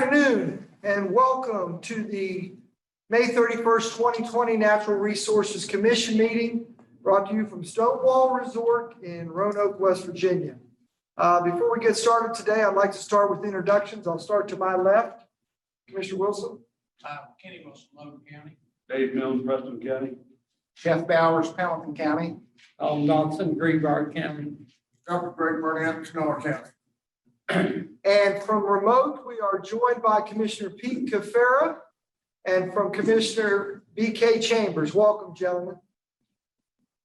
Afternoon and welcome to the May 31st, 2020 Natural Resources Commission meeting brought to you from Stonewall Resort in Roanoke, West Virginia. Before we get started today, I'd like to start with introductions. I'll start to my left. Commissioner Wilson. Kenny Wilson, Logan County. Dave Mills, Preston County. Jeff Bowers, Pendleton County. Alan Dodson, Greenbrier County. Dr. Greg Burnett, Sonoma County. And from remote, we are joined by Commissioner Pete Cafera and from Commissioner BK Chambers. Welcome, gentlemen.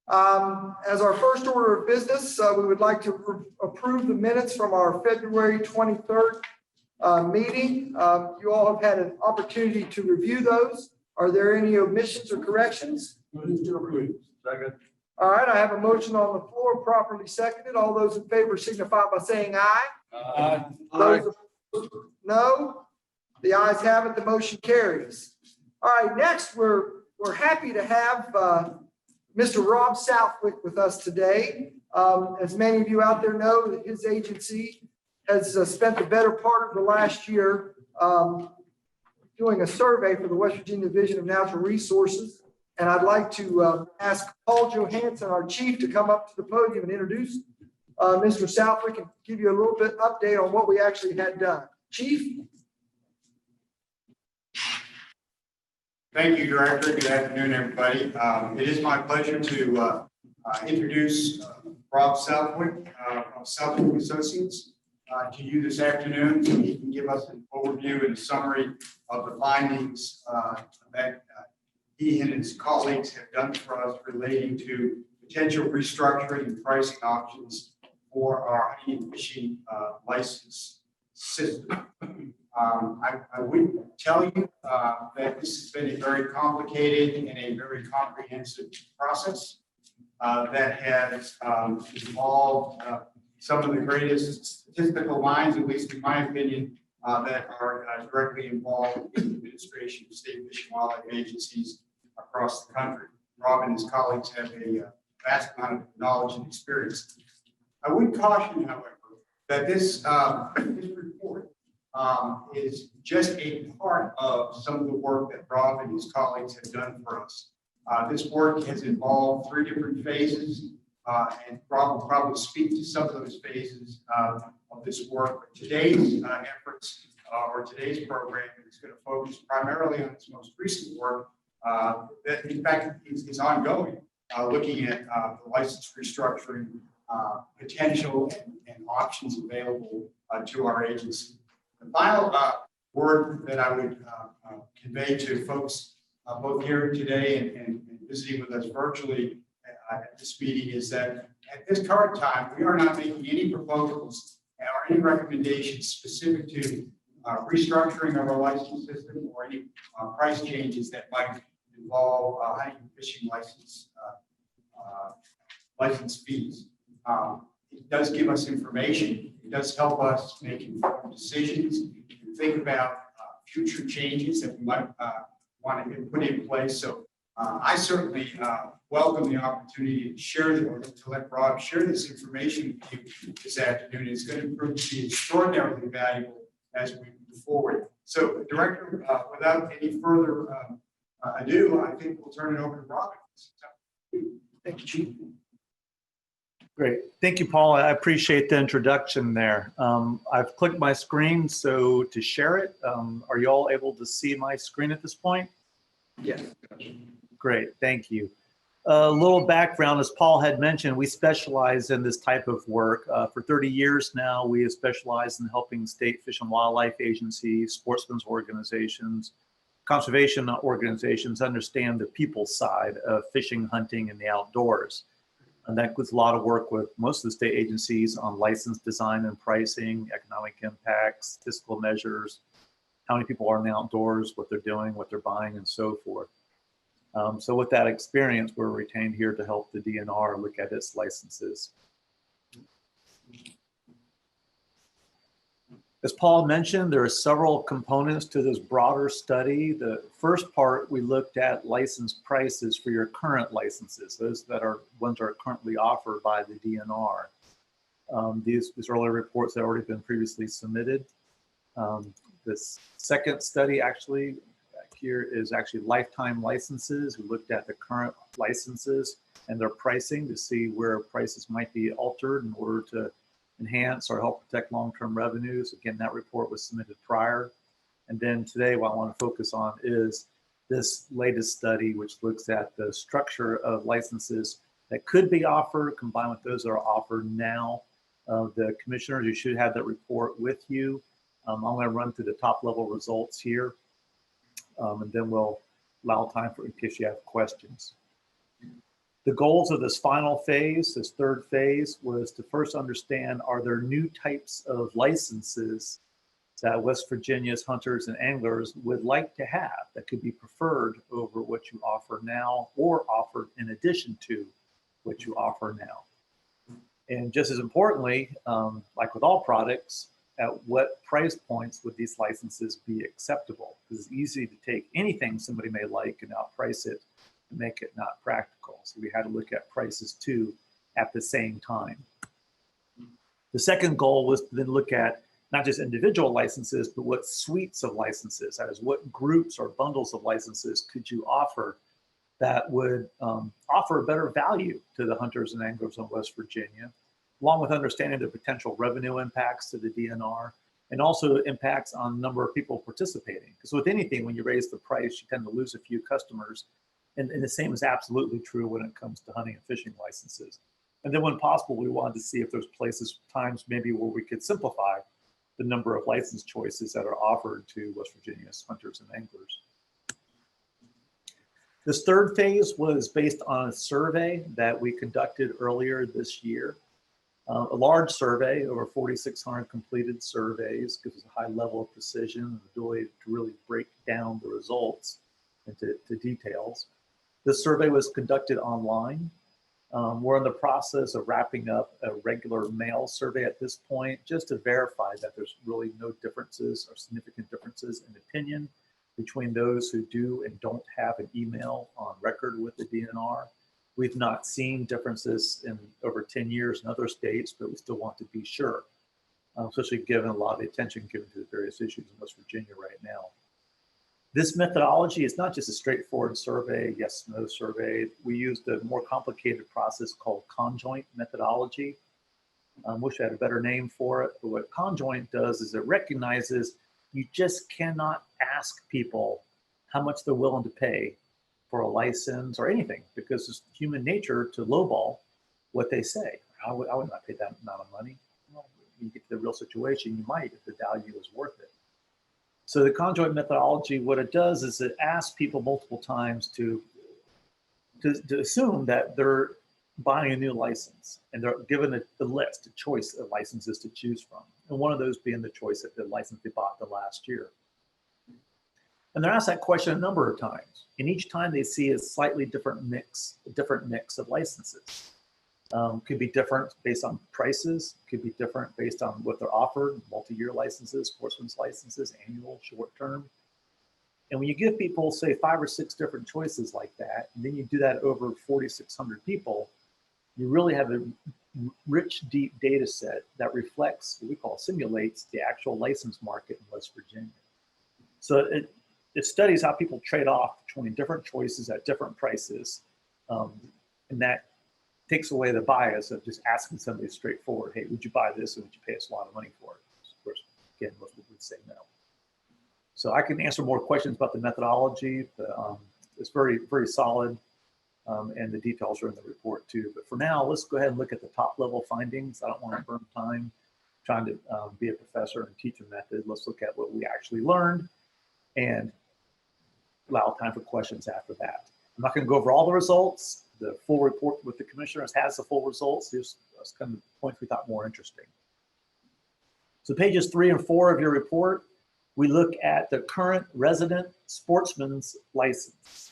As our first order of business, we would like to approve the minutes from our February 23rd meeting. You all have had an opportunity to review those. Are there any omissions or corrections? Second. All right, I have a motion on the floor, properly seconded. All those in favor signify by saying aye. Those opposed, no. The ayes have it. The motion carries. All right, next we're happy to have Mr. Rob Southwick with us today. As many of you out there know, that his agency has spent the better part of the last year doing a survey for the West Virginia Division of Natural Resources. And I'd like to ask Paul Johansson, our chief, to come up to the podium and introduce Mr. Southwick and give you a little bit update on what we actually had done. Chief? Thank you, Director. Good afternoon, everybody. It is my pleasure to introduce Rob Southwick of Southwick Associates to you this afternoon, so he can give us an overview and a summary of the findings that he and his colleagues have done for us relating to potential restructuring and pricing options for our hunting and fishing license system. I would tell you that this has been a very complicated and a very comprehensive process that has involved some of the greatest statistical minds, at least in my opinion, that are directly involved in the administration of state fish and wildlife agencies across the country. Rob and his colleagues have a vast amount of knowledge and experience. I would caution, however, that this report is just a part of some of the work that Rob and his colleagues have done for us. This work has involved 3 different phases, and Rob will probably speak to some of those phases of this work. But today's efforts or today's program is going to focus primarily on its most recent work that, in fact, is ongoing, looking at the license restructuring potential and options available to our agency. The final word that I would convey to folks both here today and visiting with us virtually at this meeting is that at this current time, we are not making any proposals or any recommendations specific to restructuring of our license system or any price changes that might involve hunting and fishing license fees. It does give us information. It does help us make informed decisions and think about future changes that we might want to put in place. So I certainly welcome the opportunity to share to let Rob share this information with you this afternoon. It's going to prove to be extraordinarily valuable as we move forward. So, Director, without any further ado, I think we'll turn it over to Rob. Thank you, Chief. Great. Thank you, Paul. I appreciate the introduction there. I've clicked my screen so to share it. Are you all able to see my screen at this point? Yes. Great. Thank you. A little background, as Paul had mentioned, we specialize in this type of work. For 30 years now, we have specialized in helping state fish and wildlife agencies, sportsmen's organizations, conservation organizations understand the people side of fishing, hunting, and the outdoors. And that includes a lot of work with most of the state agencies on license design and pricing, economic impacts, statistical measures, how many people are in the outdoors, what they're doing, what they're buying, and so forth. So with that experience, we're retained here to help the DNR look at its licenses. As Paul mentioned, there are several components to this broader study. The first part, we looked at license prices for your current licenses, those that are ones that are currently offered by the DNR. These earlier reports have already been previously submitted. This second study actually back here is actually lifetime licenses. We looked at the current licenses and their pricing to see where prices might be altered in order to enhance or help protect long-term revenues. Again, that report was submitted prior. And then today, what I want to focus on is this latest study, which looks at the structure of licenses that could be offered combined with those that are offered now. The commissioners, you should have that report with you. I'm going to run through the top level results here, and then we'll allow time for in case you have questions. The goals of this final phase, this third phase, was to first understand, are there new types of licenses that West Virginia's hunters and anglers would like to have that could be preferred over what you offer now or offered in addition to what you offer now? And just as importantly, like with all products, at what price points would these licenses be acceptable? Because it's easy to take anything somebody may like and outprice it and make it not practical. So we had to look at prices too at the same time. The second goal was to then look at not just individual licenses, but what suites of licenses, that is, what groups or bundles of licenses could you offer that would offer a better value to the hunters and anglers in West Virginia, along with understanding the potential revenue impacts to the DNR and also impacts on the number of people participating. Because with anything, when you raise the price, you tend to lose a few customers. And the same is absolutely true when it comes to hunting and fishing licenses. And then when possible, we wanted to see if there's places, times maybe where we could simplify the number of license choices that are offered to West Virginia's hunters and anglers. This third phase was based on a survey that we conducted earlier this year. A large survey, over 4,600 completed surveys, gives us a high level of precision and the ability to really break down the results into details. This survey was conducted online. We're in the process of wrapping up a regular mail survey at this point, just to verify that there's really no differences or significant differences in opinion between those who do and don't have an email on record with the DNR. We've not seen differences in over 10 years in other states, but we still want to be sure, especially given a lot of the attention given to the various issues in West Virginia right now. This methodology is not just a straightforward survey, yes/no survey. We used a more complicated process called Conjoint Methodology. Wish I had a better name for it, but what Conjoint does is it recognizes you just cannot ask people how much they're willing to pay for a license or anything, because it's human nature to lowball what they say. I would not pay that amount of money. Well, when you get to the real situation, you might if the value is worth it. So the Conjoint Methodology, what it does is it asks people multiple times to assume that they're buying a new license, and they're given a list, a choice of licenses to choose from. And one of those being the choice of the license they bought the last year. And they're asked that question a number of times. And each time they see a slightly different mix of licenses. Could be different based on prices, could be different based on what they're offered, multi-year licenses, sportsman's licenses, annual, short-term. And when you give people, say, 5 or 6 different choices like that, and then you do that over 4,600 people, you really have a rich, deep data set that reflects, what we call simulates, the actual license market in West Virginia. So it studies how people trade off between different choices at different prices, and that takes away the bias of just asking somebody straightforward, hey, would you buy this, or would you pay us a lot of money for it? Of course, again, most people would say no. So I can answer more questions about the methodology, but it's very, very solid, and the details are in the report too. But for now, let's go ahead and look at the top level findings. I don't want to burn time trying to be a professor and teach a method. Let's look at what we actually learned and allow time for questions after that. I'm not going to go over all the results. The full report with the commissioners has the full results. Here's kind of the points we thought more interesting. So pages 3 and 4 of your report, we look at the current resident sportsman's license.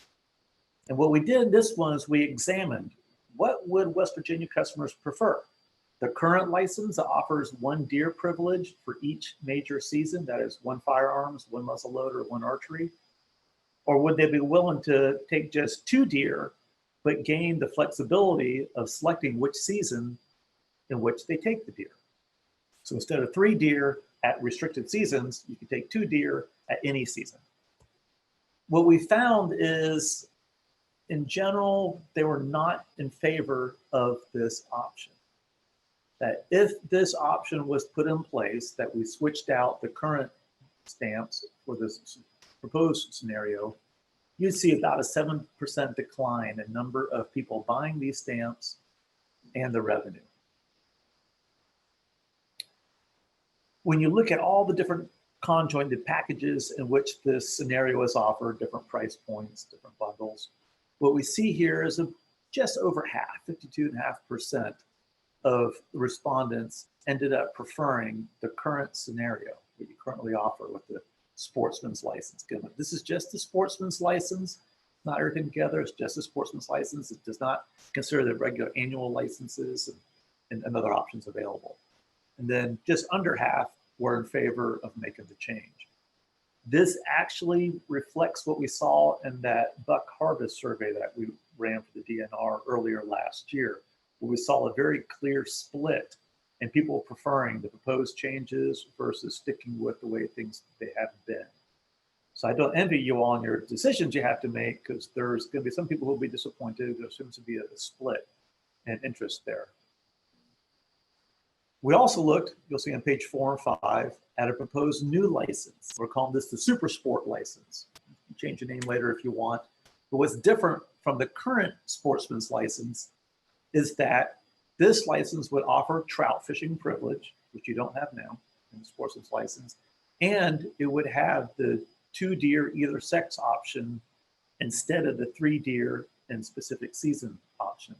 And what we did in this one is we examined what would West Virginia customers prefer. The current license offers 1 deer privilege for each major season, that is 1 firearms, 1 muzzleloader, 1 archery. Or would they be willing to take just 2 deer, but gain the flexibility of selecting which season in which they take the deer? So instead of 3 deer, at restricted seasons, you can take 2 deer at any season. What we found is, in general, they were not in favor of this option. That if this option was put in place, that we switched out the current stamps for this proposed scenario, you'd see about a 7% decline in number of people buying these stamps and the revenue. When you look at all the different conjointed packages in which this scenario is offered, different price points, different bundles, what we see here is just over half, 52.5% of the respondents ended up preferring the current scenario that you currently offer with the sportsman's license. Again, this is just the sportsman's license, not everything together. It's just a sportsman's license. It does not consider the regular annual licenses and other options available. And then just under half were in favor of making the change. This actually reflects what we saw in that buck harvest survey that we ran for the DNR earlier last year, where we saw a very clear split in people preferring the proposed changes versus sticking with the way things they have been. So I don't envy you on your decisions you have to make, because there's going to be some people who will be disappointed. There seems to be a split in interest there. We also looked, you'll see on page 4 and 5, at a proposed new license. We're calling this the Supersport license. You can change the name later if you want. But what's different from the current sportsman's license is that this license would offer trout fishing privilege, which you don't have now in the sportsman's license, and it would have the 2 deer either sex option instead of the 3 deer in specific season option.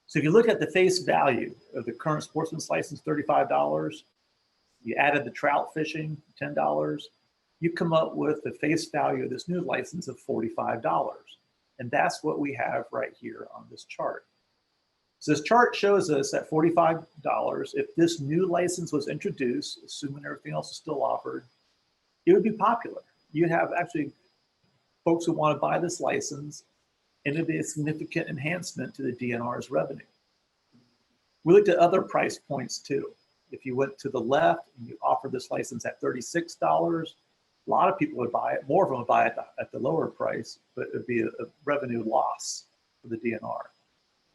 So if you look at the face value of the current sportsman's license, $35, you added the trout fishing, $10, you come up with the face value of this new license of $45. And that's what we have right here on this chart. So this chart shows us at $45, if this new license was introduced, assuming everything else is still offered, it would be popular. You'd have actually folks who want to buy this license, and it'd be a significant enhancement to the DNR's revenue. We looked at other price points too. If you went to the left and you offered this license at $36, a lot of people would buy it. More of them would buy it at the lower price, but it would be a revenue loss for the DNR.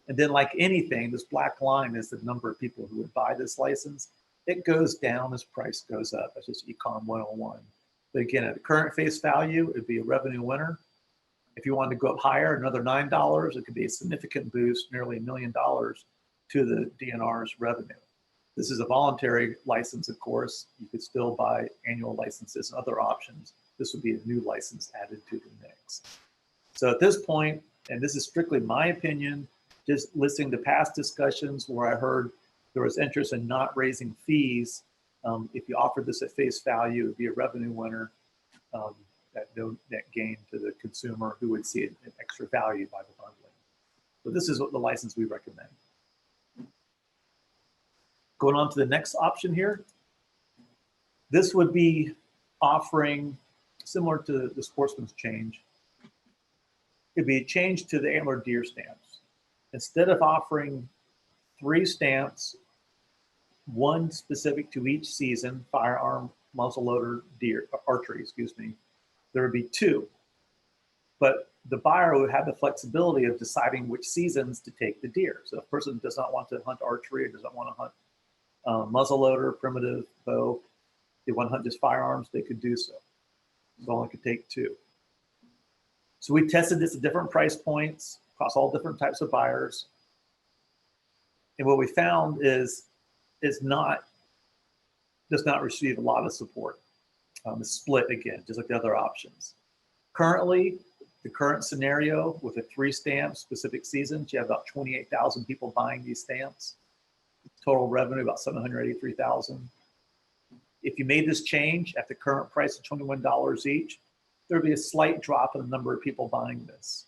And then, like anything, this black line is the number of people who would buy this license. It goes down as price goes up. That's just Econ 101. But again, at the current face value, it'd be a revenue winner. If you wanted to go up higher, another $9, it could be a significant boost, nearly $1 million to the DNR's revenue. This is a voluntary license, of course. You could still buy annual licenses and other options. This would be a new license added to the mix. So at this point, and this is strictly my opinion, just listening to past discussions where I heard there was interest in not raising fees. If you offered this at face value, it would be a revenue winner at no net gain to the consumer who would see an extra value by the bundling. So this is what the license we recommend. Going on to the next option here. This would be offering, similar to the sportsman's change, it'd be a change to the antler deer stamps. Instead of offering 3 stamps, 1 specific to each season, firearm, muzzleloader, deer, archery, there would be 2. But the buyer would have the flexibility of deciding which seasons to take the deer. So if a person does not want to hunt archery or does not want to hunt muzzleloader, primitive bow, they want to hunt just firearms, they could do so. So only could take 2. So we tested this at different price points across all different types of buyers. And what we found is does not receive a lot of support. It's split again, just like the other options. Currently, the current scenario with the 3 stamps, specific seasons, you have about 28,000 people buying these stamps. Total revenue about $783,000. If you made this change at the current price of $21 each, there'd be a slight drop in the number of people buying this.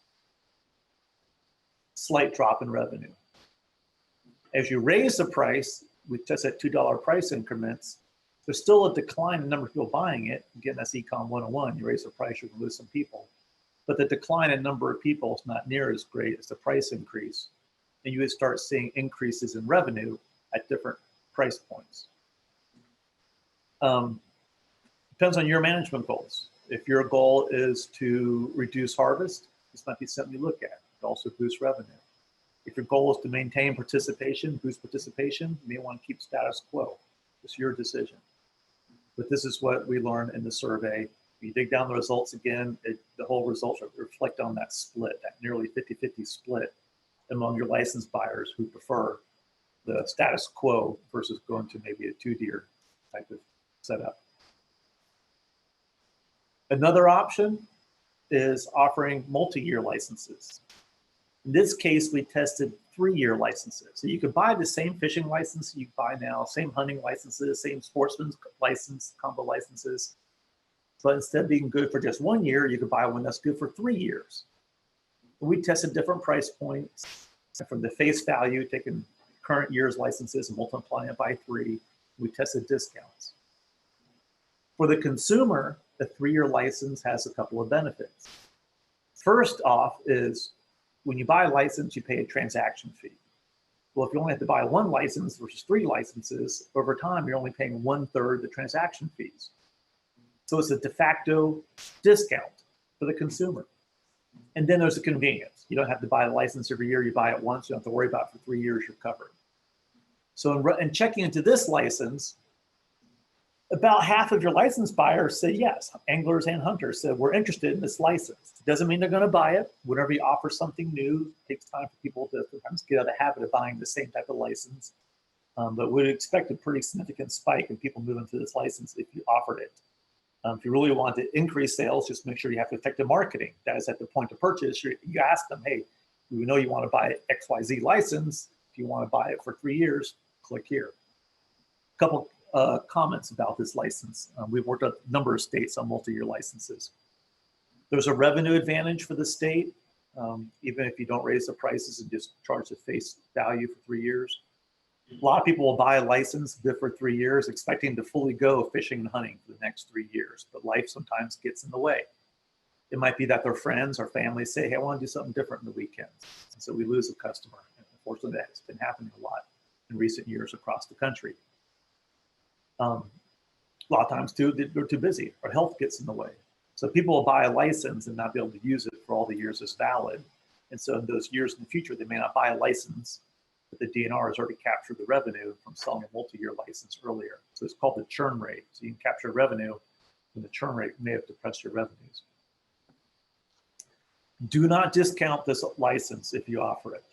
Slight drop in revenue. As you raise the price, with just at $2 price increments, there's still a decline in the number of people buying it. Again, that's Econ 101. You raise the price, you're going to lose some people. But the decline in number of people is not near as great as the price increase. And you would start seeing increases in revenue at different price points. Depends on your management goals. If your goal is to reduce harvest, this might be something you look at. It also boosts revenue. If your goal is to maintain participation, boost participation, you may want to keep status quo. It's your decision. But this is what we learned in the survey. You dig down the results again, the whole results reflect on that split, that nearly 50-50 split among your licensed buyers who prefer the status quo versus going to maybe a 2-deer type of setup. Another option is offering multi-year licenses. In this case, we tested 3-year licenses. So you could buy the same fishing license you buy now, same hunting licenses, same sportsman's license, combo licenses. But instead of being good for just 1 year, you could buy one that's good for 3 years. We tested different price points from the face value, taking current year's licenses and multiplying it by 3. We tested discounts. For the consumer, a 3-year license has a couple of benefits. First off is when you buy a license, you pay a transaction fee. Well, if you only have to buy 1 license versus 3 licenses, over time, you're only paying 1/3 the transaction fees. So it's a de facto discount for the consumer. And then there's the convenience. You don't have to buy a license every year. You buy it once. You don't have to worry about it for 3 years. You're covered. So in checking into this license, about half of your license buyers say yes. Anglers and hunters said, we're interested in this license. It doesn't mean they're going to buy it. Whenever you offer something new, it takes time for people to sometimes get out of the habit of buying the same type of license. But we'd expect a pretty significant spike in people moving to this license if you offered it. If you really want to increase sales, just make sure you have effective marketing. That is at the point of purchase. You ask them, hey, we know you want to buy XYZ license. If you want to buy it for 3 years, click here. A couple comments about this license. We've worked at a number of states on multi-year licenses. There's a revenue advantage for the state, even if you don't raise the prices and just charge the face value for 3 years. A lot of people will buy a license good for 3 years, expecting to fully go fishing and hunting for the next 3 years, but life sometimes gets in the way. It might be that their friends or family say, hey, I want to do something different in the weekends. And so we lose a customer. And unfortunately, that's been happening a lot in recent years across the country. A lot of times too, they're too busy or health gets in the way. So people will buy a license and not be able to use it for all the years it's valid. And so in those years in the future, they may not buy a license, but the DNR has already captured the revenue from selling a multi-year license earlier. So it's called the churn rate. So you can capture revenue and the churn rate may have depressed your revenues. Do not discount this license if you offer it.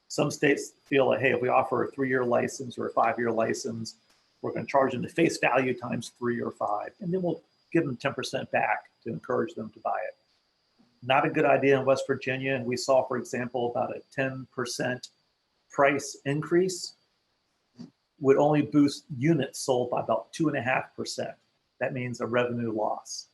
Some states feel like, hey, if we offer a 3-year license or a 5-year license, we're going to charge them the face value times 3 or 5, and then we'll give them 10% back to encourage them to buy it. Not a good idea in West Virginia. And we saw, for example, about a 10% price increase would only boost units sold by about 2.5%. That means a revenue loss.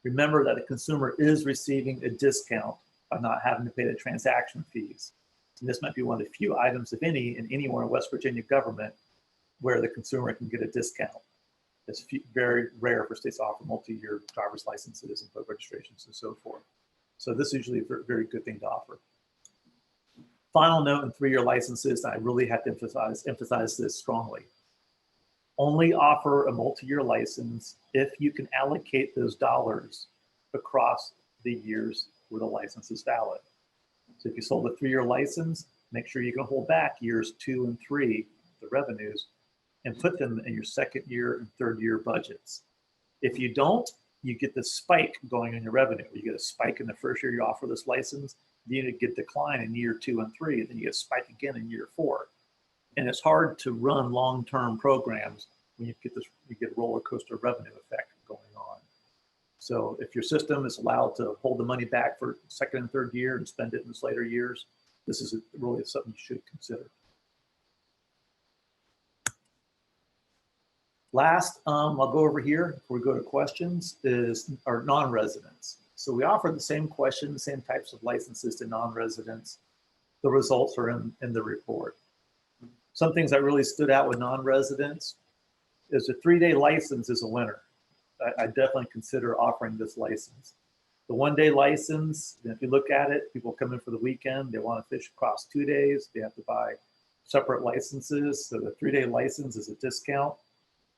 Remember that a consumer is receiving a discount by not having to pay the transaction fees. And this might be one of the few items, if any, in anywhere in West Virginia government where the consumer can get a discount. It's very rare for states to offer multi-year driver's licenses and boat registrations and so forth. So this is usually a very good thing to offer. Final note in 3-year licenses, I really have to emphasize this strongly. Only offer a multi-year license if you can allocate those dollars across the years where the license is valid. So if you sold a 3-year license, make sure you can hold back years 2 and 3, the revenues, and put them in your 2nd year and 3rd year budgets. If you don't, you get the spike going in your revenue. You get a spike in the 1st year you offer this license, then you get decline in year 2 and 3, and then you get a spike again in year 4. And it's hard to run long-term programs when you get a roller coaster revenue effect going on. So if your system is allowed to hold the money back for 2nd and 3rd year and spend it in the later years, this is really something you should consider. Last, I'll go over here before we go to questions, is our non-residents. So we offer the same questions, same types of licenses to non-residents. The results are in the report. Some things that really stood out with non-residents is a 3-day license is a winner. I definitely consider offering this license. The 1-day license, if you look at it, people come in for the weekend, they want to fish across 2 days, they have to buy separate licenses. So the 3-day license is a discount.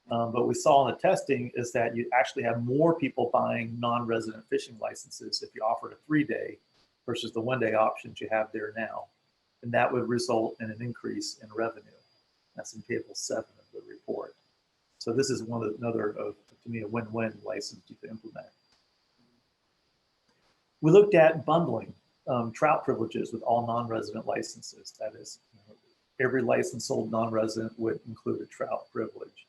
But we saw in the testing is that you actually have more people buying non-resident fishing licenses if you offered a 3-day versus the 1-day options you have there now. And that would result in an increase in revenue. That's in table 7 of the report. So this is another of, to me, a win-win license you can implement. We looked at bundling trout privileges with all non-resident licenses. That is, every license sold non-resident would include a trout privilege.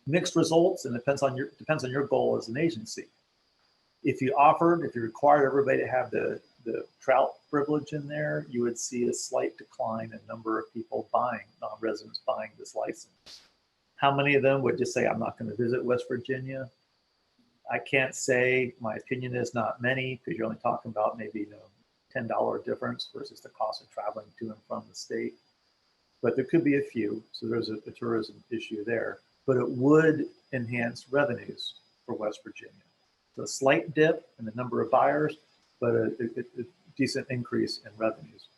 Mixed results, and it depends on your goal as an agency. If you required everybody to have the trout privilege in there, you would see a slight decline in number of people non-residents buying this license. How many of them would just say, I'm not going to visit West Virginia? I can't say. My opinion is not many, because you're only talking about maybe $10 difference versus the cost of traveling to and from the state. But there could be a few, so there's a tourism issue there. But it would enhance revenues for West Virginia. So a slight dip in the number of buyers, but a decent increase in revenues.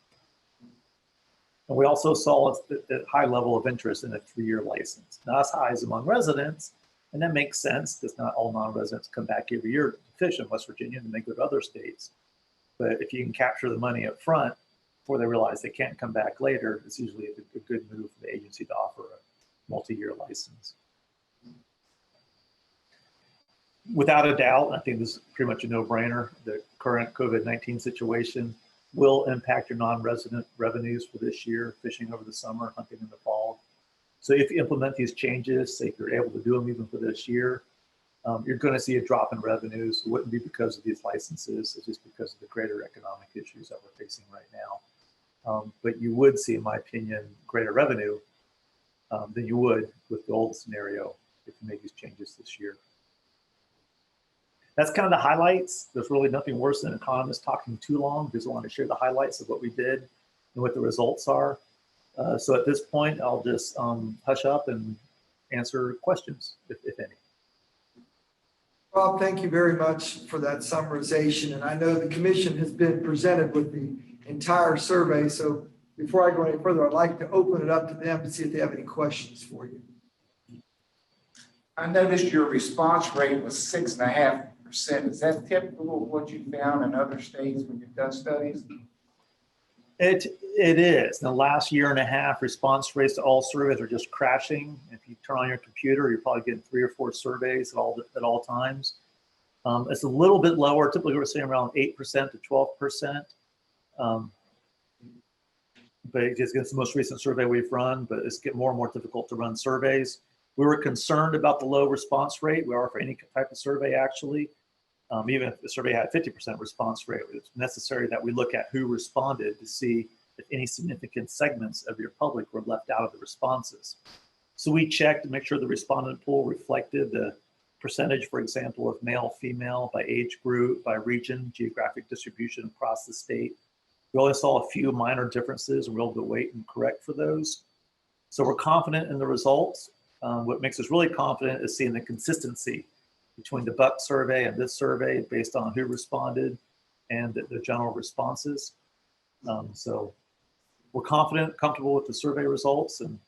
And we also saw a high level of interest in a 3-year license. Not as high as among residents, and that makes sense because not all non-residents come back every year to fish in West Virginia and they go to other states. But if you can capture the money up front before they realize they can't come back later, it's usually a good move for the agency to offer a multi-year license. Without a doubt, I think this is pretty much a no-brainer. The current COVID-19 situation will impact your non-resident revenues for this year, fishing over the summer, hunting in the fall. So if you implement these changes, say if you're able to do them even for this year, you're going to see a drop in revenues. It wouldn't be because of these licenses, it's just because of the greater economic issues that we're facing right now. But you would see, in my opinion, greater revenue than you would with the old scenario if you make these changes this year. That's kind of the highlights. There's really nothing worse than economists talking too long because I want to share the highlights of what we did and what the results are. So at this point, I'll just hush up and answer questions, if any. Rob, thank you very much for that summarization. And I know the commission has been presented with the entire survey. So before I go any further, I'd like to open it up to them to see if they have any questions for you. I noticed your response rate was 6.5%. Is that typical of what you found in other states when you've done studies? It is. In the last year and a half, response rates to all surveys are just crashing. If you turn on your computer, you're probably getting 3 or 4 surveys at all times. It's a little bit lower. Typically, we're seeing around 8% to 12%. But it's the most recent survey we've run, but it's getting more and more difficult to run surveys. We were concerned about the low response rate. We are for any type of survey, actually. Even if the survey had 50% response rate, it's necessary that we look at who responded to see if any significant segments of your public were left out of the responses. So we checked to make sure the respondent pool reflected the percentage, for example, of male, female, by age group, by region, geographic distribution across the state. We only saw a few minor differences and we're able to wait and correct for those. So we're confident in the results. What makes us really confident is seeing the consistency between the Buck survey and this survey based on who responded and the general responses. So we're confident, comfortable with the survey results and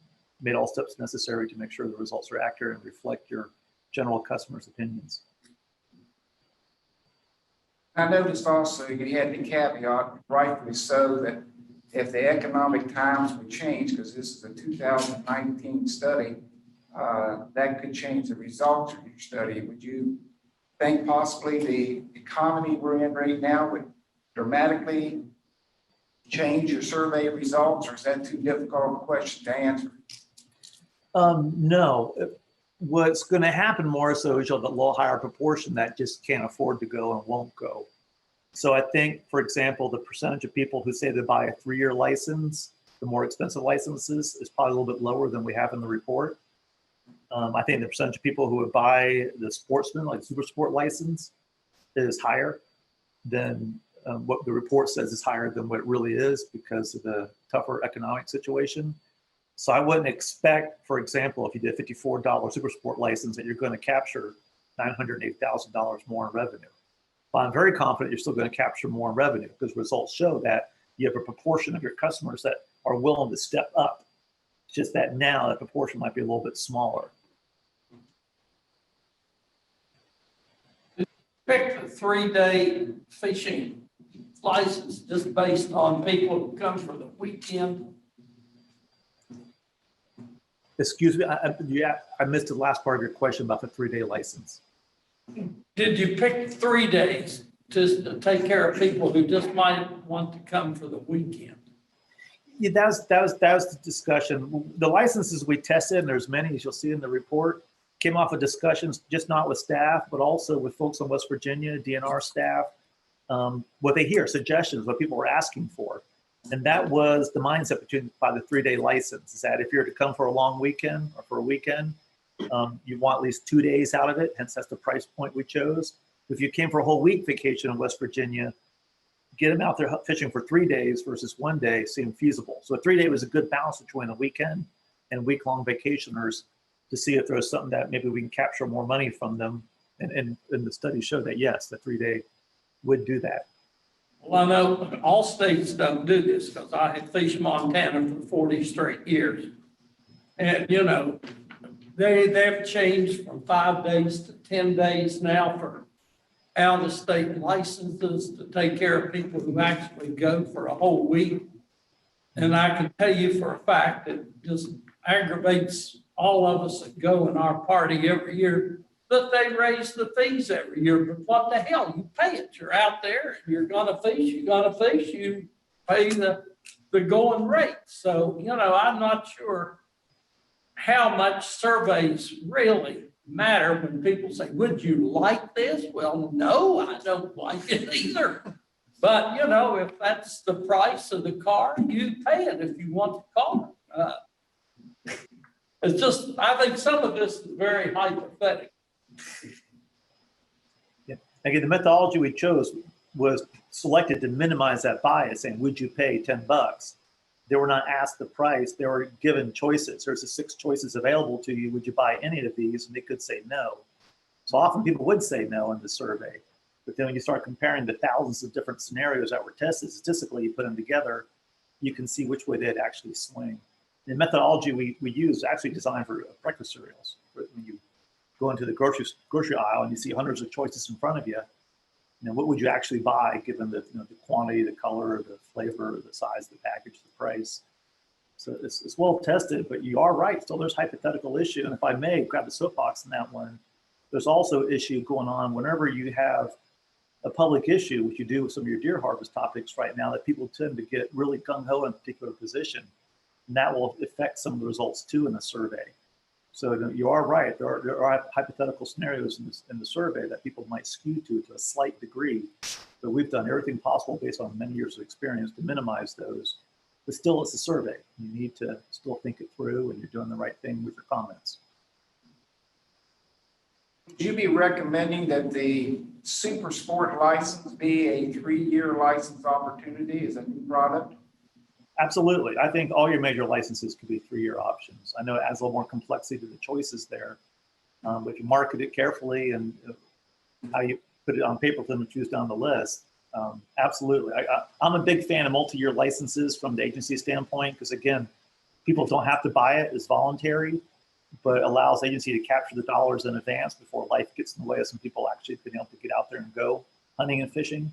made all steps necessary to make sure the results are accurate and reflect your general customers' opinions. I noticed also you had the caveat, rightfully so, that if the economic times would change, because this is a 2019 study, that could change the results of your study. Would you think possibly the economy we're in right now would dramatically change your survey results, or is that too difficult a question to answer? No. What's going to happen more so is you'll have a little higher proportion that just can't afford to go and won't go. So I think, for example, the percentage of people who say they buy a 3-year license, the more expensive licenses, is probably a little bit lower than we have in the report. I think the percentage of people who would buy the Sportsmen, like Supersport license, is higher than what the report says is higher than what it really is because of the tougher economic situation. So I wouldn't expect, for example, if you did a $54 Supersport license, that you're going to capture $908,000 more in revenue. But I'm very confident you're still going to capture more in revenue because results show that you have a proportion of your customers that are willing to step up. It's just that now that proportion might be a little bit smaller. picked a 3-day fishing license just based on people who come for the weekend. Excuse me, I missed the last part of your question about the 3-day license. Did you pick 3 days to take care of people who just might want to come for the weekend? Yeah, that was the discussion. The licenses we tested, and there's many, as you'll see in the report, came off of discussions, just not with staff, but also with folks in West Virginia, DNR staff, what they hear, suggestions, what people were asking for. And that was the mindset by the 3-day license, is that if you're to come for a long weekend or for a weekend, you want at least 2 days out of it, hence that's the price point we chose. If you came for a whole week vacation in West Virginia, get them out there fishing for 3 days versus 1 day seemed feasible. So a 3-day was a good balance between a weekend and week-long vacationers to see if there was something that maybe we can capture more money from them. And the study showed that, yes, the 3-day would do that. Well, I know all states don't do this because I have fished Montana for 40 straight years. And, you know, they've changed from 5 days to 10 days now for out-of-state licenses to take care of people who actually go for a whole week. And I can tell you for a fact that it just aggravates all of us that go in our party every year that they raise the fees every year. But what the hell? You pay it. You're out there and you're gonna fish, you pay the going rate. So, you know, I'm not sure how much surveys really matter when people say, would you like this? Well, no, I don't like it either. But, you know, if that's the price of the car, you pay it if you want the car. It's just, I think some of this is very hypothetical. Yeah. Again, the methodology we chose was selected to minimize that bias, saying, would you pay $10? They were not asked the price. They were given choices. There's the 6 choices available to you. Would you buy any of these? And they could say no. So often people would say no in the survey. But then when you start comparing the thousands of different scenarios that were tested, statistically, you put them together, you can see which way they'd actually swing. The methodology we use is actually designed for breakfast cereals. When you go into the grocery aisle and you see hundreds of choices in front of you, what would you actually buy given the, the quantity, the color, the flavor, the size of the package, the price? So it's well tested, but you are right. Still, there's hypothetical issue. And if I may grab the soapbox in that one, there's also issue going on whenever you have a public issue, which you do with some of your deer harvest topics right now, that people tend to get really gung-ho in a particular position. And that will affect some of the results too in the survey. So you are right. There are hypothetical scenarios in the survey that people might skew to a slight degree, but we've done everything possible based on many years of experience to minimize those. But still, it's a survey. You need to still think it through, and you're doing the right thing with your comments. Would you be recommending that the Supersport license be a 3-year license opportunity as a new product? Absolutely. I think all your major licenses could be 3-year options. I know it adds a little more complexity to the choices there, but if you market it carefully and how you put it on paper for them to choose down the list, absolutely. I'm a big fan of multi-year licenses from the agency standpoint because, again, people don't have to buy it. It's voluntary, but allows agency to capture the dollars in advance before life gets in the way of some people actually being able to get out there and go hunting and fishing.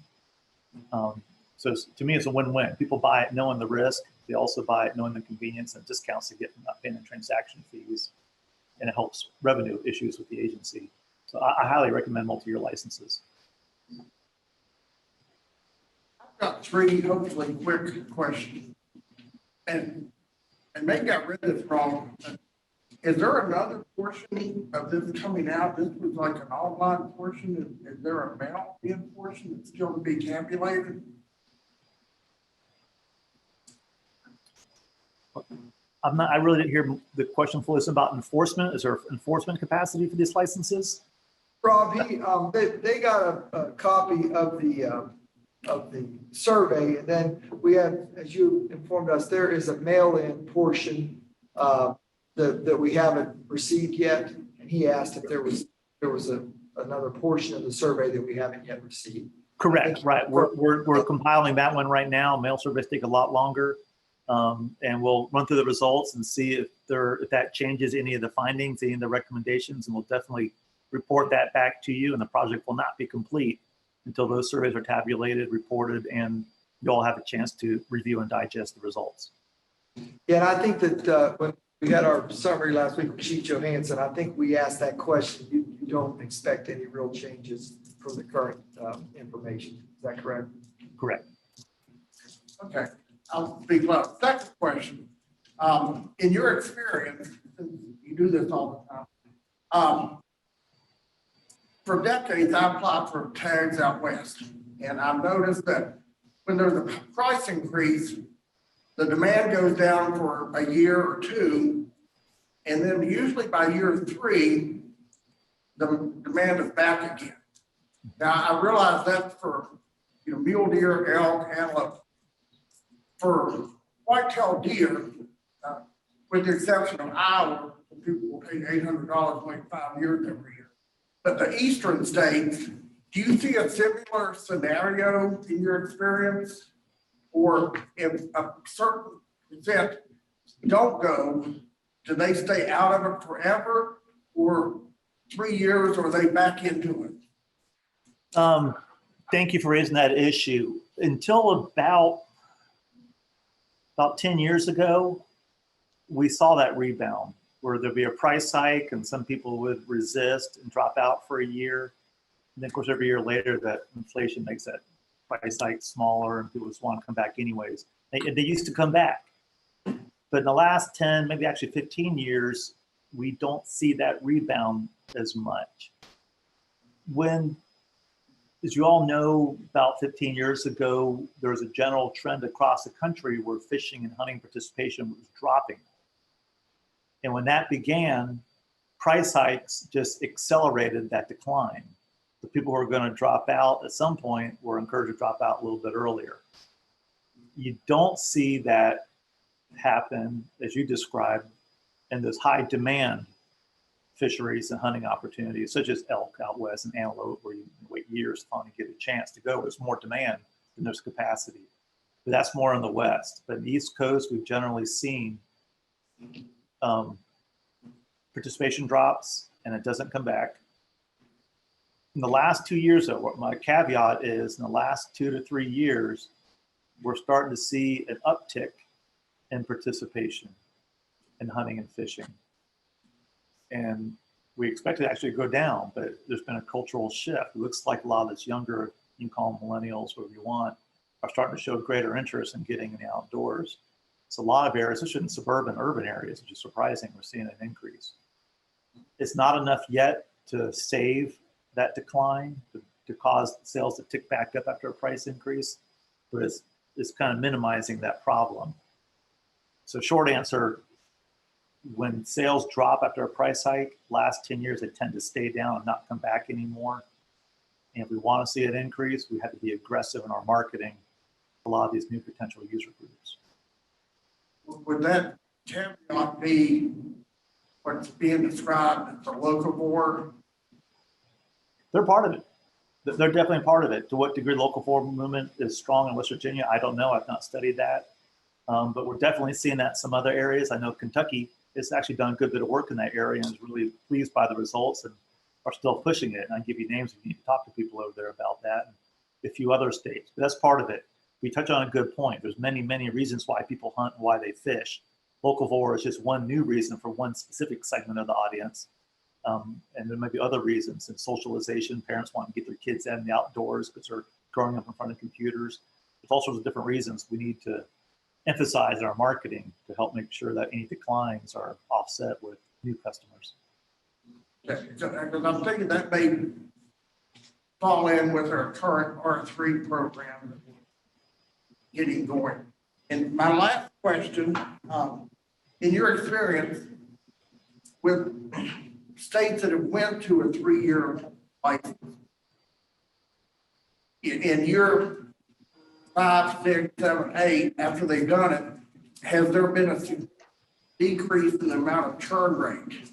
So to me, it's a win-win. People buy it knowing the risk. They also buy it knowing the convenience and discounts they get from not paying the transaction fees. And it helps revenue issues with the agency. So I highly recommend multi-year licenses. I've got 3 hopefully quick questions. And maybe I read this wrong. Is there another portion of this coming out? This was like an online portion. Is there a mail-in portion that's still to be tabulated? I really didn't hear the question fully. It's about enforcement. Is there enforcement capacity for these licenses? Rob, they got a copy of the survey, and then we have, as you informed us, there is a mail-in portion that we haven't received yet. And he asked if there was another portion of the survey that we haven't yet received. Correct. Right. We're compiling that one right now. Mail surveys take a lot longer. And we'll run through the results and see if that changes any of the findings, any of the recommendations, and we'll definitely report that back to you, and the project will not be complete until those surveys are tabulated, reported, and you all have a chance to review and digest the results. Yeah, and I think that when we had our summary last week with Chief Johansson, I think we asked that question. You don't expect any real changes from the current information. Is that correct? Correct. Okay, I'll speak loud. Second question. In your experience, you do this all the time. For decades, I applied for tags out west, and I've noticed that when there's a price increase, the demand goes down for a year or two, and then usually by year 3, the demand is back again. Now, I realize that's for mule deer, elk, antelope. For whitetail deer, with the exception of Iowa, people will pay $800 to wait 5 years every year. But the eastern states, do you see a similar scenario in your experience? Or if a certain percent don't go, do they stay out of it forever? Or 3 years, or are they back into it? Thank you for raising that issue. Until about 10 years ago, we saw that rebound where there'd be a price hike and some people would resist and drop out for a year. And then of course, every year later, that inflation makes that price hike smaller and people just want to come back anyways. They used to come back. But in the last 10, maybe actually 15 years, we don't see that rebound as much. When, as you all know, about 15 years ago, there was a general trend across the country where fishing and hunting participation was dropping. And when that began, price hikes just accelerated that decline. The people who are going to drop out at some point were encouraged to drop out a little bit earlier. You don't see that happen, as you described, in those high demand fisheries and hunting opportunities, such as elk out west and antelope, where you wait years to finally get a chance to go. There's more demand than there's capacity. But that's more in the west. But in the East Coast, we've generally seen participation drops and it doesn't come back. In the last 2 years, though, what my caveat is, in the last 2 to 3 years, we're starting to see an uptick in participation in hunting and fishing. And we expect it to actually go down, but there's been a cultural shift. It looks like a lot of this younger, you can call them millennials, whatever you want, are starting to show greater interest in getting in the outdoors. So a lot of areas, especially in suburban, urban areas, which is surprising, we're seeing an increase. It's not enough yet to save that decline, to cause sales to tick back up after a price increase, but it's kind of minimizing that problem. So short answer, when sales drop after a price hike, last 10 years, they tend to stay down and not come back anymore. And if we want to see it increase, we have to be aggressive in our marketing for a lot of these new potential user groups. Would that caveat be what's being described as the locavore? They're part of it. They're definitely part of it. To what degree the locavore movement is strong in West Virginia, I don't know. I've not studied that. But we're definitely seeing that in some other areas. I know Kentucky has actually done a good bit of work in that area and is really pleased by the results and are still pushing it. And I can give you names if you need to talk to people over there about that, and a few other states. But that's part of it. We touch on a good point. There's many, many reasons why people hunt and why they fish. Locavore is just one new reason for one specific segment of the audience. And there might be other reasons. And socialization, parents want to get their kids out in the outdoors because they're growing up in front of computers. There's all sorts of different reasons we need to emphasize in our marketing to help make sure that any declines are offset with new customers. Because I'm thinking that may fall in with our current R3 program that we're getting going. And my last question, in your experience with states that have went to a 3-year license, in your 5, 6, 7, 8, after they've done it, has there been a decrease in the amount of churn rate?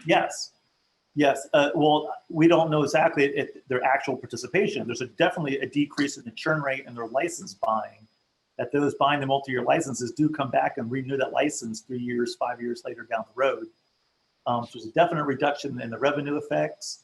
Yes. Well, we don't know exactly if their actual participation. There's definitely a decrease in the churn rate in their license buying, that those buying the multi-year licenses do come back and renew that license 3 years, 5 years later down the road. So there's a definite reduction in the revenue effects.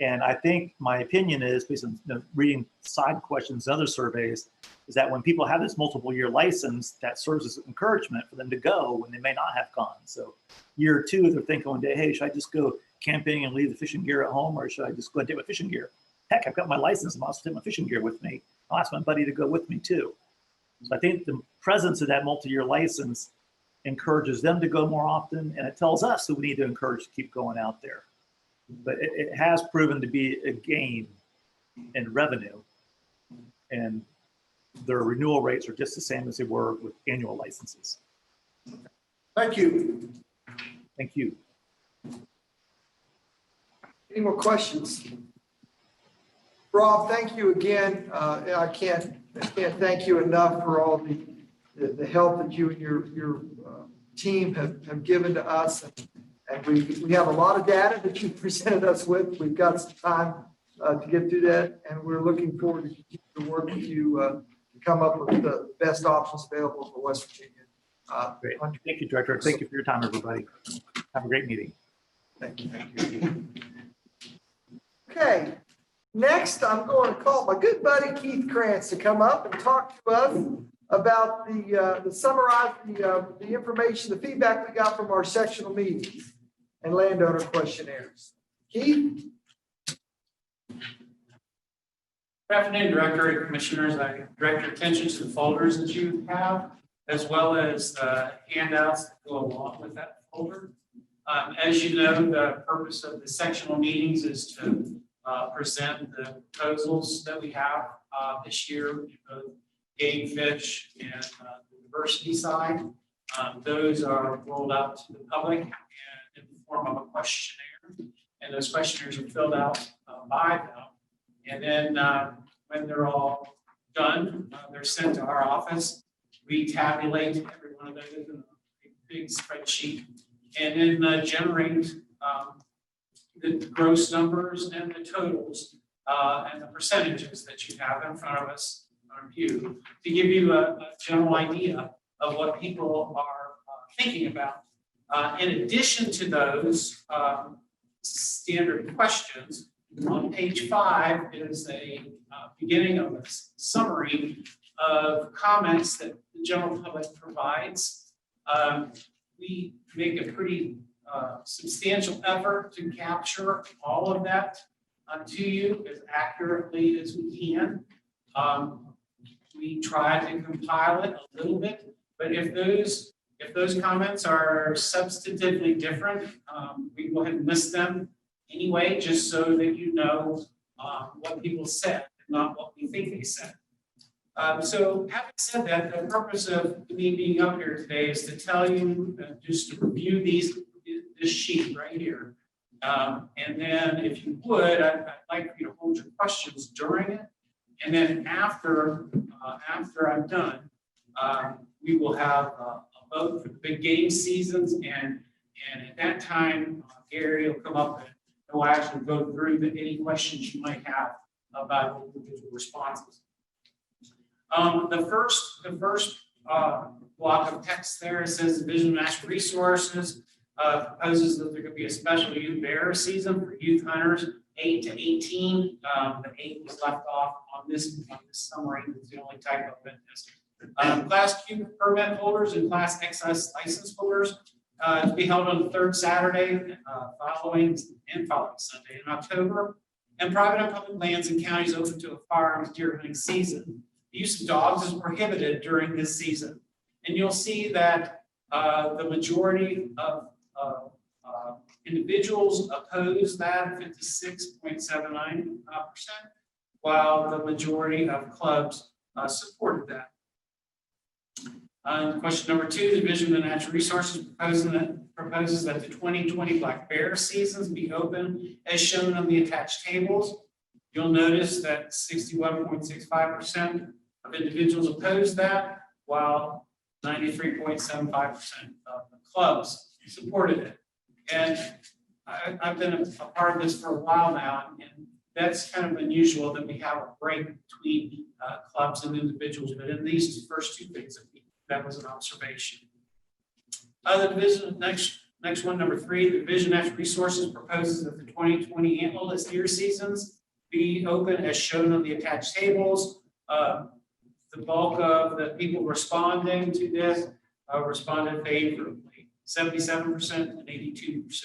And I think my opinion is, based on reading side questions and other surveys, is that when people have this multiple year license, that serves as encouragement for them to go when they may not have gone. So year two, they're thinking one day, hey, should I just go camping and leave the fishing gear at home, or should I just go and take my fishing gear? Heck, I've got my license, I might as well take my fishing gear with me. I'll ask my buddy to go with me too. So I think the presence of that multi-year license encourages them to go more often, and it tells us that we need to encourage to keep going out there. But it has proven to be a gain in revenue, and their renewal rates are just the same as they were with annual licenses. Thank you. Thank you. Any more questions? Rob, thank you again. I can't thank you enough for all the help that you and your team have given to us. And we have a lot of data that you presented us with. We've got some time to get through that, and we're looking forward to continue to work with you to come up with the best options available for West Virginia. Great. Thank you, Director. Thank you for your time, everybody. Have a great meeting. Thank you. Okay, next I'm going to call my good buddy Keith Krantz to come up and talk to us about summarize the information, the feedback we got from our sectional meetings and landowner questionnaires. Keith? Good afternoon, Director and Commissioners. I direct your attention to the folders that you have, as well as the handouts that go along with that folder. As you know, the purpose of the sectional meetings is to present the proposals that we have this year, both game, fish, and the diversity side. Those are rolled out to the public and in the form of a questionnaire, and those questionnaires are filled out by them. And then when they're all done, they're sent to our office. We tabulate every one of those in a big spreadsheet, and then generate the gross numbers and the totals and the percentages that you have in front of us on view to give you a general idea of what people are thinking about. In addition to those standard questions, on page 5 is a beginning of a summary of comments that the general public provides. We make a pretty substantial effort to capture all of that to you as accurately as we can. We try to compile it a little bit, but if those comments are substantively different, we go ahead and list them anyway, just so that you know what people said, not what we think they said. So having said that, the purpose of me being up here today is to tell you, just to review this sheet right here. And then if you would, I'd like for you to hold your questions during it. And then after I'm done, we will have a vote for the big game seasons. And at that time, Gary will come up and we'll actually go through any questions you might have about individual responses. The first block of text there, it says Division of Natural Resources proposes that there could be a special youth bear season for youth hunters 8 to 18. The 8 was left off on this summary. It's the only typo in this. Class Q permit holders and Class XS license holders to be held on the 3rd Saturday following Sunday in October. And private and public lands and counties open to a firearms deer hunting season. The use of dogs is prohibited during this season. And you'll see that the majority of individuals oppose that, 56.79%, while the majority of clubs supported that. Question number 2, the Division of Natural Resources proposes that the 2020 black bear seasons be open as shown on the attached tables. You'll notice that 61.65% of individuals opposed that, while 93.75% of the clubs supported it. And I've been a part of this for a while now, and that's kind of unusual that we have a break between clubs and individuals, but in these first 2 things, that was an observation. The Division of Next one, number 3, the Division of Natural Resources proposes that the 2020 antlerless deer seasons be open as shown on the attached tables. The bulk of the people responding to this responded favorably, 77% and 82%.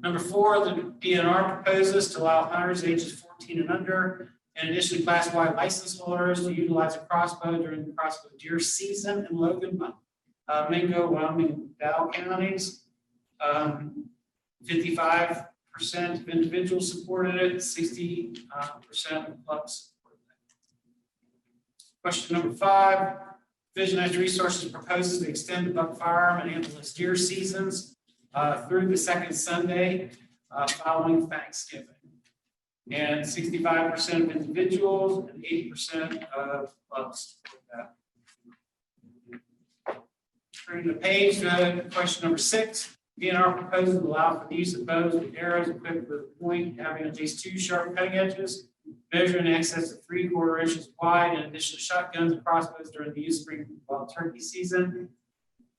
Number 4, the DNR proposes to allow hunters ages 14 and under, in addition to Class Y license holders, to utilize a crossbow during the crossbow deer season in Logan, Mingo, Wyoming, and Dow counties. 55% of individuals supported it, 60% of clubs supported it. Question number 5, Division of Natural Resources proposes to extend the buck firearm and antlerless deer seasons through the second Sunday following Thanksgiving. And 65% of individuals and 80% of clubs support that. Turning the page to question number 6. DNR proposes to allow for the use of bows and arrows equipped with a point having at least 2 sharp cutting edges, measuring in excess of 3/4 inches wide, in addition to shotguns and crossbows during the use of spring wild turkey season.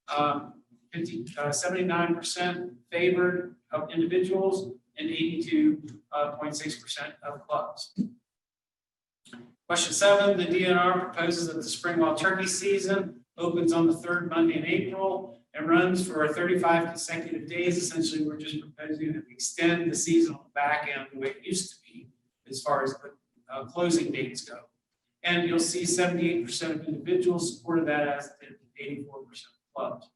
79% favored of individuals and 82.6% of clubs. Question 7, the DNR proposes that the spring wild turkey season opens on the 3rd Monday in April and runs for 35 consecutive days. Essentially, we're just proposing to extend the season on the back end the way it used to be as far as the closing dates go. And you'll see 78% of individuals supported that, as did 84% of clubs.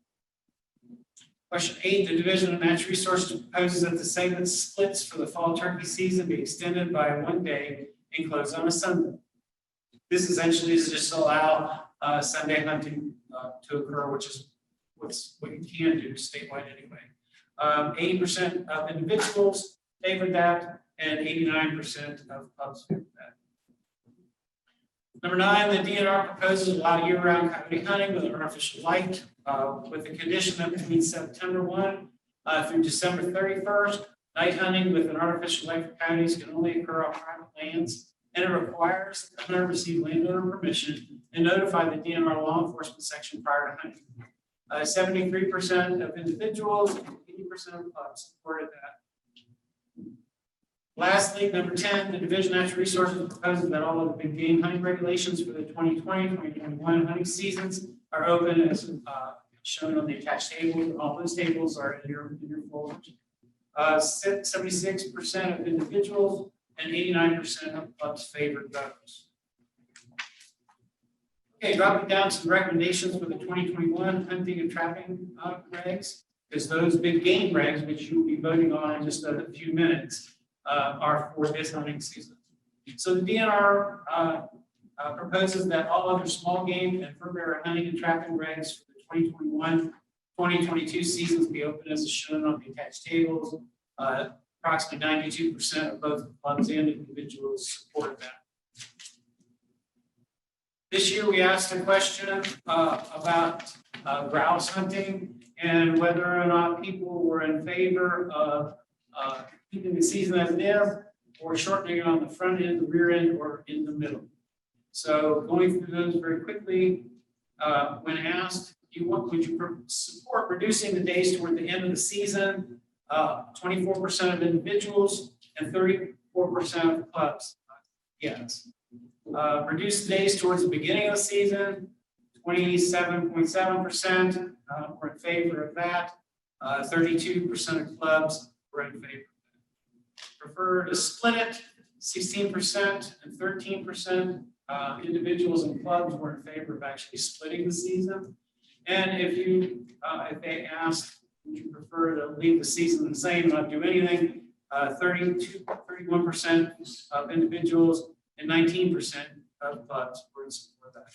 Question 8, the Division of Natural Resources proposes that the segment splits for the fall turkey season be extended by 1 day and close on a Sunday. This essentially is just to allow Sunday hunting to occur, which is what you can do statewide anyway. 80% of individuals favored that, and 89% of clubs favored that. Number 9, the DNR proposes to allow year-round coyote hunting with an artificial light, with the condition that between September 1 through December 31st, night hunting with an artificial light for coyotes can only occur on private lands, and it requires the hunter receive landowner permission and notify the DNR law enforcement section prior to hunting. 73% of individuals and 80% of clubs supported that. Lastly, number 10, the Division of Natural Resources proposes that all of the big game hunting regulations for the 2020-2021 hunting seasons are open as shown on the attached tables. All those tables are in your folders. 76% of individuals and 89% of clubs favored those. Okay, dropping down some recommendations for the 2021 hunting and trapping regs, because those big game regs, which you will be voting on in just a few minutes, are for this hunting season. So the DNR proposes that all other small game and fur-bearer hunting and trapping regs for the 2021-2022 seasons be open as shown on the attached tables. Approximately 92% of both clubs and individuals support that. This year, we asked a question about grouse hunting and whether or not people were in favor of keeping the season as it is, or shortening it on the front end, the rear end, or in the middle. So going through those very quickly, when asked, would you support reducing the days toward the end of the season? 24% of individuals and 34% of clubs. Yes. Reduce the days towards the beginning of the season. 27.7% were in favor of that. 32% of clubs were in favor of that. Prefer to split it. 16% and 13% individuals and clubs were in favor of actually splitting the season. And if they asked, would you prefer to leave the season the same and not do anything? 31% of individuals and 19% of clubs were in support of that.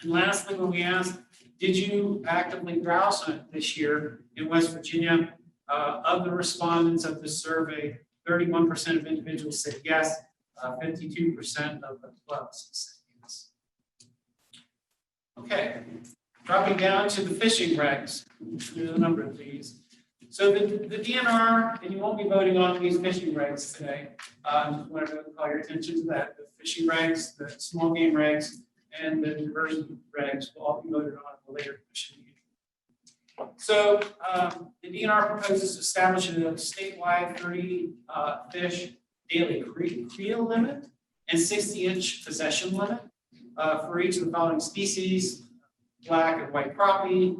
And lastly, when we asked, did you actively grouse hunt this year in West Virginia? Of the respondents of the survey, 31% of individuals said yes, 52% of the clubs said yes. Okay, dropping down to the fishing regs. There's a number of these. So the DNR, and you won't be voting on these fishing regs today. I just wanted to call your attention to that. The fishing regs, the small game regs, and the diversion regs will all be voted on at the later commission meeting. So the DNR proposes establishing a statewide 30 fish daily creel limit and 60-inch possession limit for each of the following species: black and white crappie,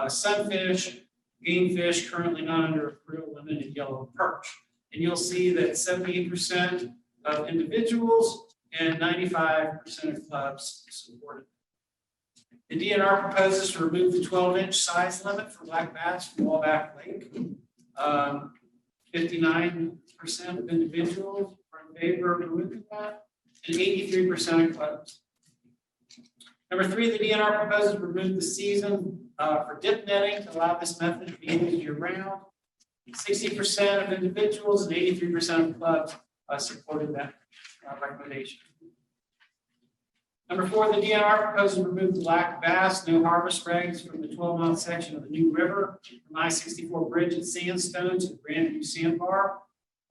sunfish, gamefish currently not under a creel limit, and yellow perch. And you'll see that 78% of individuals and 95% of clubs support it. The DNR proposes to remove the 12-inch size limit for black bass from Wallback Lake. 59% of individuals are in favor of removing that, and 83% of clubs. Number 3, the DNR proposes to remove the season for dip netting to allow this method to be used year-round. 60% of individuals and 83% of clubs supported that recommendation. Number 4, the DNR proposes to remove the black bass no harvest regs from the 12-mile section of the New River from I-64 Bridge at Sandstone to the Grandview Sandbar.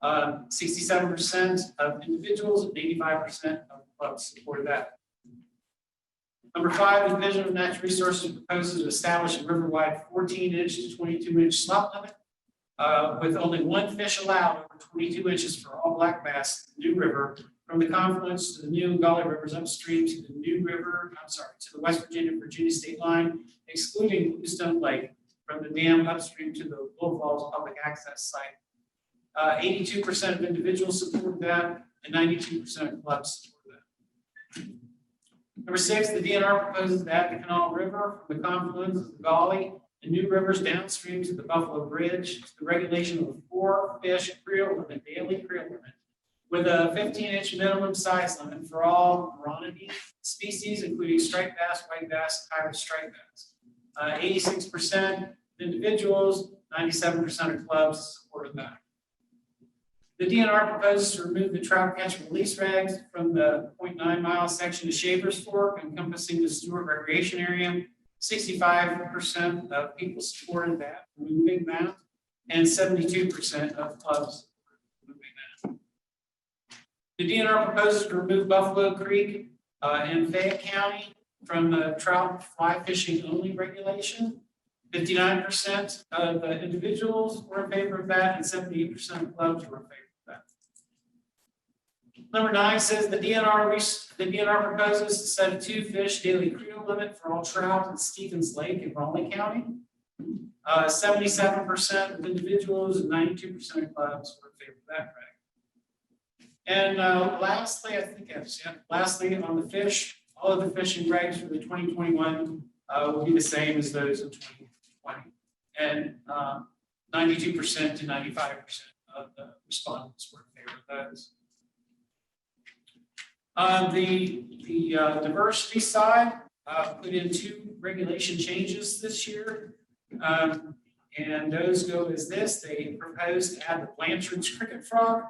67% of individuals and 85% of clubs supported that. Number 5, the Division of Natural Resources proposes to establish a river-wide 14-inch to 22-inch slot limit with only one fish allowed over 22 inches for all black bass in the New River from the confluence to the New and Gully Rivers upstream to the New River, to the West Virginia state line, excluding Bluestone Lake from the dam upstream to the Bull Falls public access site. 82% of individuals supported that, and 92% of clubs supported that. Number 6, the DNR proposes to add the Canal River from the confluence of the Gully and New Rivers downstream to the Buffalo Bridge to the regulation of a 4-fish creel limit, daily creel limit, with a 15-inch minimum size limit for all Maronidine species, including striped bass, white bass, hybrid striped bass. 86% of individuals, 97% of clubs supported that. The DNR proposes to remove the trout catch and release regs from the 0.9-mile section of Shavers Fork encompassing the Stewart Recreation Area. 65% of people supported that, removing that, and 72% of clubs removing that. The DNR proposes to remove Buffalo Creek in Fayette County from the trout fly fishing only regulation. 59% of individuals were in favor of that, and 78% of clubs were in favor of that. Number 9 says the DNR proposes to set a 2-fish daily creel limit for all trout in Stevens Lake in Raleigh County. 77% of individuals and 92% of clubs were in favor of that reg. And lastly, lastly on the fish, all of the fishing regs for the 2021 will be the same as those in 2020. And 92% to 95% of the respondents were in favor of those. The diversity side put in 2 regulation changes this year. And those go as this. They propose to add the Blanchard's cricket frog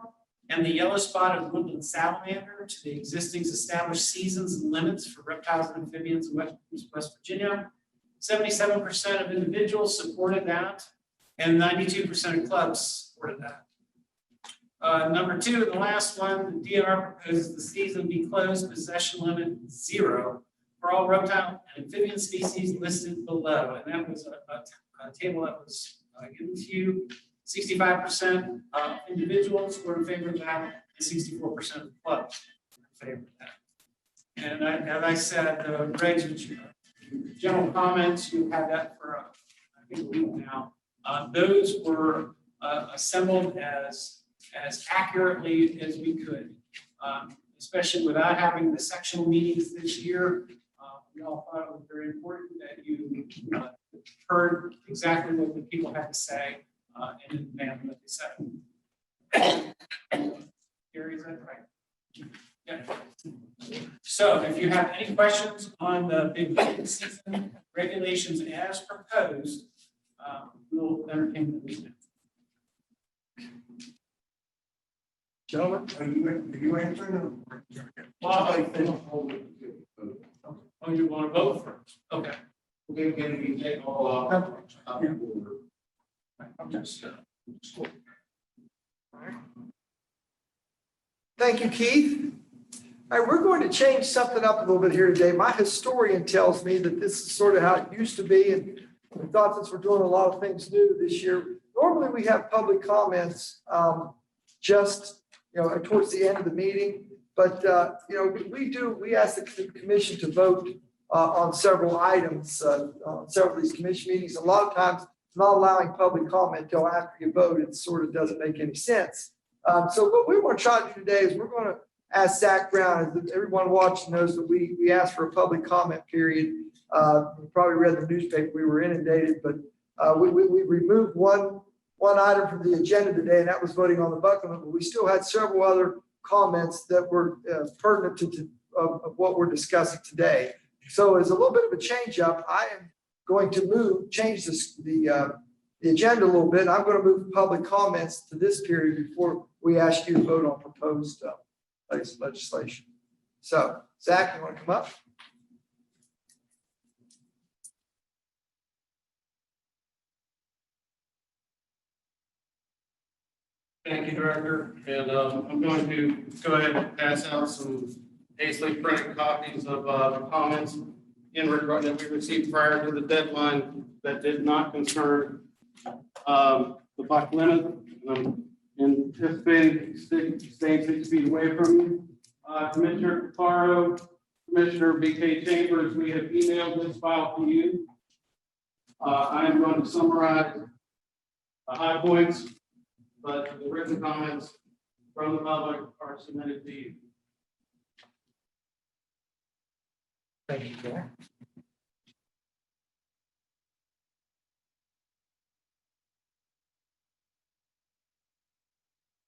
and the yellow-spotted woodland salamander to the existing established seasons and limits for reptiles and amphibians in West Virginia. 77% of individuals supported that, and 92% of clubs supported that. Number 2, the last one, the DNR proposes the season be closed, possession limit 0 for all reptile and amphibian species listed below. And that was a table that was given to you. 65% of individuals were in favor of that, and 64% of clubs were in favor of that. And as I said, the regs, which general comments, you had that for I think a week now. Those were assembled as accurately as we could, especially without having the sectional meetings this year. We all thought it was very important that you heard exactly what the people had to say and in the manner that they said. Gary, is that right? Yeah. So if you have any questions on the big season regulations as proposed, we'll entertain them. Gentlemen, are you answering them? Oh, you want to vote first? Okay. Thank you, Keith. All right, we're going to change something up a little bit here today. My historian tells me that this is sort of how it used to be, and We thought since we're doing a lot of things new this year, normally we have public comments just, towards the end of the meeting. But, we ask the commission to vote on several items, on several of these commission meetings. A lot of times, not allowing public comment until after you vote, it sort of doesn't make any sense. So what we want to try to do today is we're going to ask Zach Brown, and everyone watching knows that we asked for a public comment period. You probably read the newspaper, we were inundated, but we removed one item from the agenda today, and that was voting on the buck limit, but we still had several other comments that were pertinent of what we're discussing today. So as a little bit of a change up, I am going to change the agenda a little bit. I'm going to move public comments to this period before we ask you to vote on proposed legislation. So Zach, you want to come up? Thank you, Director. And I'm going to go ahead and pass out some hastily printed copies of the comments in regard that we received prior to the deadline that did not concern the buck limit. Anticipating staying 6 feet away from you. Commissioner Caparo, Commissioner BK Chambers, we have emailed this file to you. I am going to summarize the high points, but the written comments from the public are submitted to you. Thank you, Zach.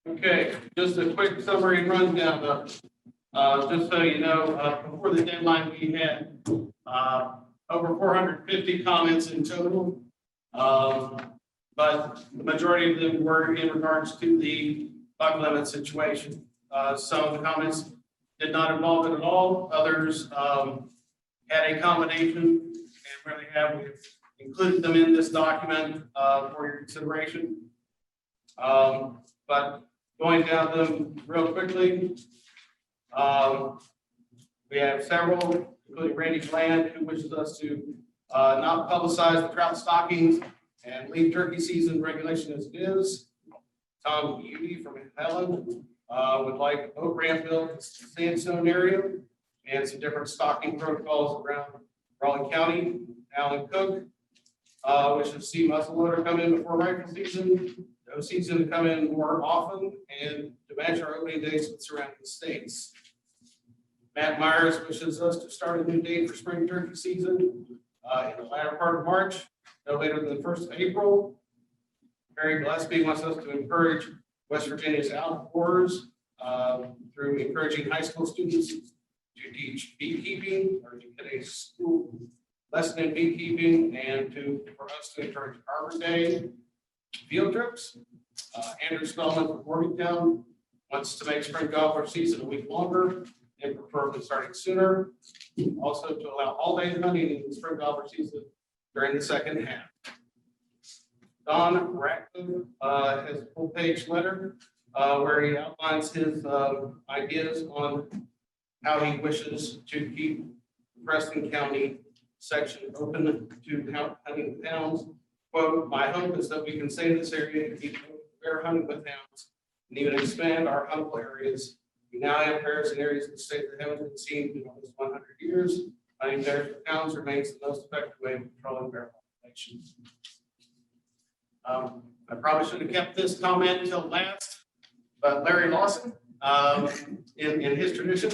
Okay, just a quick summary rundown of, just so you know, before the deadline, we had over 450 comments in total. But the majority of them were in regards to the buck limit situation. Some of the comments did not involve it at all. Others had a combination, and really we've included them in this document for your consideration. But going down them real quickly, we have several, including Randy Bland, who wishes us to not publicize the trout stockings and leave turkey season regulation as it is. Tom Udy from Helen would like a boat ramp built in the sandstone area and some different stocking protocols around Raleigh County. Alan Cook wishes to see muzzleloader come in before rifle season, no season to come in more often, and to match our opening dates with surrounding states. Matt Myers wishes us to start a new date for spring turkey season in the latter part of March, no later than the 1st of April. Barry Gillespie wants us to encourage West Virginia's outdoors through encouraging high school students to teach beekeeping or to get a school lesson in beekeeping, and for us to encourage Arbor Day field trips. Andrew Spellman from Morgantown wants to make spring golfer season a week longer and preferably starting sooner. Also to allow all-day hunting in the spring golfer season during the second half. Don Ratcliffe has a full-page letter where he outlines his ideas on how he wishes to keep Preston County section open to hunting with hounds. Quote, "My hope is that we can save this area to keep bear hunting with hounds and even expand our huntable areas. We now have bears in areas of the state that haven't been seen in almost 100 years. Hunting bears with hounds remains the most effective way of controlling bear populations." I probably should have kept this comment until last, but Larry Lawson, in his tradition,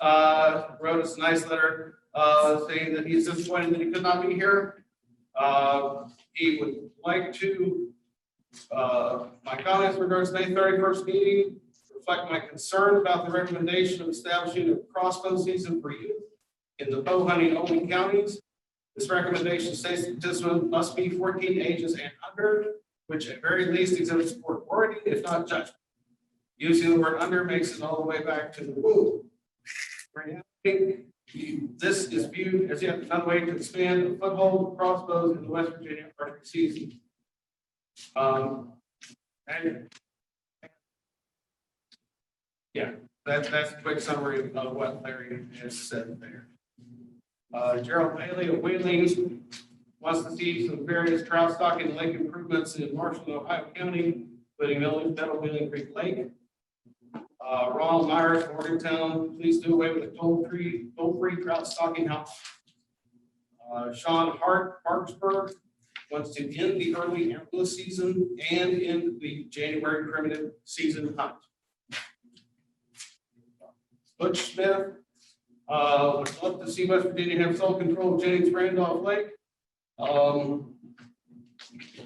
wrote us a nice letter saying that he's disappointed that he could not be here. He would like to, my comments in regards to May 31st meeting reflect my concern about the recommendation of establishing a crossbow season for youth in the bow hunting only counties. This recommendation states that participants must be 14 ages and under, which at very least exhibits sport wording, if not judgment. Using the word under makes it all the way back to the womb. This is viewed as yet another way to expand the foothold of crossbows in the West Virginia archery season. That's a quick summary of what Larry has said there. Gerald Bailey of Wheeling Wants to see some various trout stock and lake improvements in Marshall and Ohio County, including Middle Wheeling Creek Lake. Ronald Myers, Morgantown, please do away with the toll-free trout stocking house. Sean Hart, Parksburg, wants to end the early Antler season and end the January primitive season hunt. Butch Smith, would love to see West Virginia have sole control of Jennings Randolph Lake.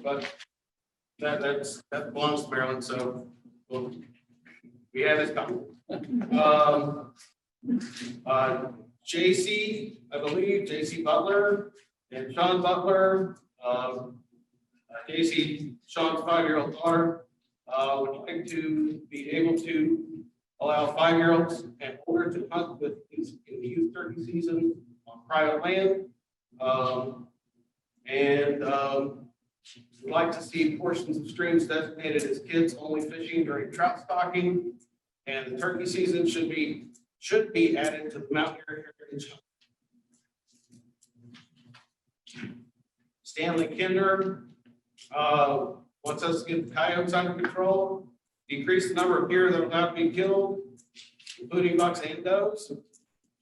But that belongs to Maryland, so we have this coming. JC, I believe, JC Butler and Sean Butler, JC, Sean's 5-year-old daughter, would like to be able to allow 5-year-olds and older to hunt in the youth turkey season on private land. We'd like to see portions of streams designated as kids-only fishing during trout stocking, and the turkey season should be added to the Mountain Area Heritage Hunt. Stanley Kinder wants us to get the coyotes under control, decrease the number of deer that are allowed to be killed, including bucks and does,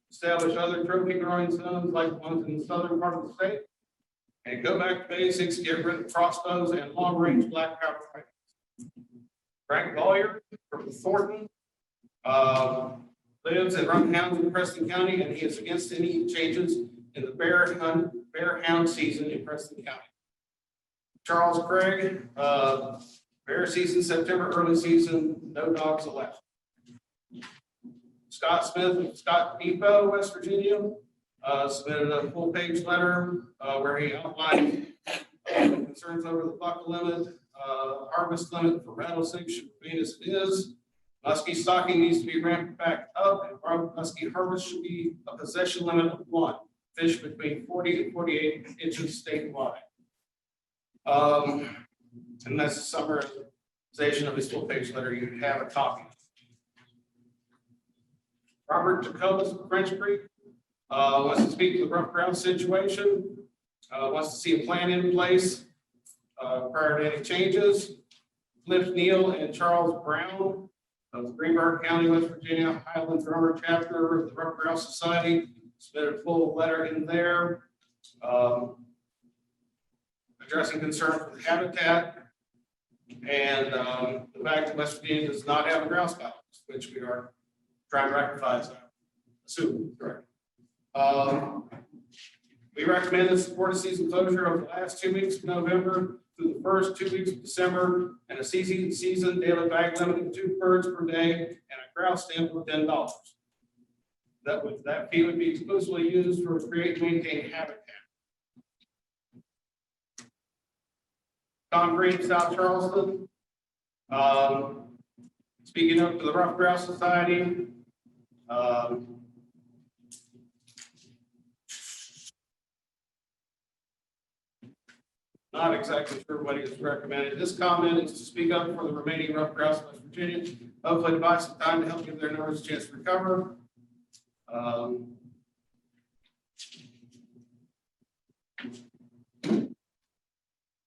establish other trophy growing zones like the ones in the southern part of the state, and go back to basics, get rid of crossbows and long-range black powder rifles. Frank Lawyer from Thornton lives and runs hounds in Preston County, and he is against any changes in the bear hound season in Preston County. Charles Craig, bear season September, early season, no dogs allowed. Scott Smith of Scott Depot, West Virginia, submitted a full-page letter where he outlined concerns over the buck limit, harvest limit for rattlesnakes should remain as it is. Muskie stocking needs to be ramped back up, and muskie harvest should be a possession limit of 1. Fish between 40 to 48 inches statewide. And that's a summarization of his full-page letter. You have a copy. Robert Jacobus of French Creek wants to speak to the rough grouse situation. Wants to see a plan in place prior to any changes. Cliff Neal and Charles Brown of Greenberg County, West Virginia, Highland Drummer Chapter of the Rough Grouse Society, submitted a full letter in there addressing concerns with habitat and the fact that West Virginia does not have a grouse balance, which we are trying to rectify, as I assume, correct. We recommend the support of season closure of the last 2 weeks of November through the first 2 weeks of December, and a season daily bag limit of 2 birds per day and a grouse stamp of $10. That fee would be exclusively used for create and maintain habitat. Tom Green, South Charleston, speaking up to the Rough Grouse Society. Not exactly sure what he has recommended. This comment is to speak up for the remaining rough grouse in West Virginia. Hopefully, to buy some time to help give their numbers a chance to recover.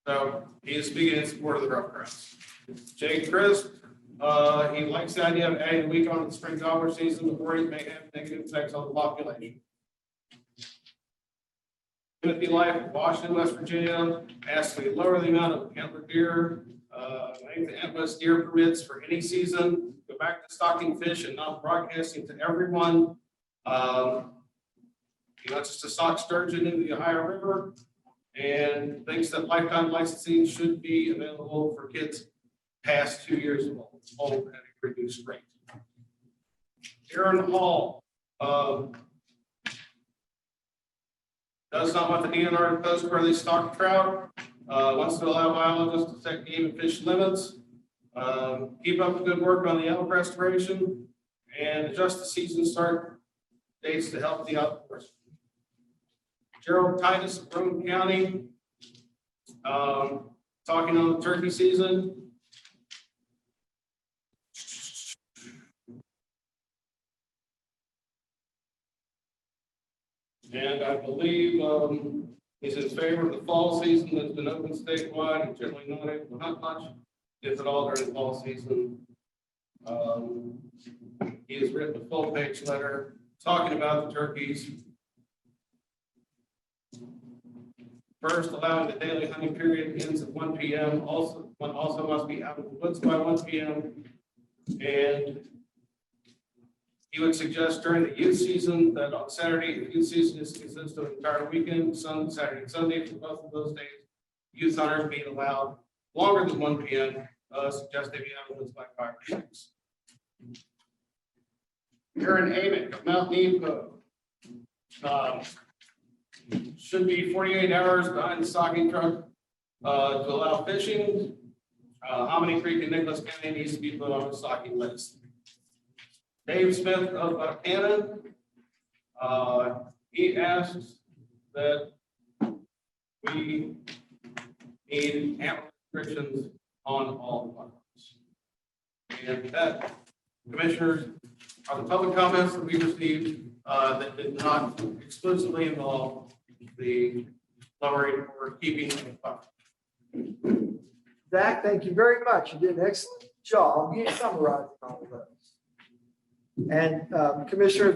So he is speaking in support of the rough grouse. Jay Crisp, he likes the idea of adding a week on the spring gobbler season, but worries may have negative effects on the population. Timothy Life of Washington, West Virginia, asks me to lower the amount of antler deer, make the antlerless deer permits for any season, go back to stocking fish and not broadcasting to everyone. He wants us to stock sturgeon into the Ohio River and thinks that lifetime licensing should be available for kids past 2 years old at a reduced rate. Aaron Hall, does not want the DNR to post where they stock trout, wants to allow biologists to set game and fish limits, keep up the good work on the elk restoration, and adjust the season start dates to help the outdoors. Gerald Titus of Roane County, talking on the turkey season. And I believe He's in favor of the fall season that's been open statewide and generally not able to hunt much, if at all during the fall season. He has written a full-page letter talking about the turkeys. First, allowing the daily hunting period ends at 1 p.m. Also must be out of the woods by 1 p.m. And he would suggest during the youth season that on Saturday, the youth season consists of an entire weekend, Saturday and Sunday for both of those days. Youth hunters being allowed longer than 1 p.m. Suggest they be out of the woods by 5 or 6. Aaron Amick of Mount Nebo. Should be 48 hours behind the stocking truck to allow fishing. Hominy Creek and Nicholas County needs to be put on the stocking list. Dave Smith of Buchanan, he asks that we need ample restrictions on all ones. And that, commissioners, are the public comments that we received that did not exclusively involve the lowering or keeping of the buck. Zach, thank you very much. You did an excellent job summarizing all of those. And Commissioner,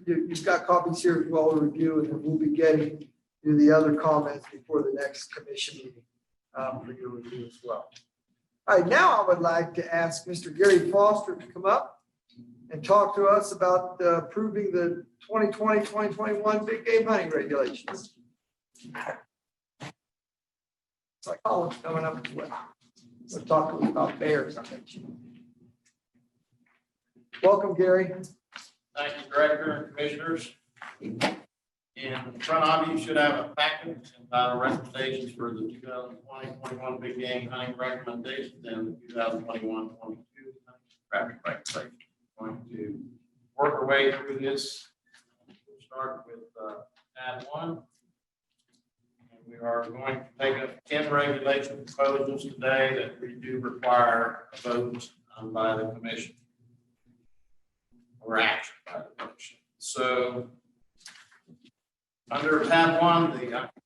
you've got copies here as well to review, and then we'll be getting you the other comments before the next commission meeting for your review as well. All right, now I would like to ask Mr. Gary Foster to come up and talk to us about approving the 2020-2021 big game hunting regulations. It's like college coming up as well. We'll talk to us about bears, I bet you. Welcome, Gary. Thank you, Director and Commissioners. In front of you should have a packet entitled recommendations for the 2020-21 big game hunting recommendations and the 2021-22 traffic regulations. Going to work our way through this. We'll start with tab 1. And we are going to take up 10 regulation proposals today that we do require a vote by the Commission or action by the Commission. So under tab 1,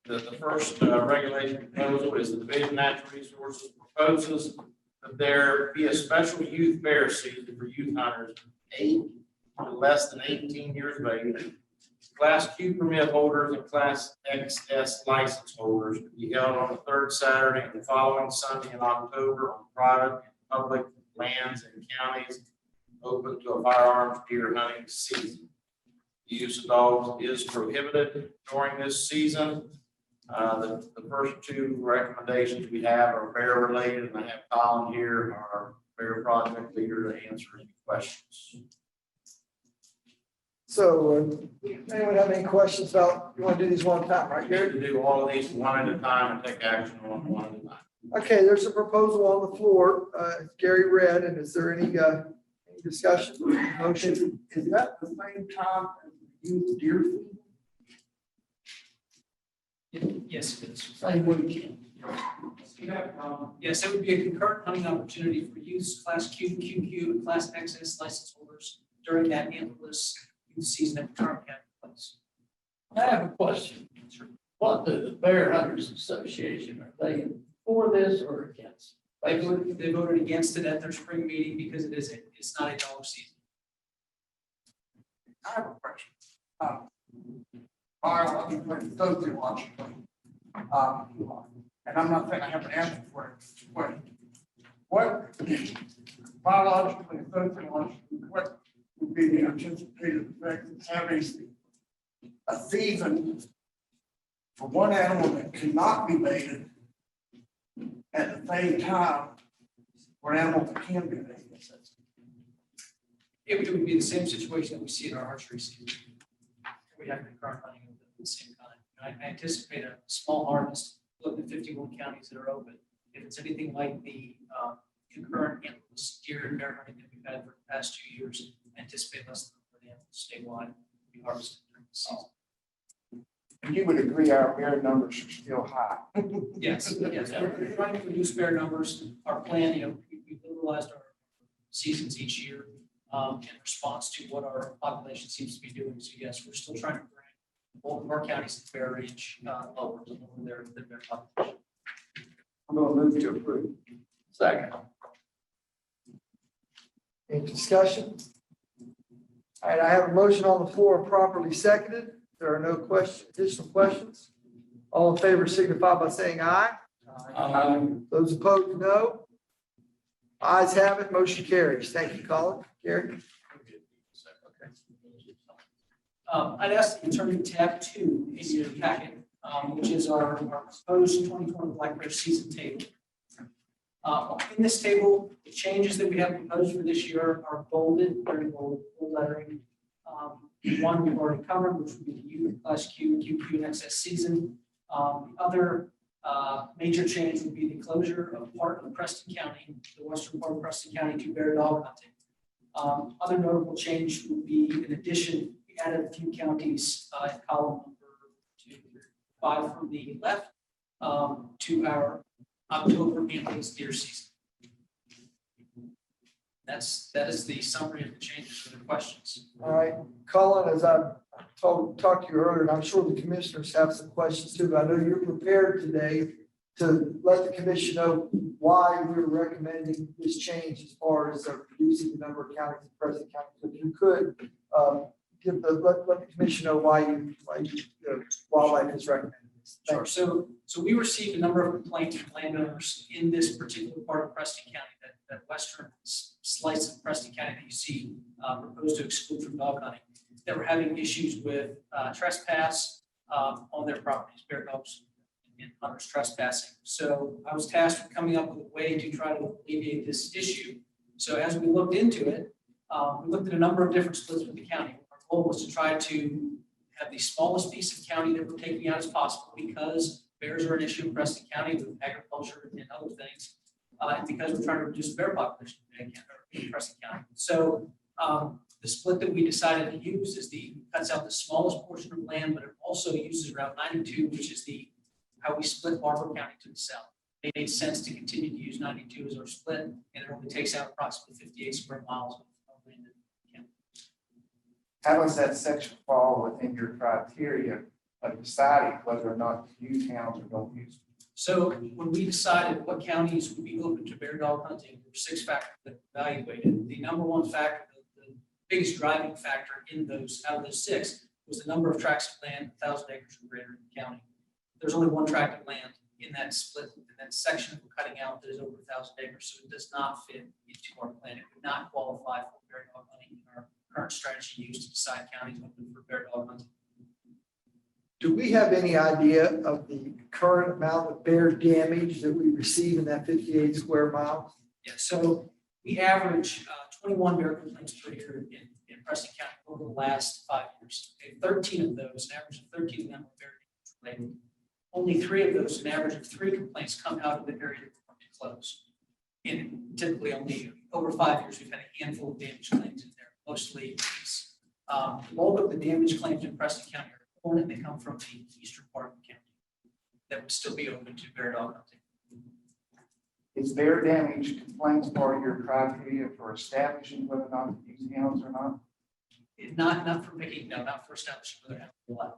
the first regulation proposal is the Division of Natural Resources proposes that there be a special youth bear season for youth hunters 8 to less than 18 years of age, Class Q permit holders and Class XS license holders to be held on the third Saturday and the following Sunday in October on private and public lands and counties open to a firearms deer hunting season. The use of dogs is prohibited during this season. The first 2 recommendations we have are bear related, and I have Colin here, our bear project leader, to answer any questions. So, anyone have any questions about, you want to do these one at a time, right, We need Gary? to do all of these one at a time and take action on one at a time. Okay, there's a proposal on the floor. Gary read, and is there any discussion? Motion? Is that the same time as the youth deer season? Yes, it is. Same weekend. Yes, it would be a concurrent hunting opportunity for youth, Class Q, QQ, and Class XS license holders during that antlerless youth season at the current county place. I have a question. What does the Bear Hunters Association, are they for this or against? They voted against it at their spring meeting because it's not a dog season. I have a question. Biologically and sociologically, and I'm not saying I have an answer for it, but what biologically and sociologically, what would be the anticipated effect of having a season for one animal that cannot be baited at the same time for an animal that can be baited? It would be the same situation that we see in our archery season. We have concurrent hunting at the same time. I anticipate a small harvest, look at 51 counties that are open. If it's anything like the concurrent antlerless deer and bear hunting that we've had for the past 2 years, I anticipate less than the animals statewide will be harvested during the season. And you would agree our bear numbers are still high. Yes, yes. We're trying to reduce bear numbers. Our plan, we liberalized our seasons each year in response to what our population seems to be doing. So yes, we're still trying to bring both of our counties in bear range, lower than their population. I'm gonna move to approve. Second. Any discussion? All right, I have a motion on the floor properly seconded. There are no additional questions. All in favor signify by saying aye. Those opposed, no. Ayes have it, motion carries. Thank you, Colin. Gary? I'd ask that you turn to tab 2 in your packet, which is our proposed 2020 black bear season table. In this table, the changes that we have proposed for this year are bolded, very bold lettering. One we've already covered, which would be the U class Q, QQ, and XS season. The other major change would be the closure of part of Preston County, the western part of Preston County, to bear dog hunting. Other notable change would be, in addition, we added a few counties in column number 5 from the left to our October ambulance deer season. That is the summary of the changes for the questions. All right, Colin, as I talked to you earlier, and I'm sure the commissioners have some questions too, but I know you're prepared today to let the commission know why we're recommending this change as far as reducing the number of counties in Preston County. So if you could let the commission know why Wildlife is recommending this. Sure. So we received a number of complaints from landowners in this particular part of Preston County, that western slice of Preston County that you see proposed to exclude from dog hunting, that were having issues with trespass on their properties, bear dogs and hunters trespassing. So I was tasked with coming up with a way to try to alleviate this issue. So as we looked into it, we looked at a number of different splits with the county. Our goal was to try to have the smallest piece of county that we're taking out as possible, because bears are an issue in Preston County with agriculture and other things. And because we're trying to reduce the bear population in Preston County. So the split that we decided to use is cuts out the smallest portion of land, but it also uses Route 92, which is how we split Barber County to the south. It made sense to continue to use 92 as our split, and it only takes out approximately 58 square miles of land in the county. How does that section fall within your criteria of deciding whether or not to use hounds or don't use them? So when we decided what counties would be open to bear dog hunting, there were 6 factors that we evaluated. The number one factor, the biggest driving factor out of those 6, was the number of tracts of land, 1,000 acres or greater in the county. There's only one tract of land in that split, in that section that we're cutting out, that is over 1,000 acres, so it does not fit into our plan. It would not qualify for bear dog hunting in our current strategy used to decide counties open for bear dog hunting. Do we have any idea of the current amount of bear damage that we receive in that 58 square miles? Yeah, so we average 21 bear complaints per year in Preston County over the last 5 years. Okay, 13 of those, an average of 13 of them are bear damage related. Only 3 of those, an average of 3 complaints, come out of the area that we're going to close. And typically only over 5 years, we've had a handful of damage claims in there, mostly these. The bulk of the damage claims in Preston County are corn, and they come from the eastern part of the county that would still be open to bear dog hunting. Is bear damage complaints part of your criteria for establishing whether or not to use hounds or not? Not for picking, no, not for establishing whether hounds are allowed.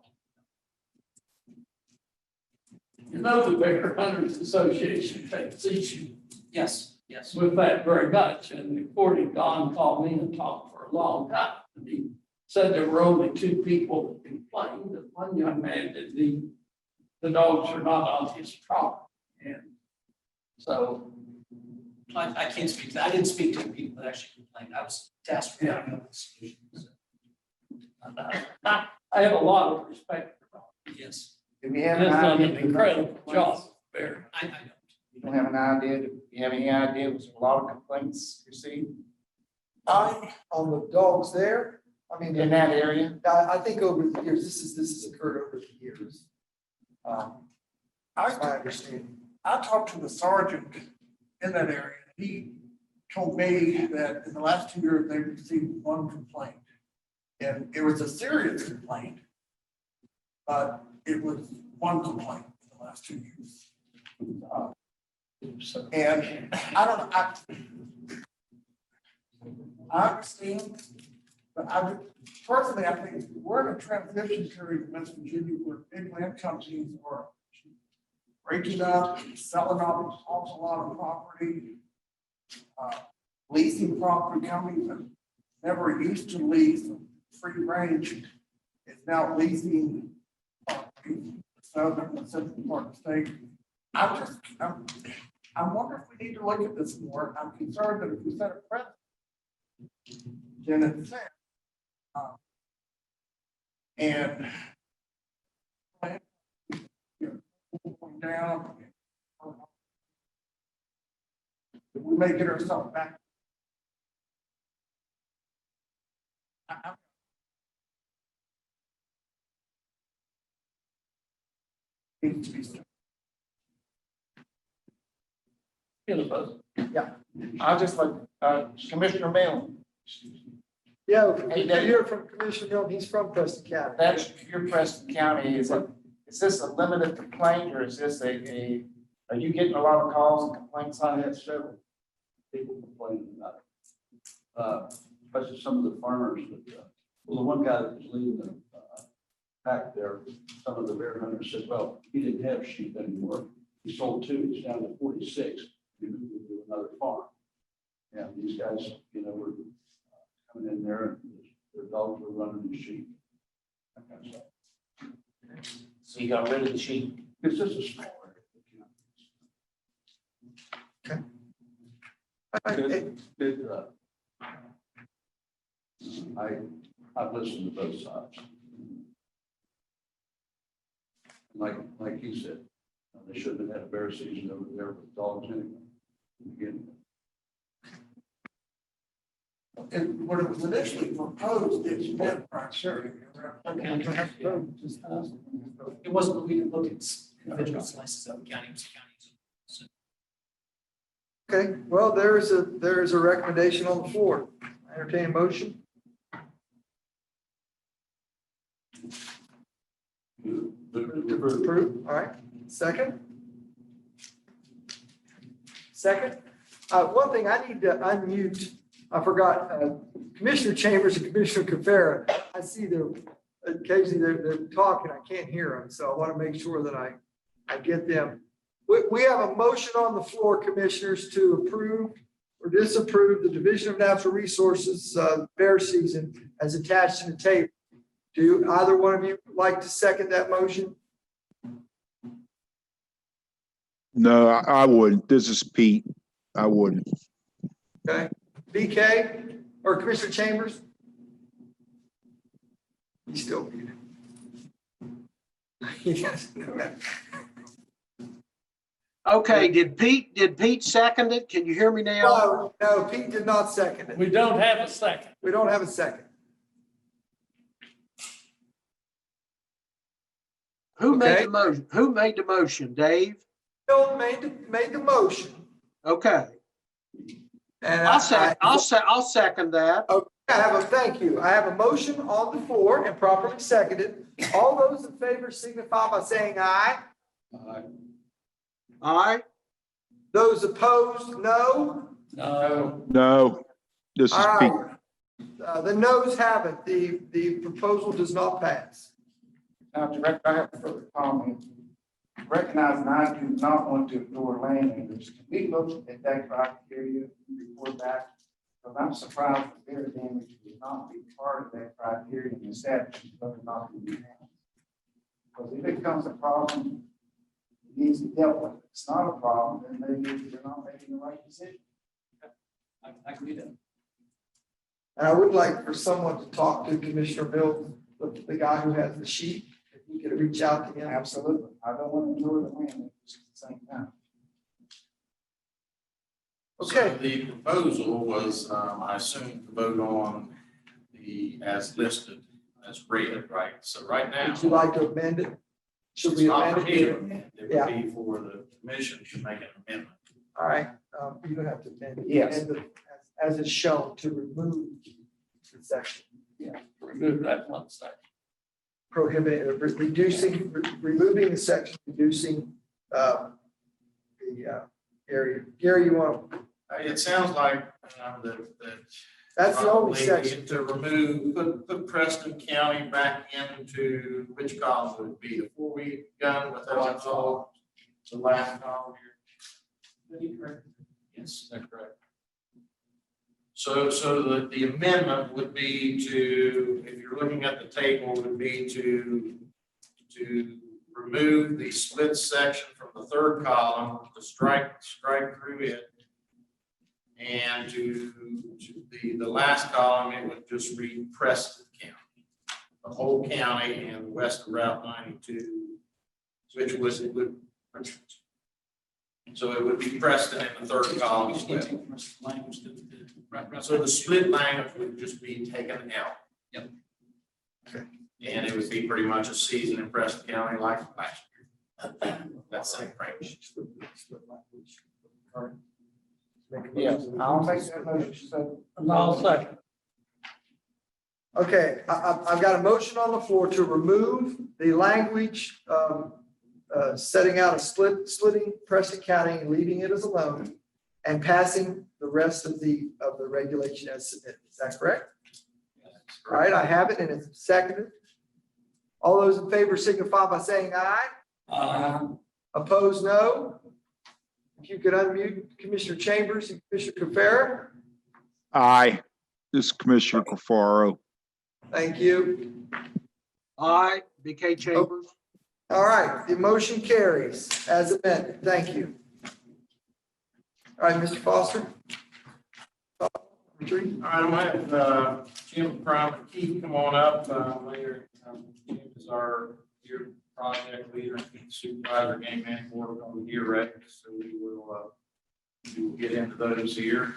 You know, the Bear Hunters Association takes issue Yes. with that very much. And according, Don called me and talked for a long time. And he said there were only 2 people that complained. That one young man did the dogs are not on his property. And so I can't speak to that. I didn't speak to the people that actually complained. I was tasked with coming up with solutions. I have a lot of respect for Don. Yes, Do we have He's an done idea? an incredible job there. I don't. You don't have an idea? Do you have any idea? Was there a lot of complaints received On the dogs there, I mean, in that area? I think over the years, this has occurred over the years. That's my understanding. I talked to the sergeant in that area. He told me that in the last 2 years, they received 1 complaint. And it was a serious complaint, but it was 1 complaint in the last 2 years. And I don't know, I understand, I personally, I think we're in a transition period in West Virginia where big land companies are breaking up, selling off a lot of property, leasing property. Companies that never used to lease free range is now leasing southern and central part of the state. I'm wondering if we need to look at this more. I'm concerned that if we set a precedent, then it's set. And going down, we may get ourselves back. Needs to be started. Yeah. I just like, Commissioner Milne, Yeah, Hey, we Dave. hear from Commissioner Milton, he's from Preston County. that's your Preston County, is this a limited complaint or is this are you getting a lot of calls and complaints on it? Several people complaining about it. Especially some of the farmers that, well, the one guy that was leading the pack there, some of the bear hunters said, well, he didn't have sheep anymore. He sold 2, he's down to 46. He moved to another farm. And these guys, were coming in there and their dogs were running the sheep. That kind of stuff. So you got rid of the sheep. It's just a small area. I've listened to both sides. Like he said, they shouldn't have had a bear season over there with dogs anyway. Again, And when it was initially proposed, it meant criteria. It wasn't, we didn't look at individual slices of the county, it was counties. Okay, well, there is a recommendation on the floor. I entertain a motion. Approve, all right. Second? Second? One thing, I need to unmute, I forgot, Commissioner Chambers and Commissioner Confera. I see occasionally they're talking, I can't hear them, so I want to make sure that I get them. We have a motion on the floor, Commissioners, to approve or disapprove the Division of Natural Resources bear season as attached to the table. Do either one of you like to second that motion? No, I wouldn't. This is Pete. I wouldn't. Okay, BK or Commissioner Chambers? He's still muted. He doesn't know that. Okay, did Pete second it? Can you hear me now? No, Pete did not second it. We don't have a second. We don't have a second. Who made Okay. the motion? Who made the motion? Dave? Bill made the motion. Okay, And I'll second that. thank you. I have a motion on the floor and properly seconded. All those in favor signify by saying aye. Aye. Those opposed, no. No. No, this is All Pete. right. The noes have it. The proposal does not pass. Now, Director, I have a further comment. Recognizing I do not want to ignore landowners, can we look at that criteria and report back? Because I'm surprised that bear damage would not be part of that criteria and establishing whether or not it be done. Because if it becomes a problem, it needs to be dealt with. If it's not a problem, then maybe they're not making the right decision. I can do that. And I would like for someone to talk to Commissioner Bill, the guy who has the sheet. If you could reach out to him. Absolutely. I don't want to ignore the landowners at the same time. Okay. So the proposal was, I assume, to vote on the as listed, as read, right? So right now. Would you like to amend it? Should It's we not amend for me to it? amend. It Yeah. would be for the commission to make an amendment. All right, you don't have to amend it. Yes. Amend it as it's shown to remove the section. Remove that one section. Prohibiting, removing the section, reducing the area. Gary, you want? It sounds like that That's the only Probably section. to remove, put Preston County back into which column would it be? Before we done with that's all, the last column here. Yes, that's correct. So the amendment would be to, if you're looking at the table, would be to remove the split section from the third column, to strike through it. And to the last column, it would just read Preston County, the whole county and west of Route 92, which was, it would, so it would be Preston in the third column split. So the split language would just be taken out. Yep. Okay. And it would be pretty much a season in Preston County like last year. That's the range. Yes, I'll make that motion, so. I'll second. Okay, I've got a motion on the floor to remove the language, setting out a splitting Preston County and leaving it as alone and passing the rest of the regulation as submitted. Is that correct? All right, I have it and it's seconded. All those in favor signify by saying aye. Opposed, no. If you could unmute Commissioner Chambers and Commissioner Cafaro. Aye. This is Commissioner Cafaro. Thank you. Aye, BK Chambers. All right, the motion carries as amended. Thank you. All right, Mr. Foster. Retreat. All right, I'm gonna have Jim Prime and Keith come on up later. Jim is our year project leader, Keith supervisor, game man, work on the year record. So we will get into those here.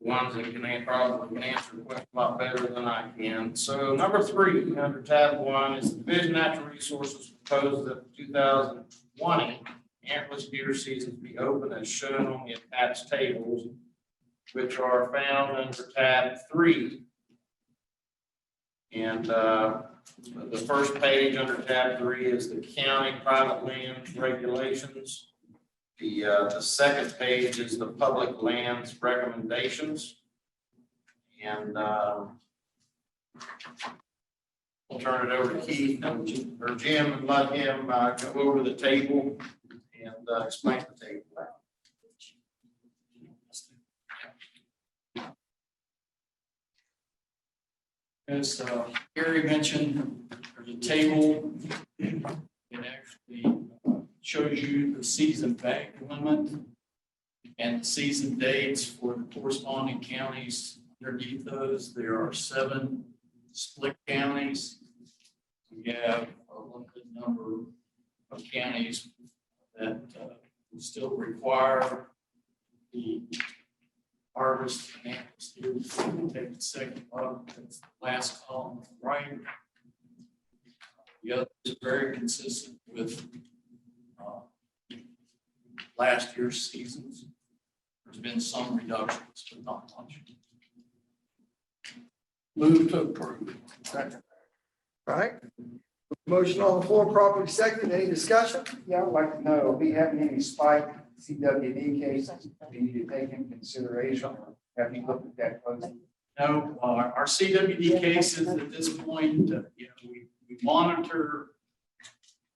Ones that probably can answer the question a lot better than I can. So number 3 under tab 1 is the Division Natural Resources proposed that the 2020 antlerless deer season be open as shown on the attached tables, which are found under tab 3. And the first page under tab 3 is the county private land regulations. The second page is the public lands recommendations. And I'll turn it over to Keith or Jim and let him go over the table and explain the table. As Gary mentioned, there's a table. It actually shows you the season bag limit and the season dates for the corresponding counties. Underneath those, there are 7 split counties. We have a limited number of counties that still require the harvest and antler. Take the second up, that's the last column on the right. The others are very consistent with last year's seasons. There's been some reductions, but not much. Move to approve. All right. Motion on the floor, properly seconded. Any discussion? Yeah, I'd like to know, are we having any spike CWD cases we need to take into consideration? Have you looked at that closely? No, our CWD cases at this point, we monitor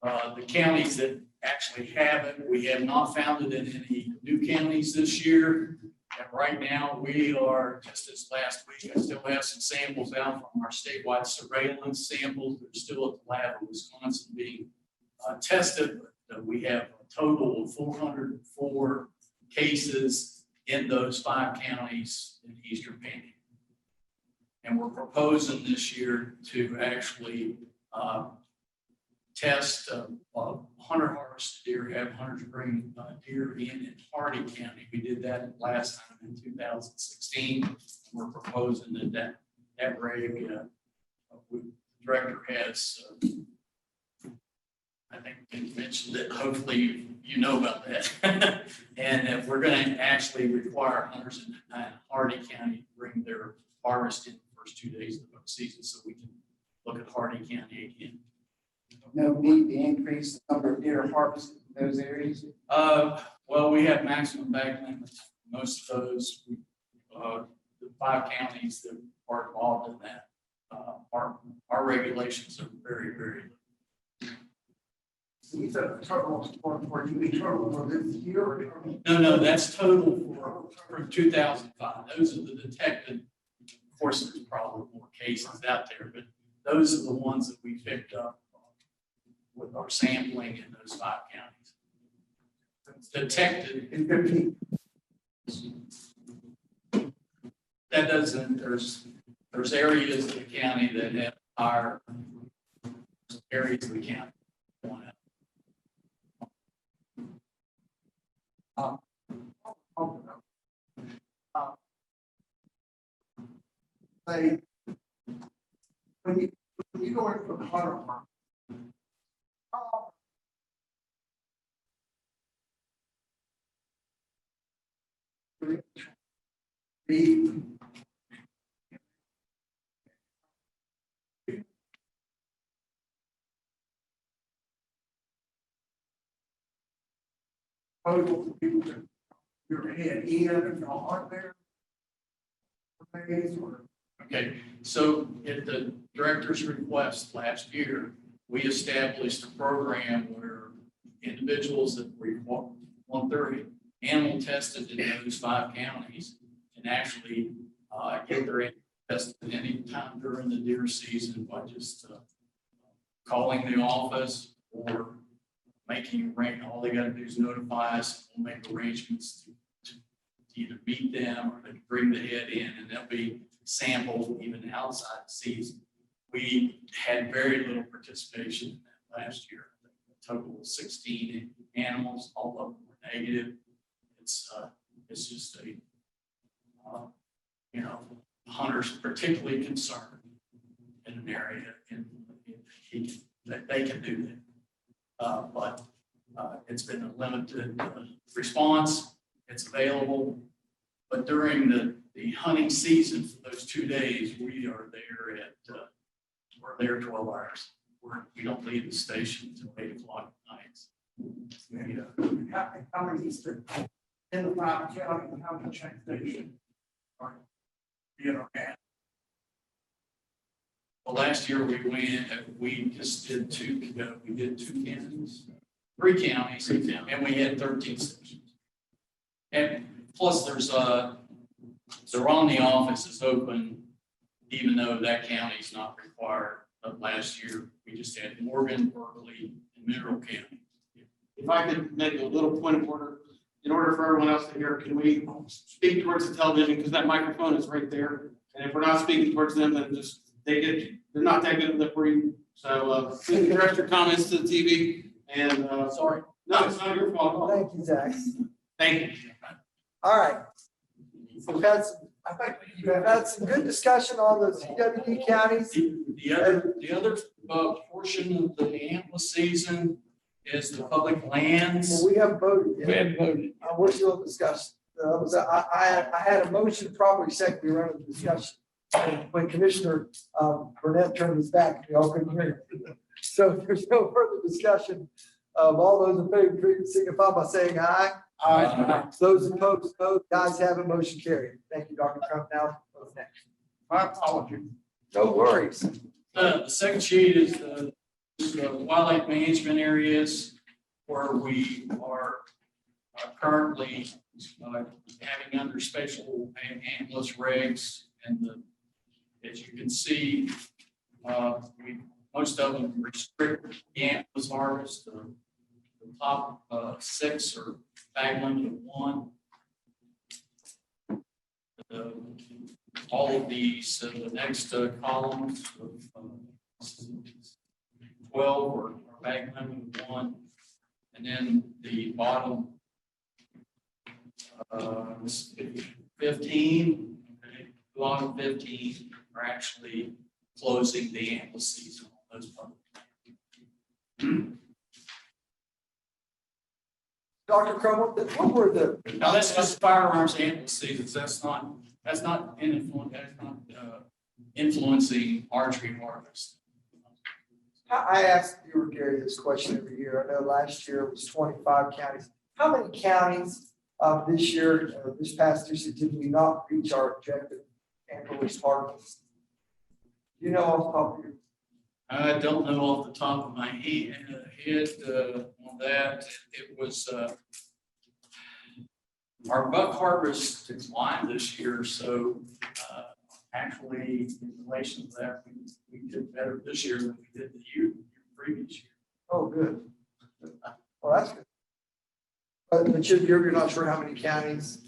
the counties that actually have it. We have not found it in any new counties this year. And right now we are, just as last week, I still have some samples out from our statewide surveillance samples. They're still at the lab in Wisconsin being tested. But we have a total of 404 cases in those 5 counties in the Eastern Panhandle. And we're proposing this year to actually test hunter harvested deer, have hunters bring deer in Hardy County. We did that last time in 2016. We're proposing that reg, the director has, I think he mentioned it, hopefully you know about that. And if we're going to actually require hunters in Hardy County to bring their harvest in the first 2 days of the season so we can look at Hardy County again. no need to increase the number of deer harvested in those areas? Well, we have maximum bag limits. Most of those, the 5 counties that are involved in that, our regulations are very, very. You said total for you, be total for this year or? No, that's total from 2005. Those are the detected. Of course, there's probably more cases out there, but those are the ones that we picked up with our sampling in those 5 counties. Detected. In 15. That doesn't, there's areas of the county that have higher areas of the county. Say, when you go into the hunter farm, the total people that your head in and on there. Okay, so at the director's request last year, we established a program where individuals that want their animal tested in those 5 counties can actually get their animal tested any time during the deer season by just calling the office or making arrangements. All they got to do is notify us. We'll make arrangements to either meet them or to bring the head in, and they'll be sampled even outside the season. We had very little participation in that last year. A total of 16 animals, all of them were negative. It's just a, hunters particularly concerned in an area that they can do that. But it's been a limited response. It's available, but during the hunting season for those 2 days, we are there we're there 12 hours. We don't leave the station until 8 o'clock at night. How many in the 5 counties, how many check stations are at? Well, last year we just did 2 counties, 3 counties, and we had 13 stations. And plus there's the Romney office is open, even though that county's not required. Last year, we just had Morgan, Berkeley, and Mineral County. If I could make a little point of order, in order for everyone else to hear, can we speak towards the television, because that microphone is right there. And if we're not speaking towards them, then they're not that good at lip reading. So please direct your comments to the TV. And sorry, no, it's not your fault. Thank you, Zach. Thank you. All right. So we've had some good discussion on the CWD counties. The other portion of the antler season is the public lands. Well, we haven't voted yet. We haven't voted. We're still discussing. I had a motion properly second. We were under discussion. When Commissioner Burnett turned his back, we all couldn't hear him. So if there's no further discussion. All those in favor, please signify by saying aye. Aye. Those opposed, no. The ayes have it, motion carried. Thank you, Dr. Trump. Now, what's next? My apology. No worries. The second sheet is the wildlife management areas where we are currently having under special antlerless regs. And as you can see, most of them restrict the antlerless harvest. The top 6 are bag limit of 1. All of these, the next columns of 12 are bag limit of 1. And then the bottom 15, bottom 15 are actually closing the antler season on those public. Dr. Crum, what were the? Now that's just firearms antler seasons. That's not influencing archery harvest. I ask you or Gary this question every year. I know last year it was 25 counties. How many counties this year, this past year, did we not reach our objective antlerless harvest? You know off the top of your. I don't know off the top of my head on that. It was, our buck harvest declined this year, so actually, in relation to that, we did better this year than we did the year previous year. Oh, good. Well, that's good. But you're not sure how many counties?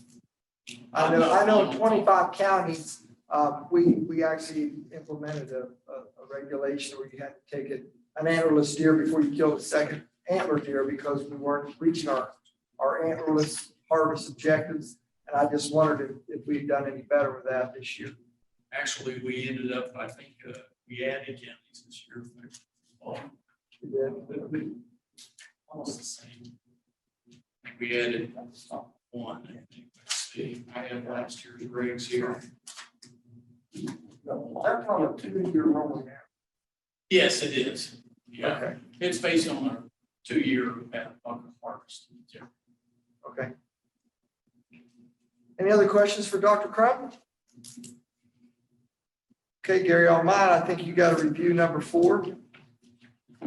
I know 25 counties, we actually implemented a regulation where you had to take an antlerless deer before you killed a second antler deer because we weren't reaching our antlerless harvest objectives. And I just wondered if we'd done any better with that this year. Actually, we ended up, I think, we added counties this year. Yeah. Almost the same. We added one. Let's see, I have last year's rigs here. That's on a 2-year rolling average. Yes, it is. Yeah, Okay. it's based on a 2-year buck harvest. Yeah. Okay. Any other questions for Dr. Crum? Okay, Gary, on mine, I think you got to review number 4. I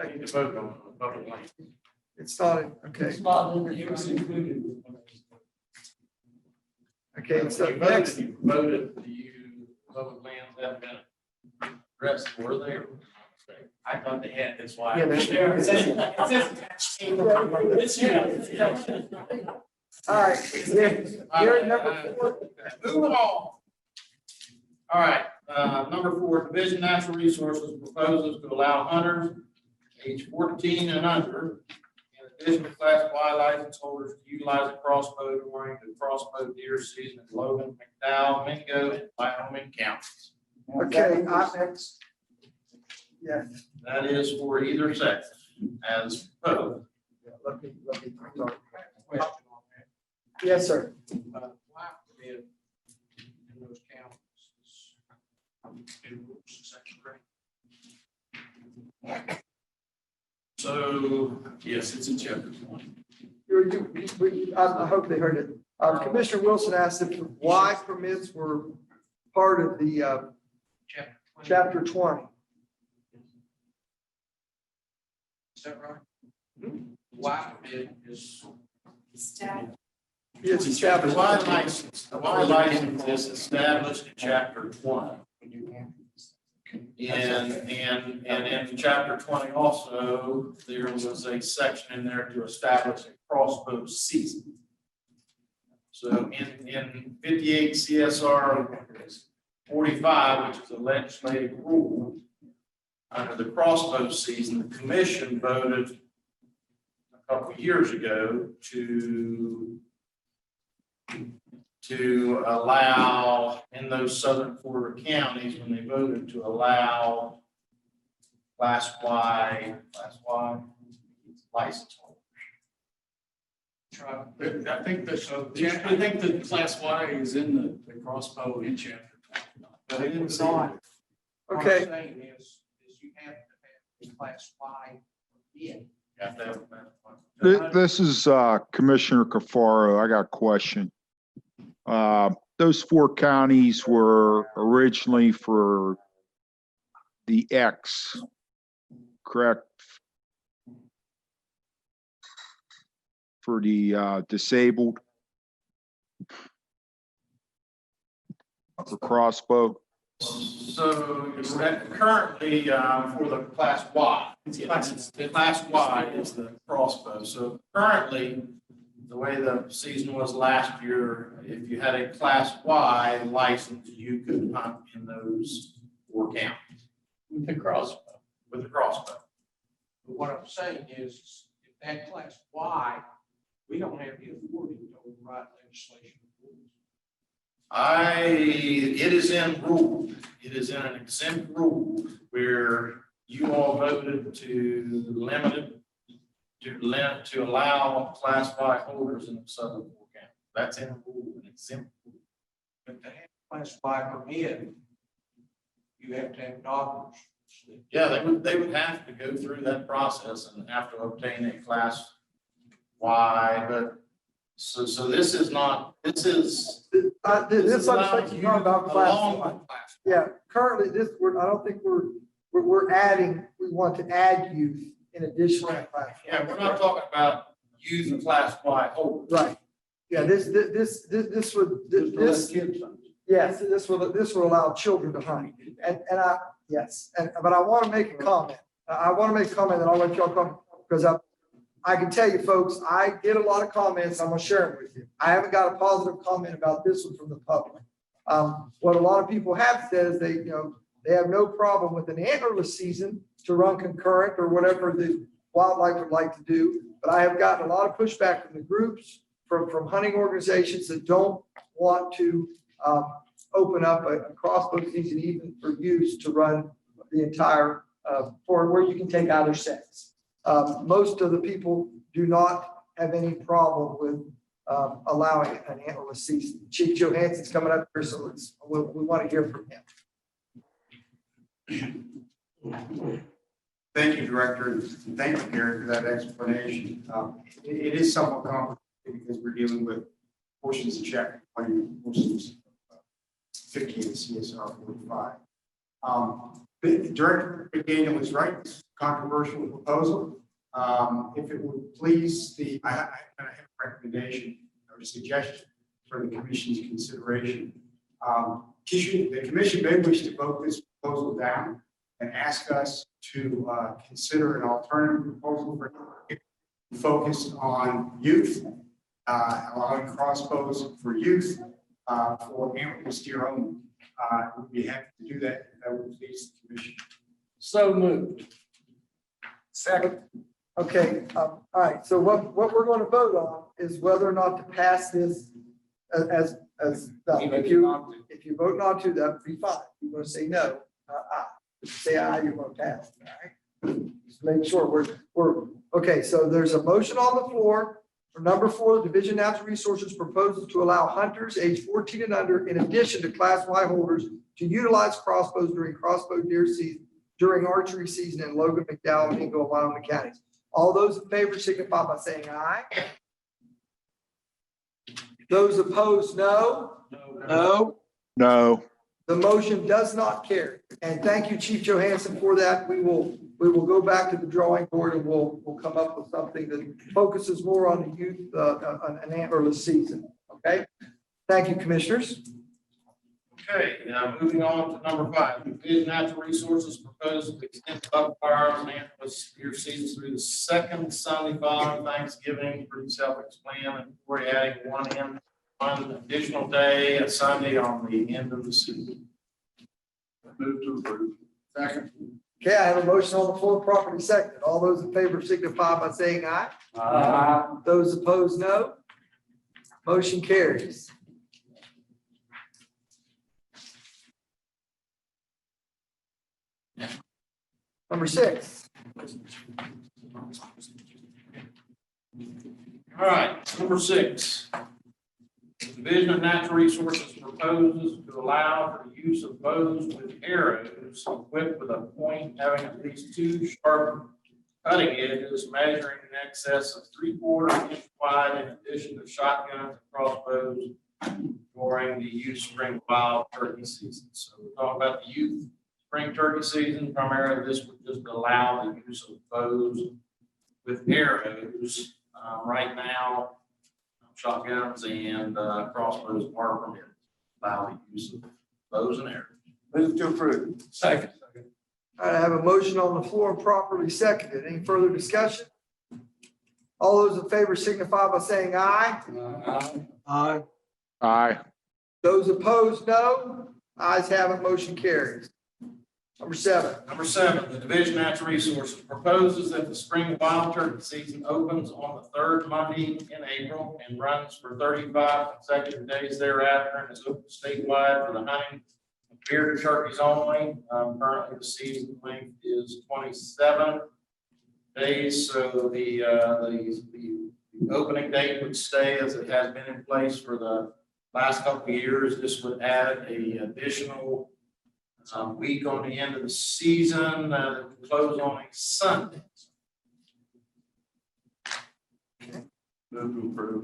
need to vote on the public land. It's not, okay. It's not in it was included. Okay, so You next, voted, you public lands haven't been addressed, were they? I thought they had, that's why. Yeah, It says- It's all right, Gary, number 4. Moving on. All right, number 4, Division Natural Resources proposes to allow hunters age 14 and under, in addition to Class Y license holders, to utilize a crossbow during the crossbow deer season in Logan, McDowell, Mingo, and Wyoming counties. Okay, yeah, That is for either sex, as proposed. let me start. Yes, sir. Why permit in those counties? In rules, section 3. So, yes, it's in chapter 1. I hope they heard it. Commissioner Wilson asked if Y permits were part of the chapter 20. Is that right? Why permit is. It's The established. Y license is established in chapter 20. And in chapter 20 also, there was a section in there to establish a crossbow season. So in 58 CSR 45, which is a legislative rule, under the crossbow season, the commission voted a couple of years ago to allow in those southern Florida counties, when they voted to allow Class Y license holders. I think the Class Y is in the crossbow in chapter 20. But it didn't say. What Okay. I'm saying is you have to have a Class Y bid. Got that? This is Commissioner Cafaro. I got a question. Those 4 counties were originally for the X, correct? For the disabled. For crossbow. So currently for the Class Y, the Class Y is the crossbow. So currently, the way the season was last year, if you had a Class Y license, you could hunt in those 4 counties With the crossbow. with the crossbow. But what I'm saying is, if that Class Y, we don't have the authority to override legislation. It is in rule. It is in an exempt rule where you all voted to limit it, to allow Class Y holders in the southern 4 counties. That's in rule, an exempt rule. But to have Class Y permit, you have to have doctors Yeah, they would have to go through that process and have to obtain a class Y, but so this is not, this is. This legislation is not about class Along one. with class. Yeah, currently I don't think we're adding, we want to add youth in addition to class. one. Yeah, we're not talking about youth and class Y holders. Right. Yeah, this would, this, yes, this will allow children to hunt. And yes, but I want to make a comment. I want to make a comment and I'll let y'all come, because I can tell you folks, I get a lot of comments. I'm gonna share them with you. I haven't got a positive comment about this one from the public. What a lot of people have said is they have no problem with an antlerless season to run concurrent or whatever the wildlife would like to do. But I have gotten a lot of pushback from the groups, from hunting organizations that don't want to open up a crossbow season even for use to run the entire, for where you can take either sex. Most of the people do not have any problem with allowing an antlerless season. Chief Johansson's coming up here, so we want to hear from him. Thank you, Director, and thank you, Gary, for that explanation. It is somewhat complicated because we're dealing with portions of chapter 20, portions of 50 and CSR 45. Director McDaniel is right. It's a controversial proposal. If it would please I have a recommendation or a suggestion for the commission's consideration. The commission may wish to vote this proposal down and ask us to consider an alternative proposal for focused on youth, allowing crossbows for youth for antlerless deer only. We'd be happy to do that. That would please the commission. So moved. Second. Okay, all right, so what we're going to vote on is whether or not to pass this as done. If you vote not to, that would be fine. You're going to say no, aye. If you say aye, you're going to pass, all right? Just make sure we're, okay, so there's a motion on the floor for number 4, the Division of Natural Resources proposes to allow hunters age 14 and under, in addition to Class Y holders, to utilize crossbows during crossbow deer season, during archery season in Logan, McDowell, Mingo, and Wyoming counties. All those in favor signify by saying aye. Those opposed, no. No. No. The motion does not carry. And thank you, Chief Johansson, for that. We will go back to the drawing board and we'll come up with something that focuses more on the youth, an antlerless season. Okay. Thank you, commissioners. Okay, now moving on to number 5. The Division of Natural Resources proposes to extend buck firearms and antlerless deer seasons through the second Sunday following Thanksgiving. Pretty self-explanatory. We're adding one additional day, a Sunday on the end of the season. Move to approve. Second. Okay, I have a motion on the floor, properly seconded. All those in favor signify by saying aye. Aye. Those opposed, no. Motion carries. Number 6. All right, number 6. The Division of Natural Resources proposes to allow for the use of bows with arrows equipped with a point having at least 2 sharp cutting edges measuring in excess of 3/4 inch wide, in addition to shotguns and crossbows during the youth spring wild turkey season. So we're talking about the youth spring turkey season. Primarily, this would just allow the use of bows with arrows. Right now, shotguns and crossbows are permitted. Allow the use of bows and arrows. Move to approve. Second. All right, I have a motion on the floor, properly seconded. Any further discussion? All those in favor signify by saying aye. Aye. Aye. Those opposed, no. Ayes have it, motion carries. Number 7. Number 7, the Division of Natural Resources proposes that the spring wild turkey season opens on the 3rd Monday in April and runs for 35 consecutive days thereafter, and is open statewide for the hunting of bearded turkeys only. Currently, the season length is 27 days, so the opening date would stay as it has been in place for the last couple of years. This would add an additional week on the end of the season, close on a Sunday. Move to approve.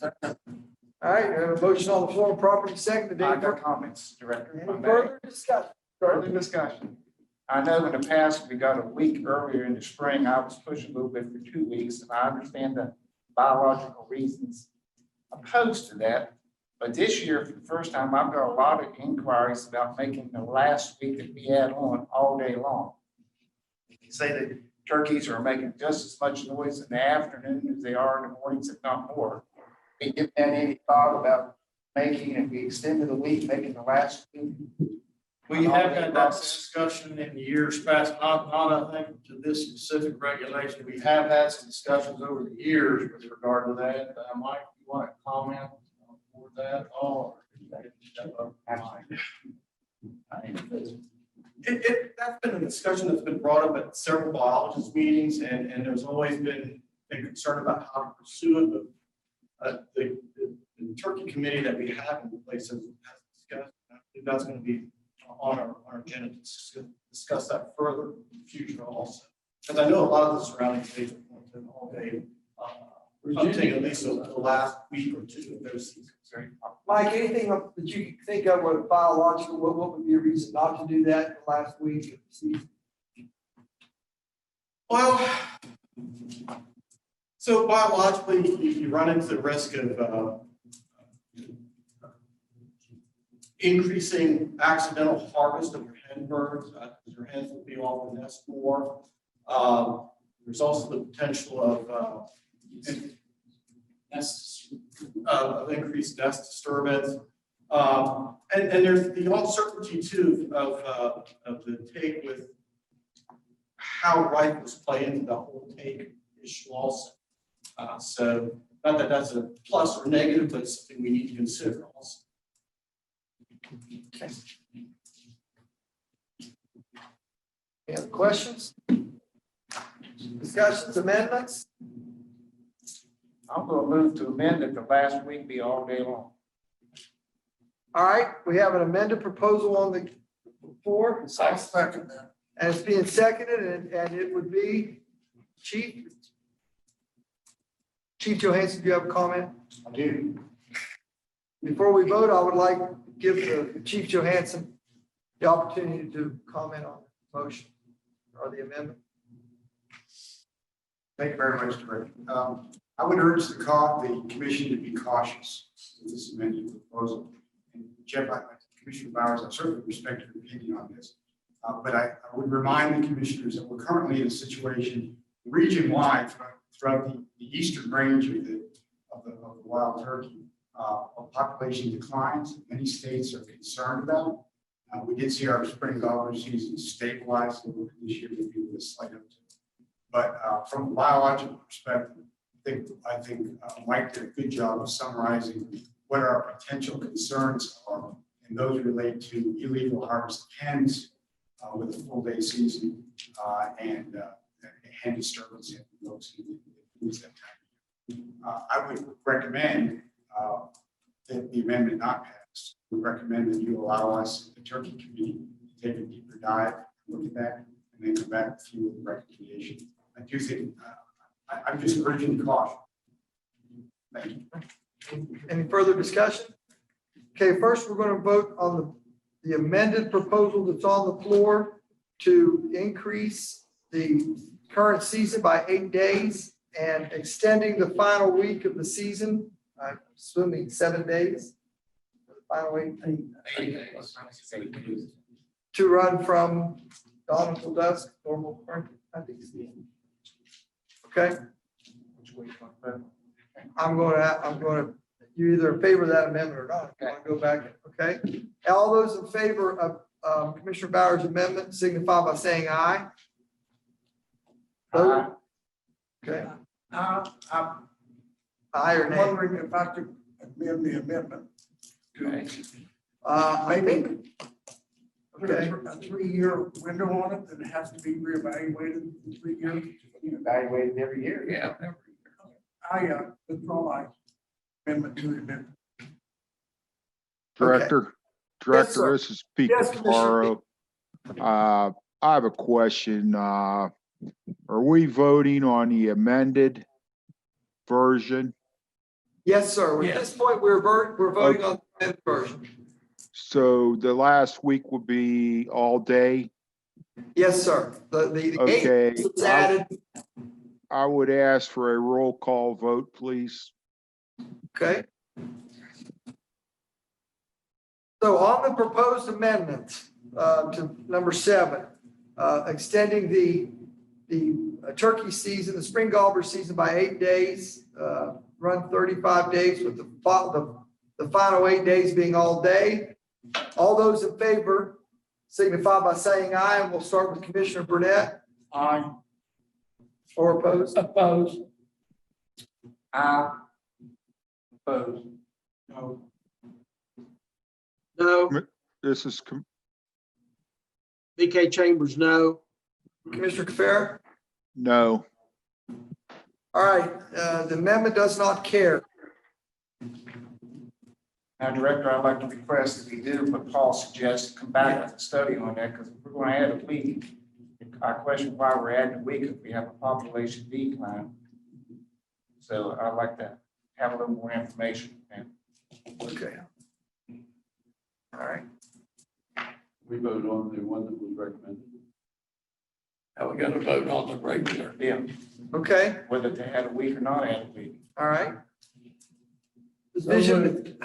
All right, we have a motion on the floor, properly seconded. I Any got comments, Director. if I may. further discussion? Further discussion. I know in the past, we got a week earlier in the spring, I was pushing a little bit for 2 weeks, and I understand the biological reasons opposed to that. But this year, for the first time, I've got a lot of inquiries about making the last week that we add on all day long. You say that turkeys are making just as much noise in the afternoon as they are in the mornings, if not more. Have you given that any thought about making, if we extended the week, making the last week? We have had that discussion in years past, not I think to this specific regulation. We have had some discussions over the years with regard to that. Mike, you want to comment for that? Oh. That's been a discussion that's been brought up at several biologist meetings, and there's always been a concern about how to pursue it. The turkey committee that we have in place has discussed, I think that's going to be on our agenda to discuss that further in the future also. Because I know a lot of the surrounding states are going to all day, taking at least the last week or two of their seasons. Mike, anything that you can think of with biological, what would be a reason not to do that in the last week of the season? Well, so biologically, you run into the risk of increasing accidental harvest of your hen birds, because your hens will be off the nest more. There's also the potential of increased nest disturbance. And there's the uncertainty too of the take with how rifles play into the whole take issue also. So not that that's a plus or negative, but it's something we need to consider also. Okay. Any other questions? Discussions, amendments? I'm gonna move to amend it, the last week be all day long. All right, we have an amended proposal on the floor. I'll second that. And it's being seconded, and it would be Chief Johansson, do you have a comment? I do. Before we vote, I would like to give the Chief Johansson the opportunity to comment on the motion or the amendment. Thank you very much, Director. I would urge the commission to be cautious with this amended proposal. And Jeff, Commissioner Bowers, I certainly respect your opinion on this. But I would remind the commissioners that we're currently in a situation region-wide throughout the eastern range of the wild turkey. Population declines. Many states are concerned about. We did see our spring gobbler season stabilize a little bit this year, maybe with a slight uptick. But from a biological perspective, I think Mike did a good job of summarizing what our potential concerns are, and those relate to illegal harvest of hens with a full day season and hen disturbance in those who lose that time. I would recommend that the amendment not pass. We recommend that you allow us, the turkey committee, to take a deeper dive, look at that, and then come back with you with a recommendation. I do think, I'm just urging caution. Thank you. Any further discussion? Okay, first, we're going to vote on the amended proposal that's on the floor to increase the current season by 8 days and extending the final week of the season, I'm assuming 7 days. The final 8 days. To run from dawn until dusk, normal, I think. Okay. I'm going to, you either favor that amendment or not. Okay. I'll go back. Okay. All those in favor of Commissioner Bowers' amendment signify by saying aye. Vote. Okay. I'm Aye or nay? wondering if I could amend the amendment. Okay. I think. Put a 3-year window on it, that it has to be reevaluated in 3 years. Evaluated every year. Yeah. I withdraw my amendment to the amendment. Director, Yes, sir. this is Pete Yes, Commissioner. Caparo. I have a question. Are we voting on the amended version? Yes, sir. At Yes. this point, we're voting on the amended version. So the last week will be all day? Yes, sir. The Okay. eight was added. I would ask for a roll call vote, please. Okay. So on the proposed amendment to number 7, extending the turkey season, the spring gobber season by 8 days, run 35 days with the final 8 days being all day. All those in favor signify by saying aye, and we'll start with Commissioner Burnett. Aye. Or opposed? Opposed? Opposed? No. No. This is, BK Chambers, no. Commissioner Kafar? no. All right, the amendment does not carry. Now, Director, I'd like to request that we do what Paul suggested, come back with a study on that, because if we're going to add a week, I question why we're adding a week if we have a population decline. So I'd like to have a little more information. Okay. All right. We voted on the one that was recommended. Now we got to vote on the regular. Yeah, Okay, whether to add a week or not add a week. all right. Division.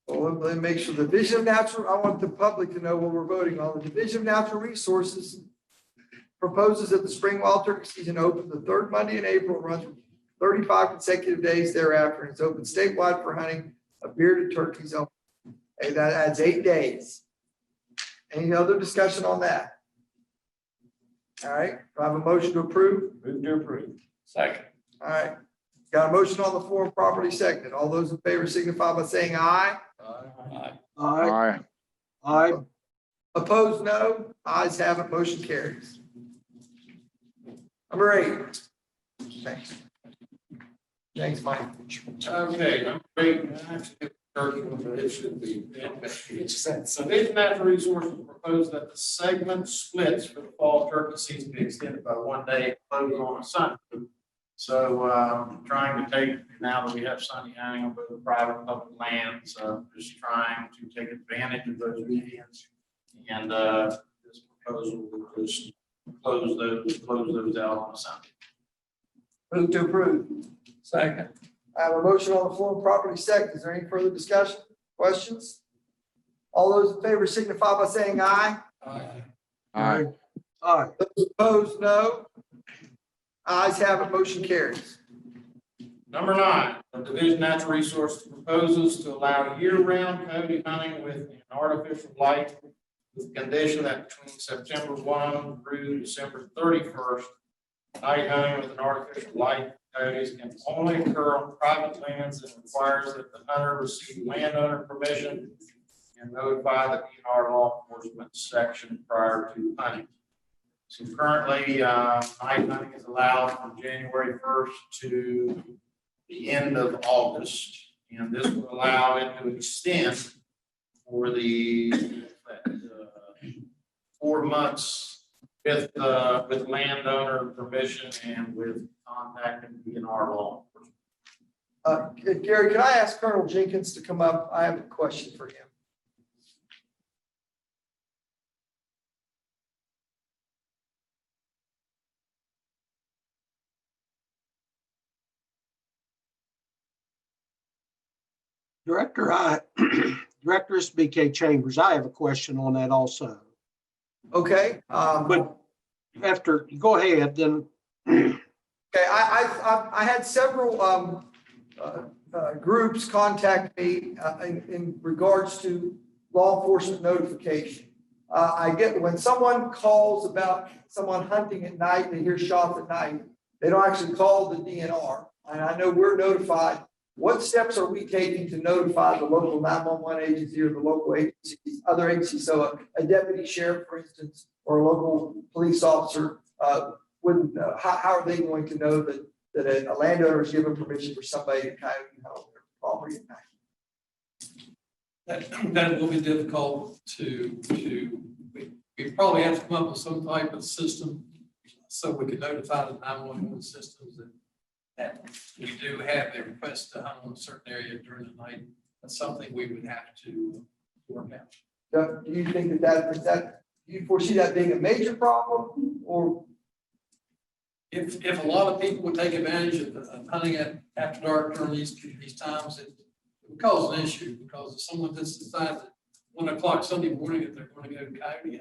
Well, let me make sure the Division of Natural, I want the public to know what we're voting on. The Division of Natural Resources proposes that the spring wild turkey season open the 3rd Monday in April, and runs 35 consecutive days thereafter, and it's open statewide for hunting of bearded turkeys only. Okay, that adds 8 days. Any other discussion on that? All right, do I have a motion to approve? Move to approve. Second. All right, got a motion on the floor, properly seconded. All those in favor signify by saying aye. Aye. Aye. Aye. Aye. Opposed, no. Ayes have it, motion carries. Number 8. Thanks. Thanks, Mike. Okay, number 8, actually, turkey, it should be. So Division Natural Resources proposed that the segment splits for the fall turkey season be extended by 1 day, closed on a Sunday. So, trying to take, now that we have Sunday hunting on both private and public lands, just trying to take advantage of those weekends. And, this proposal will just close those out on a Sunday. Move to approve. Second. I have a motion on the floor, properly seconded. Is there any further discussion, questions? All those in favor signify by saying aye. Aye. Aye. Those opposed, no. Ayes have it, motion carries. Number 9, the Division of Natural Resources proposes to allow year-round coyote hunting with an artificial light, with the condition that between September 1 through December 31st, night hunting with an artificial light coyotes can only occur on private lands, and requires that the hunter receive landowner permission and notify the DNR law enforcement section prior to hunting. So currently, night hunting is allowed from January 1st to the end of August, and this will allow it to extend for the 4 months with landowner permission and with contacting DNR law enforcement. Gary, can I ask Colonel Jenkins to come up? I have a question for him. Director, Director, it's BK Chambers. I have a question on that also. Okay. But after, go ahead, then. Okay, I had several groups contact me in regards to law enforcement notification. I get, when someone calls about someone hunting at night, they hear shots at night, they don't actually call the DNR. And I know we're notified. What steps are we taking to notify the local 911 agency or the local agencies, other agencies? So a deputy sheriff, for instance, or a local police officer wouldn't, how are they going to know that a landowner is given permission for somebody to coyote hunt their property at night? That will be difficult to We probably have to come up with some type of system so we can notify the 911 systems that we do have a request to hunt on a certain area during the night. That's something we would have to work out. Do you think that do you foresee that being a major problem or? If a lot of people would take advantage of hunting after dark during these times, it would cause an issue, because if someone just decides at 1 o'clock Sunday morning that they're going to go coyote hunting,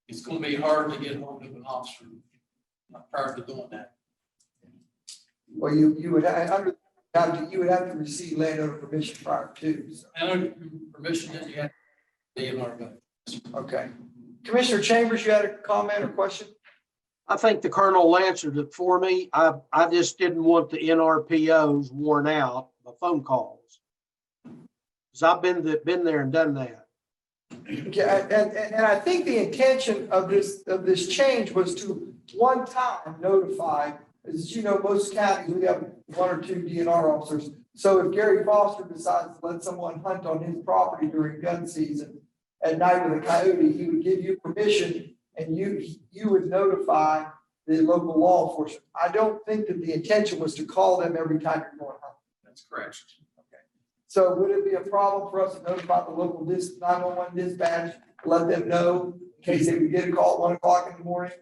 it's going to be hard to get hold of an officer prior to doing that. Well, you would have to receive landowner permission prior to. So. And permission, then you have to be in our vote. Okay. Commissioner Chambers, you had a comment or question? I think the colonel answered it for me. I just didn't want the NRPOs worn out by phone calls. Because I've been there and done that. Yeah, and I think the intention of this change was to one time notify, as you know, most counties, we have 1 or 2 DNR officers. So if Gary Foster decides to let someone hunt on his property during gun season at night with a coyote, he would give you permission and you would notify the local law enforcement. I don't think that the intention was to call them every time you're going hunting. That's correct. Okay. So would it be a problem for us to notify the local 911 dispatch, let them know in case they would get a call at 1 o'clock in the morning?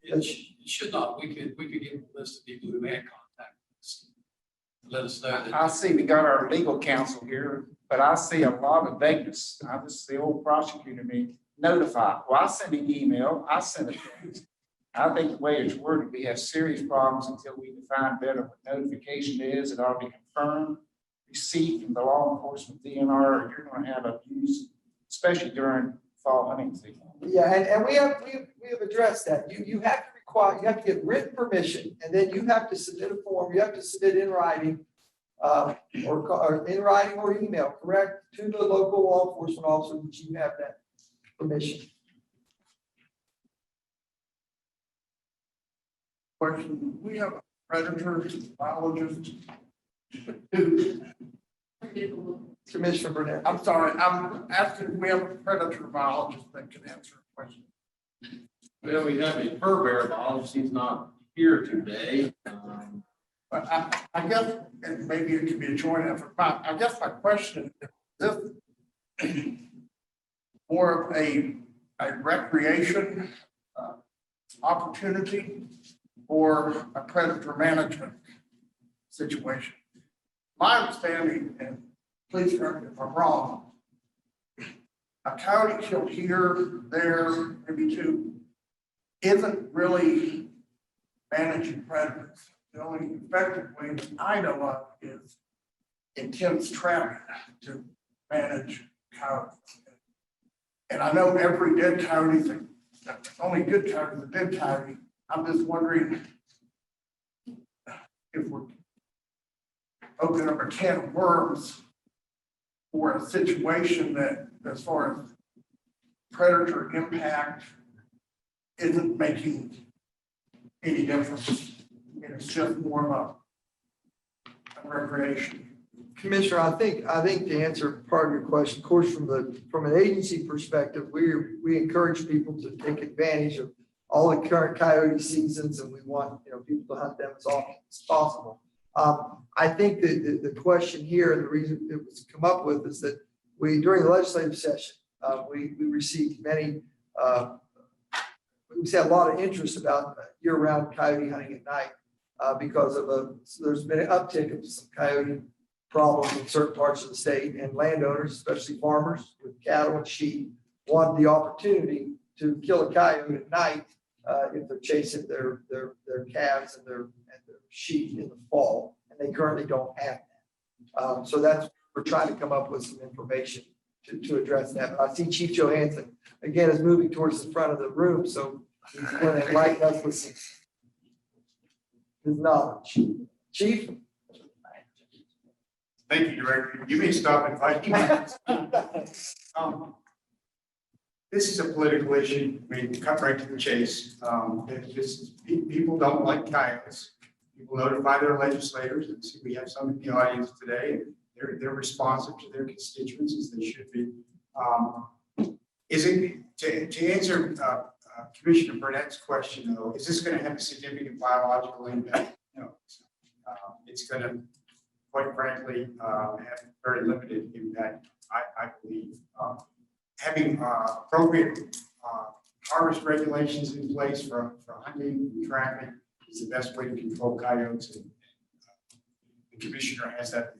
It should not. We could give them a list of people who had contact with us. Let us know that. I see we got our legal counsel here, but I see a lot of vagueness. I just, the old prosecutor me notify. Well, I send an email, I send a text. I think the way it's worded, we have serious problems until we define better what notification is. It ought to be confirmed, receipt from the law enforcement DNR, or you're going to have abuse, especially during fall hunting season. Yeah, and we have addressed that. You have to get written permission, and then you have to submit a form. You have to submit in writing, or in writing or email, correct, to the local law enforcement officer that you have that permission. Question, we have a predator biologist. Commissioner Burnett. I'm sorry, I'm asking, we have a predator biologist that can answer a question. Well, we have a fur bear biologist. He's not here today. But I guess, and maybe it could be a joint effort, but I guess my question is this more of a recreation opportunity or a predator management situation? My understanding, and please correct me if I'm wrong, a coyote killed here, there, maybe 2, isn't really managing predators. The only effective way that I know of is intense trapping to manage coyotes. And I know every dead coyote, only good coyote is a dead coyote. I'm just wondering if we're opening up a can of worms for a situation that, as far as predator impact, isn't making any difference. It's just more of a recreation. Commissioner, I think to answer part of your question, of course, from an agency perspective, we encourage people to take advantage of all the current coyote seasons, and we want people to hunt them as often as possible. I think that the question here and the reason it was come up with is that during the legislative session, we received many. We've had a lot of interest about year-round coyote hunting at night because of there's been an uptick of some coyote problems in certain parts of the state, and landowners, especially farmers with cattle and sheep, want the opportunity to kill a coyote at night if they're chasing their calves and their sheep in the fall, and they currently don't have that. So that's we're trying to come up with some information to address that. But I see Chief Johansson again is moving towards the front of the room, so he's going to enlighten us with his knowledge. Chief. Thank you, Director. You may stop inviting me. This is a political issue. I mean, cut right to the chase. People don't like coyotes. People notify their legislators, and see we have some in the audience today. They're responsive to their constituents as they should be. Is it, to answer Commissioner Burnett's question, though, is this going to have a significant biological impact? No. It's going to, quite frankly, have very limited impact, I believe. Having appropriate harvest regulations in place for hunting and trapping is the best way to control coyotes. And the commission has that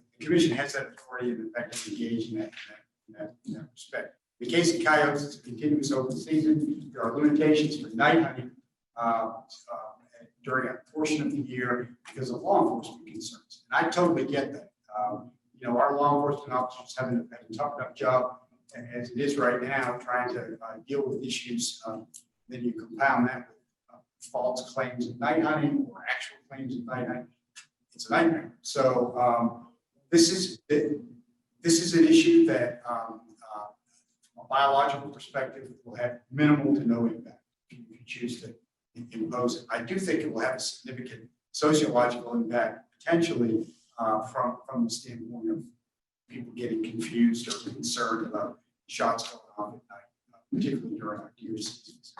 authority and effectively engage in that respect. In the case of coyotes, it's a continuous open season. There are limitations for night hunting during a portion of the year because of law enforcement concerns. And I totally get that. Our law enforcement officers have a tough enough job as it is right now, trying to deal with issues. Then you compound that with false claims of night hunting or actual claims of night hunting. It's a nightmare. So this is an issue that, from a biological perspective, will have minimal to no impact if you choose to impose it. I do think it will have a significant sociological impact, potentially from the standpoint of people getting confused or concerned about shots going off at night, particularly during our deer seasons.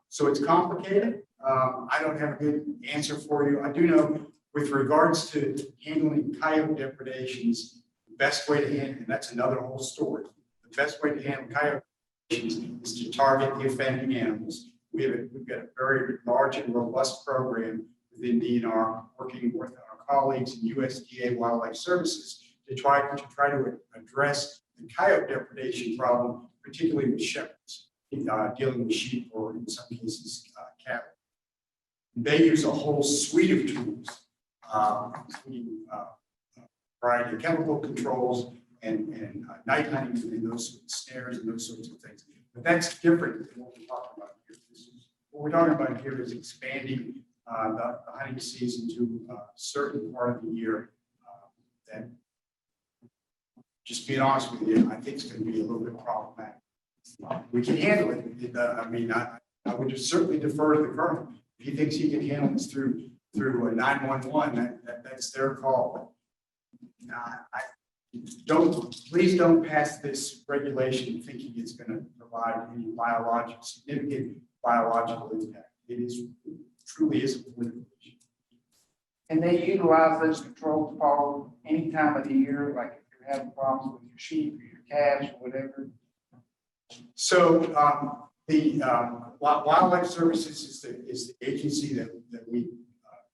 So it's complicated. I don't have a good answer for you. I do know with regards to handling coyote depredations, the best way to handle, and that's another whole story. The best way to handle coyote depredations is to target the offending animals. We've got a very large and robust program within DNR working with our colleagues in USDA Wildlife Services to try to address the coyote depredation problem, particularly with shepherds, dealing with sheep or in some cases cattle. They use a whole suite of tools, including a variety of chemical controls and night hunting and those sorts of snares and those sorts of things. But that's different than what we're talking about here. What we're talking about here is expanding the hunting season to a certain part of the year that, just being honest with you, I think it's going to be a little bit problematic. We can handle it. I would just certainly defer to the colonel. If he thinks he can handle this through a 911, that's their call. But please don't pass this regulation thinking it's going to provide any significant biological impact. Truly is a political issue. And they utilize those controls, Paul, any time of the year, like if you're having problems with your sheep or your calves or whatever. So the Wildlife Services is the agency that we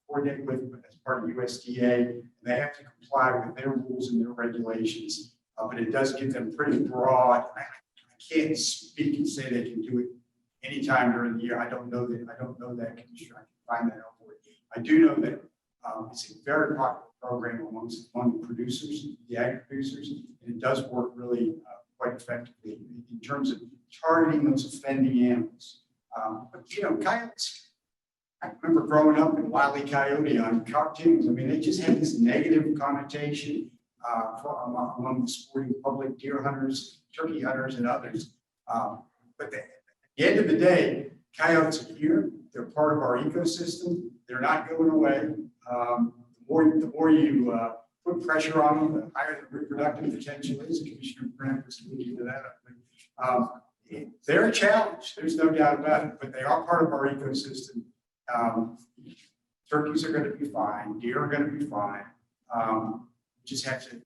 coordinate with as part of USDA. They have to comply with their rules and their regulations, but it does give them pretty broad. I can't speak and say they can do it anytime during the year. I don't know that, Commissioner. I can find that out for you. I do know that it's a very popular program among the producers, the ag producers, and it does work really quite effectively in terms of targeting those offending animals. But coyotes, I remember growing up in Wile E. Coyote on cartoons. I mean, they just had this negative connotation among the sporting public, deer hunters, turkey hunters, and others. But at the end of the day, coyotes are here. They're part of our ecosystem. They're not going away. The more you put pressure on them, the higher the reproductive potential is. Commissioner Brent was speaking to that. They're a challenge. There's no doubt about it, but they are part of our ecosystem. Turkeys are going to be fine. Deer are going to be fine. Just have to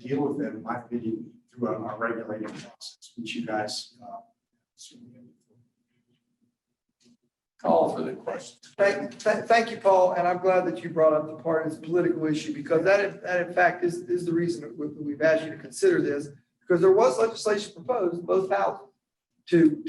deal with them, in my opinion, through a regulated process, which you guys Call for the question. Thank you, Paul, and I'm glad that you brought up the part of this political issue, because that in fact is the reason that we've asked you to consider this, because there was legislation proposed in both houses to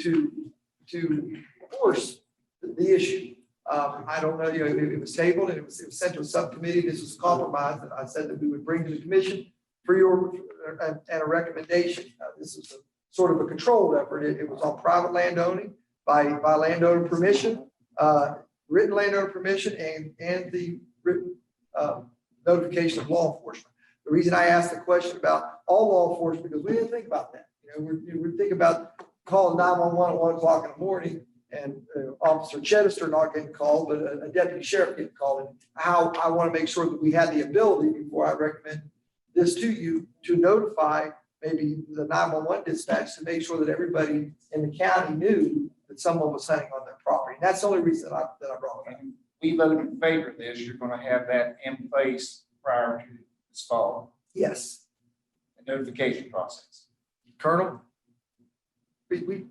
force the issue. I don't know, it was tabled and it was sent to a subcommittee. This was compromised, and I said that we would bring to the commission for your and a recommendation. This is a sort of a controlled effort. It was on private land owning by landowner permission, written landowner permission, and the written notification of law enforcement. The reason I asked the question about all law enforcement, because we didn't think about that. We're thinking about calling 911 at 1 o'clock in the morning, and Officer Chedester not getting called, but a deputy sheriff getting called. And how I want to make sure that we had the ability, before I recommend this to you, to notify maybe the 911 dispatch to make sure that everybody in the county knew that someone was hunting on their property. And that's the only reason I brought it up. And we vote in favor of this, you're gonna have that in place prior to this fall, Yes, the notification process. Colonel? We work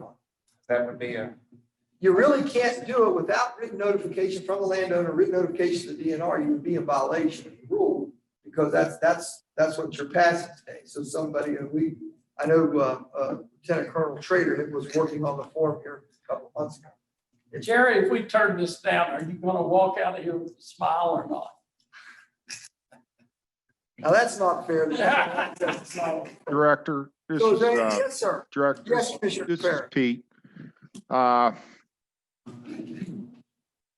on it. That would be a, You really can't do it without written notification from the landowner, written notification to the DNR. You would be in violation of the rule because that's what you're passing today. So somebody, I know Lieutenant Colonel Trader was working on the form here a couple of months ago. Jerry, if we turn this down, are you gonna walk out of here with a smile or not? Now, that's not fair. Director, this So, is, yes, sir. Director, Yes, Commissioner this is Farrer. Pete.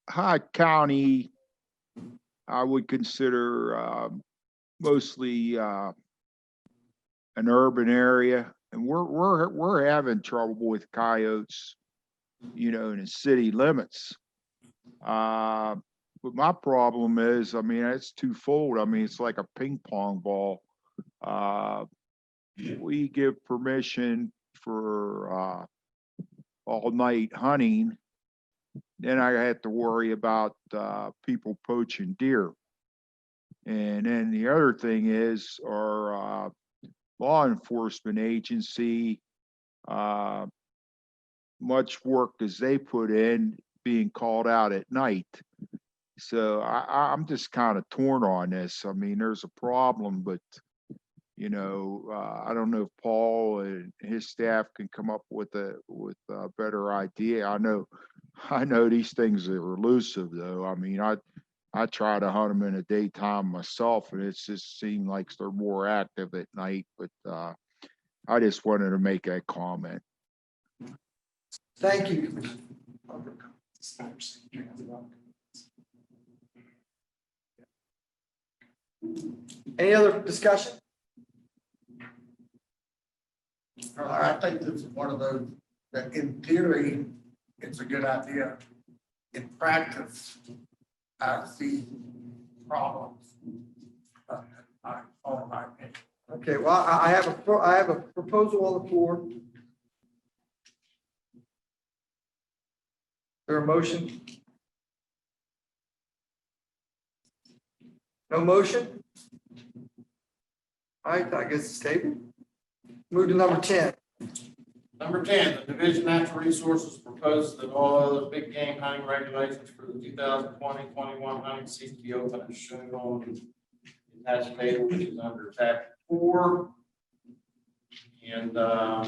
Hyde County, I would consider, mostly, an urban area, and we're having trouble with coyotes, you know, in the city limits. But my problem is, I mean, it's twofold. I mean, it's like a ping pong ball. We give permission for, all night hunting. Then I have to worry about, people poaching deer. And then the other thing is our, law enforcement agency, much work as they put in being called out at night. So I'm just kind of torn on this. I mean, there's a problem, but you know, I don't know if Paul and his staff can come up with a better idea. I know these things are elusive though. I mean, I try to hunt them in the daytime myself, and it's just seemed like they're more active at night. But I just wanted to make that comment. Thank you. Any other discussion? I think this is one of those that in theory, it's a good idea. In practice, I see problems. On my opinion. Okay, well, I have a proposal on the floor. Is there a motion? No motion? All right, I guess it's tabled. Move to number 10. Number 10, the Division of Natural Resources proposes that all other big game hunting regulations for the 2020-21 hunting season be open as shown on the attached table, which is under tab 4. And now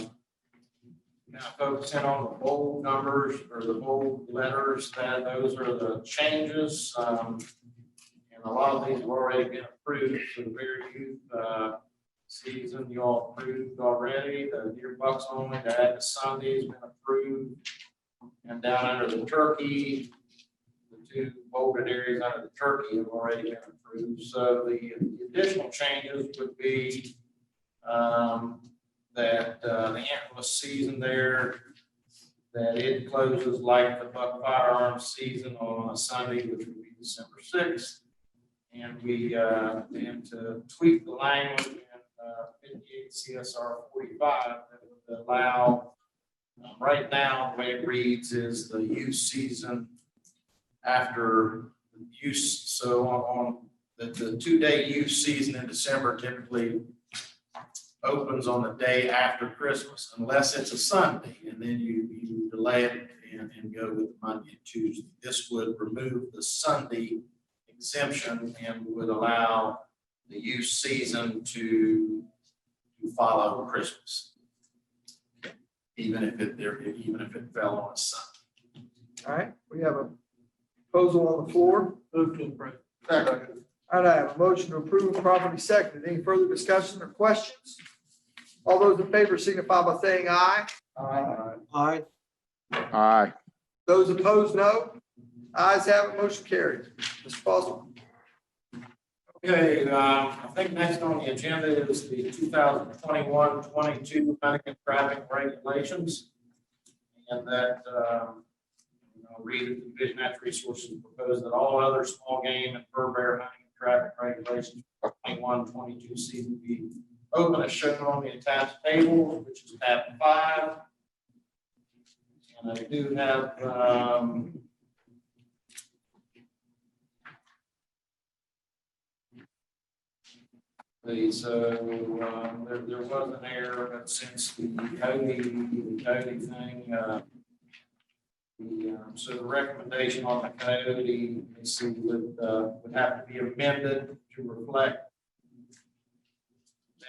focusing on the bold numbers or the bold letters, that those are the changes. And a lot of these have already been approved for the Bear Youth season. You all approved already. The deer bucks only, to add the Sunday has been approved. And down under the turkey, the 2 bolded areas under the turkey have already been approved. So the additional changes would be that the antler season there, that it closes like the buck firearms season on a Sunday, which would be December 6th. And we and to tweak the language in 58 CSR 45 that would allow, right now, the way it reads is the youth season after use. So on the 2-day youth season in December typically opens on the day after Christmas, unless it's a Sunday, and then you delay it and go with Monday and Tuesday. This would remove the Sunday exemption and would allow the youth season to follow Christmas, even if it fell on a Sunday. All right, we have a proposal on the floor. Move to approve. Second. All right, I have a motion to approve, properly seconded. Any further discussion or questions? All those in favor signify by saying aye. Aye. Aye. Those opposed, no. Ayes have it, motion carries. Mr. Foster. Okay, I think next on the agenda is the 2021-22 hunting and trapping regulations. And that, read it, the Division of Natural Resources propose that all other small game and fur bear hunting and traffic regulations for 21-22 season be open as shown on the attached table, which is tab 5. And I do have, there was an error, but since the Cody thing, so the recommendation on the Coyote, let's see, would have to be amended to reflect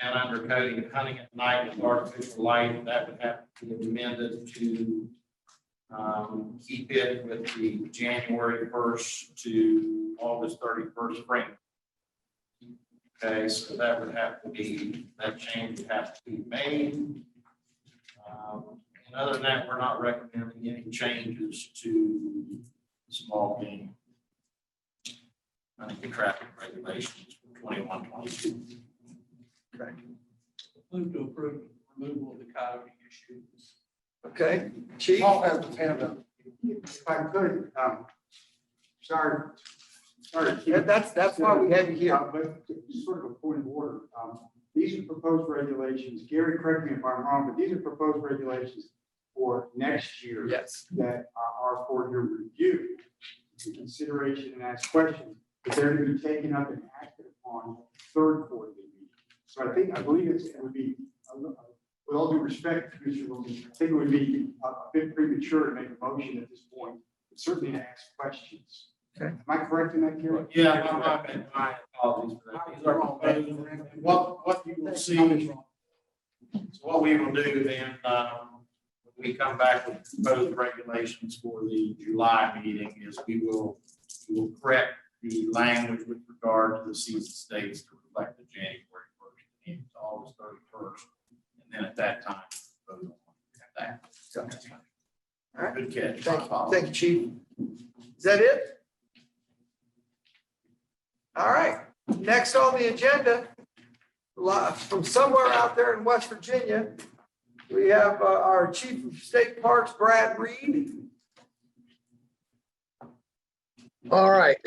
down under Cody, hunting at night with artificial light, that would have to be amended to keep it with the January 1st to August 31st frame. Okay, so that would have to be, that change would have to be made. And other than that, we're not recommending any changes to small game. I think the traffic regulations for 21-22. Okay. Move to approve removal of the coyote issues. Okay, Chief? Paul has his hand up. If I could, sorry. That's why we had you here. But just sort of a point of order. These are proposed regulations. Gary, correct me if I'm wrong, but these are proposed regulations for next year. Yes. That are for your review, consideration, and ask questions, but they're to be taken up and acted upon third quarterly meeting. So I believe it would be, with all due respect, Commissioner Wilson, I think it would be a bit premature to make a motion at this point, but certainly to ask questions. Okay. Am I correct in that, Gary? Yeah, my apologies for that. These are proposed. What you will see, so what we will do then, when we come back with proposed regulations for the July meeting is we will correct the language with regard to the season states to reflect the January 1st and August 31st. And then at that time, vote on that. All right. Good catch. Thank you, Chief. Is that it? All right, next on the agenda, from somewhere out there in West Virginia, we have our Chief of State Parks, Brad Reed. All right.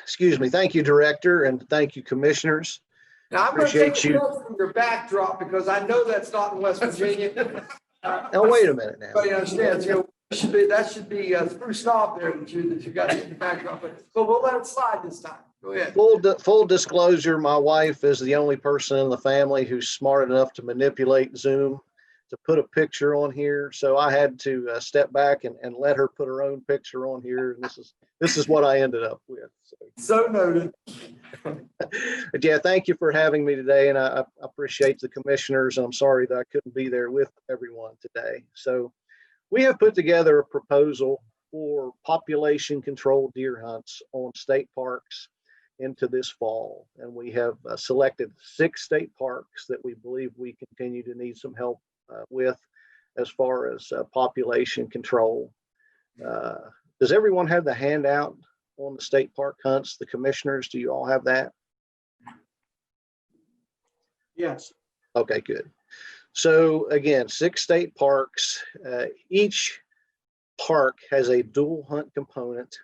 Excuse me. Thank you, Director, and thank you, Commissioners. Now, I'm going to take Appreciate a note from your backdrop because I know that's not in West Virginia. Now, wait a minute now. Everybody understands, that should be spruced off there that you got in the backdrop, but we'll let it slide this time. Go ahead. Full disclosure, my wife is the only person in the family who's smart enough to manipulate Zoom to put a picture on here. So I had to step back and let her put her own picture on here. And this is what I ended up with. So noted. But yeah, thank you for having me today. And I appreciate the commissioners. And I'm sorry that I couldn't be there with everyone today. So we have put together a proposal for population control deer hunts on state parks into this fall. And we have selected 6 state parks that we believe we continue to need some help with as far as population control. Does everyone have the handout on the state park hunts? The commissioners, do you all have that? Yes. Okay, good. So again, 6 state parks. Each park has a dual hunt component.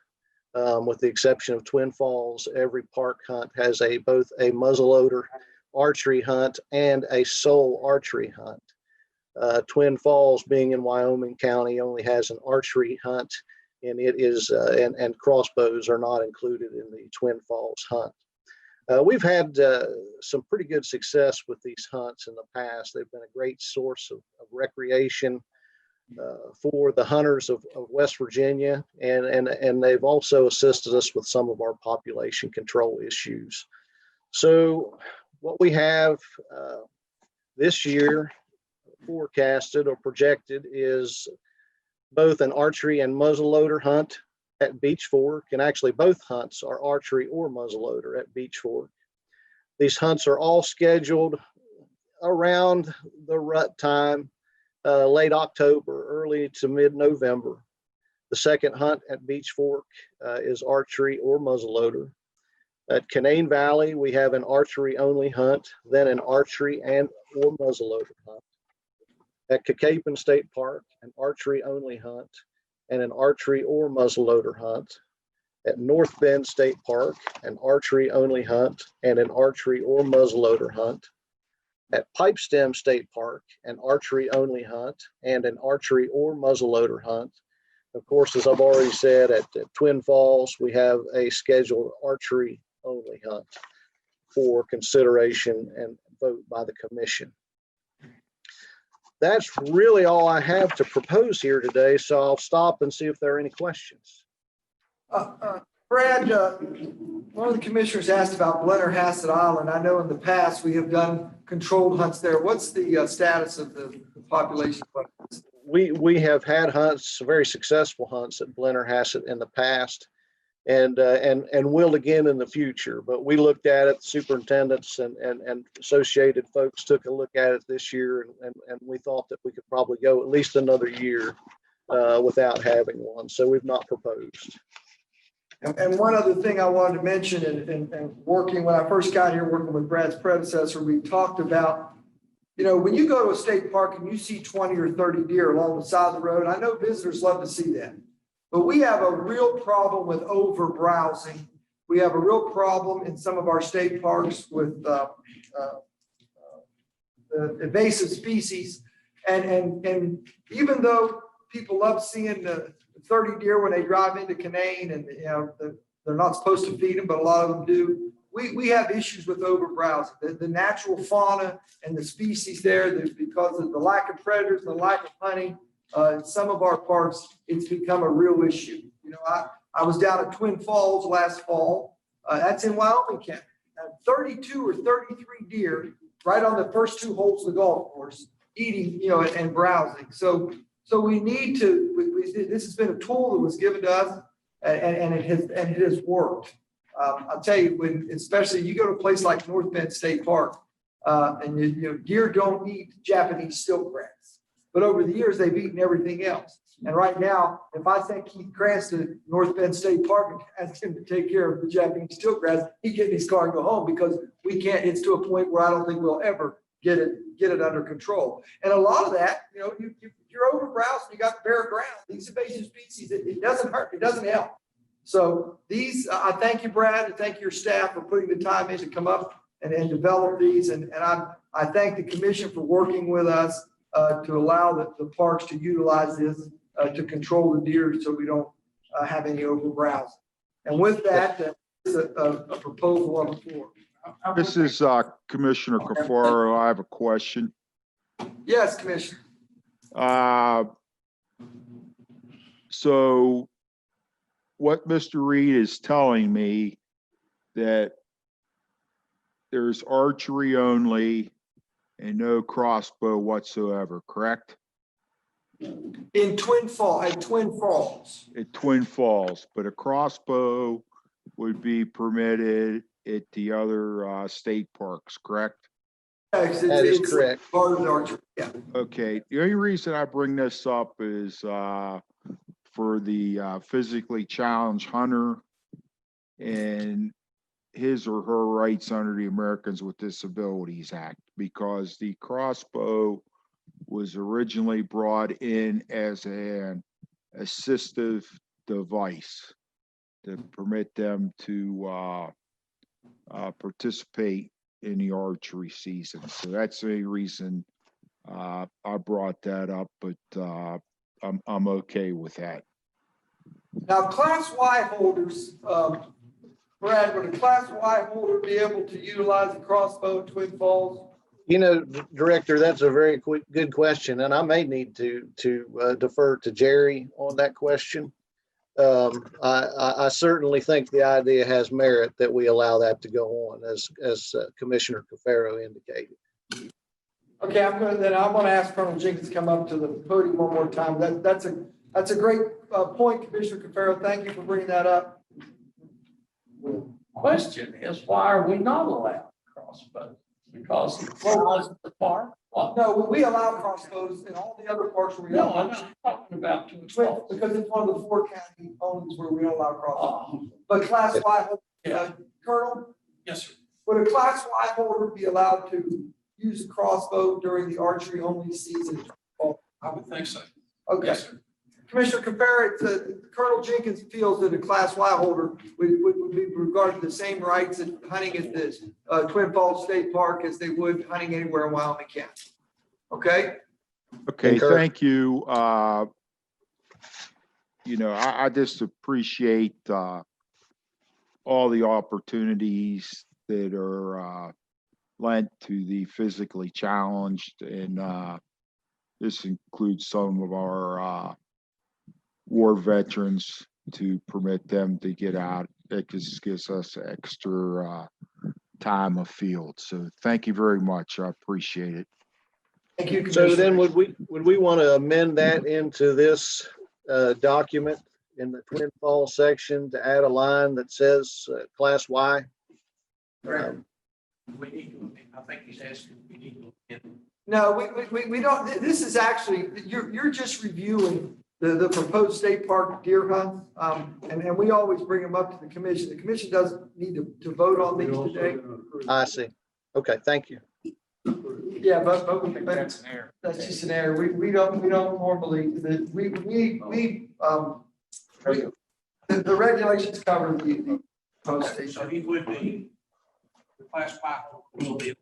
With the exception of Twin Falls, every park hunt has both a muzzleloader archery hunt and a sole archery hunt. Twin Falls, being in Wyoming County, only has an archery hunt, and it is and crossbows are not included in the Twin Falls hunt. We've had some pretty good success with these hunts in the past. They've been a great source of recreation for the hunters of West Virginia, and they've also assisted us with some of our population control issues. So what we have this year forecasted or projected is both an archery and muzzleloader hunt at Beech Fork, and actually both hunts are archery or muzzleloader at Beech Fork. These hunts are all scheduled around the rut time, late October, early to mid-November. The second hunt at Beech Fork is archery or muzzleloader. At Canaan Valley, we have an archery only hunt, then an archery and or muzzleloader hunt. At Cacapon State Park, an archery only hunt and an archery or muzzleloader hunt. At North Bend State Park, an archery-only hunt and an archery or muzzleloader hunt. At Pipestem State Park, an archery-only hunt and an archery or muzzleloader hunt. Of course, as I've already said, at Twin Falls, we have a scheduled archery-only hunt for consideration and vote by the commission. That's really all I have to propose here today, so I'll stop and see if there are any questions. Brad, one of the commissioners asked about Blennerhassett Island. I know in the past we have done controlled hunts there. What's the status of the population? We have had hunts, very successful hunts at Blennerhassett in the past, and will again in the future. But we looked at it, superintendents and associated folks took a look at it this year, and we thought that we could probably go at least another year without having one. So we've not proposed. And one other thing I wanted to mention, and working, when I first got here, working with Brad's predecessor, we talked about, you know, when you go to a state park and you see 20 or 30 deer along the side of the road, I know visitors love to see that, but we have a real problem with over browsing. We have a real problem in some of our state parks with the invasive species. And even though people love seeing the 30 deer when they drive into Canaan, and you know they're not supposed to feed them, but a lot of them do. We have issues with overbrowsing. The natural fauna and the species there, because of the lack of predators and the lack of hunting, in some of our parks, it's become a real issue. You know, I was down at Twin Falls last fall. That's in Wyoming County. 32 or 33 deer right on the first two holes of the golf course, eating, you know, and browsing. So we need to. This has been a tool that was given to us, and it has worked. I'll tell you, when especially you go to a place like North Bend State Park, and you know deer don't eat Japanese stiltgrass, but over the years they've eaten everything else. And right now, if I sent Keith Cranston to North Bend State Park and ask him to take care of the Japanese stiltgrass, he'd get in his car and go home, because we can't. It's to a point where I don't think we'll ever get it under control. And a lot of that, you know, you're over browsing, you got bare ground. These invasive species, it doesn't hurt, it doesn't help. So these, I thank you, Brad, and thank your staff for putting the time in to come up and develop these. And I thank the commission for working with us to allow the parks to utilize this to control the deer, so we don't have any over browsing. And with that, is a proposal on the floor. This is Commissioner Cafaro. I have a question. Yes, Commissioner. So what Mr. Reed is telling me, that there's archery only and no crossbow whatsoever, correct? At Twin Falls. At Twin Falls, but a crossbow would be permitted at the other state parks, correct? Yes, That is correct. Part of the archery. Yeah. Okay, the only reason I bring this up is for the physically challenged hunter and his or her rights under the Americans with Disabilities Act, because the crossbow was originally brought in as an assistive device to permit them to participate in the archery season. So that's the reason I brought that up, but I'm okay with that. Now, Class Y holders, Brad, would a Class Y holder be able to utilize a crossbow at Twin Falls? You know, Director, that's a very good question, and I may need to defer to Jerry on that question. I certainly think the idea has merit that we allow that to go on, as Commissioner Cafaro indicated. Okay, I'm going to ask Colonel Jenkins to come up to the podium one more time. That's a great point, Commissioner Cafaro. Thank you for bringing that up. Question is, why are we not allowed crossbows? Because it's the park? What? No, we allow crossbows in all the other parks where we No, don't. I'm talking about Twin Falls. Because it's one of the 4 county owns where we don't allow crossbows. But Class Y, Colonel? Yes, sir. Would a Class Y holder be allowed to use a crossbow during the archery only season? I would think so. Okay. Yes, sir. Commissioner Confera, Colonel Jenkins feels that a Class Y holder would be regarded the same rights in hunting at this Twin Falls State Park as they would hunting anywhere in Wyoming County. Okay? Okay, Concur. thank you. You know, I just appreciate all the opportunities that are lent to the physically challenged, and this includes some of our war veterans, to permit them to get out. It just gives us extra time of field. So thank you very much. I appreciate it. Thank you, So Commissioner. then would we want to amend that into this document in the Twin Falls section to add a line that says Class Y? We need to, I think he's asking, we need to. No, we don't, this is actually, you're just reviewing the proposed state park deer hunt. And we always bring them up to the commission. The commission doesn't need to vote on these today. I see. Okay, thank you. Yeah, but That's an error. that's just an error. We don't normally, the regulations cover the post So station. he would be, the Class 5 will be.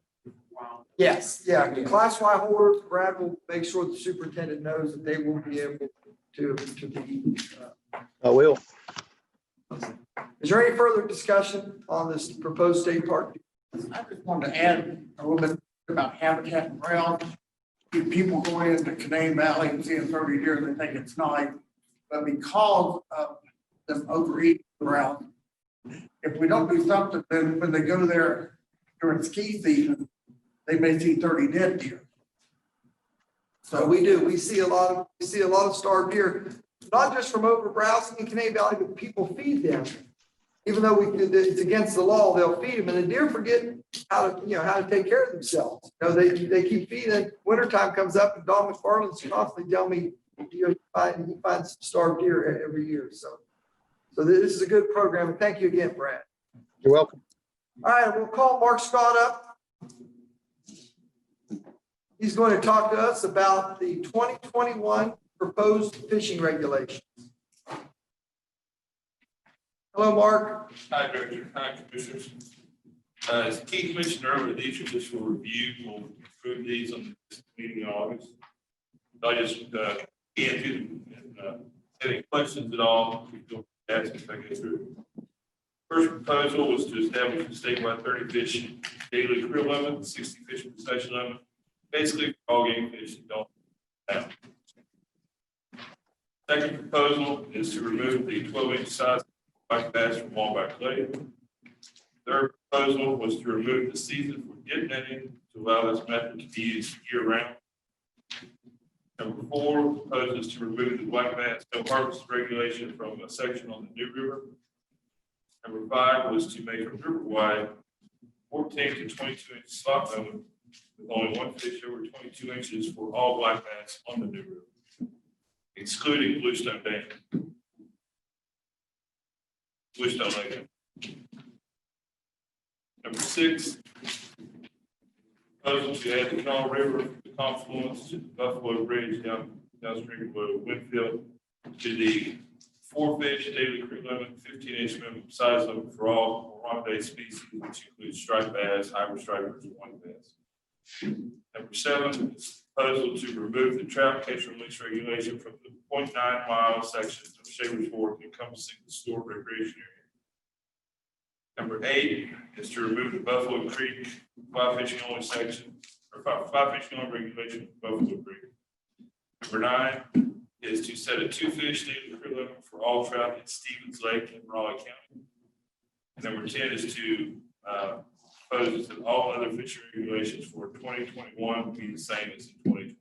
Wow. Yes, yeah, Class Y holders, Brad will make sure the superintendent knows that they will be able to be. I will. Is there any further discussion on this proposed state park? I just wanted to add a little bit about habitat and ground. People going into Canaan Valley and seeing 30 deer, they think it's nice, but because of them overeating ground, if we don't do something, then when they go there during ski season, they may see 30 dead deer. So we do, we see a lot of starved deer, not just from over browsing in Canaan Valley, but people feed them. Even though it's against the law, they'll feed them, and the deer forget how to take care of themselves. You know, they keep feeding. Wintertime comes up, and Don McFarland's constantly telling me, he finds starved deer every year. So this is a good program, and thank you again, Brad. You're welcome. All right, we'll call Mark Scott up. He's going to talk to us about the 2021 proposed fishing regulations. Hello, Mark. Hi, Director. Hi, Commissioners. As Keith mentioned earlier, these are just for review. We'll approve these on this meeting in August. I just can't do any questions at all. We don't ask if I get through. First proposal was to establish a statewide 30 fish daily creel limit, 60 fish per session limit, basically for all game fish that don't have. Second proposal is to remove the 12-inch size black bass from wallback clay. Third proposal was to remove the season for dip netting to allow this method to be used year round. Number 4 proposes to remove the black bass no harvest regulation from a section on the New River. Number 5 was to make a river-wide 14 to 22 inch slot limit with only one fish over 22 inches for all black bass on the New River, excluding Bluestone Dam. Bluestone Lake. Number 6, proposal to add the Canal River, the confluence to the Buffalo Bridge downstream of Winfield to the 4 fish daily creel limit, 15-inch minimum size limit for all Ronde species, which includes striped bass, hybrid stripers, and white bass. Number 7 is proposal to remove the trout catch and release regulation from the 0.9 mile section of Shavers Fork encompassing the stored recreation area. Number 8 is to remove the Buffalo Creek fly fishing only section, or fly fishing only regulation of Buffalo Creek. Number 9 is to set a 2 fish daily creel limit for all trout in Stevens Lake and Raleigh County. And number 10 is to propose that all other fishing regulations for 2021 be the same as in 2020.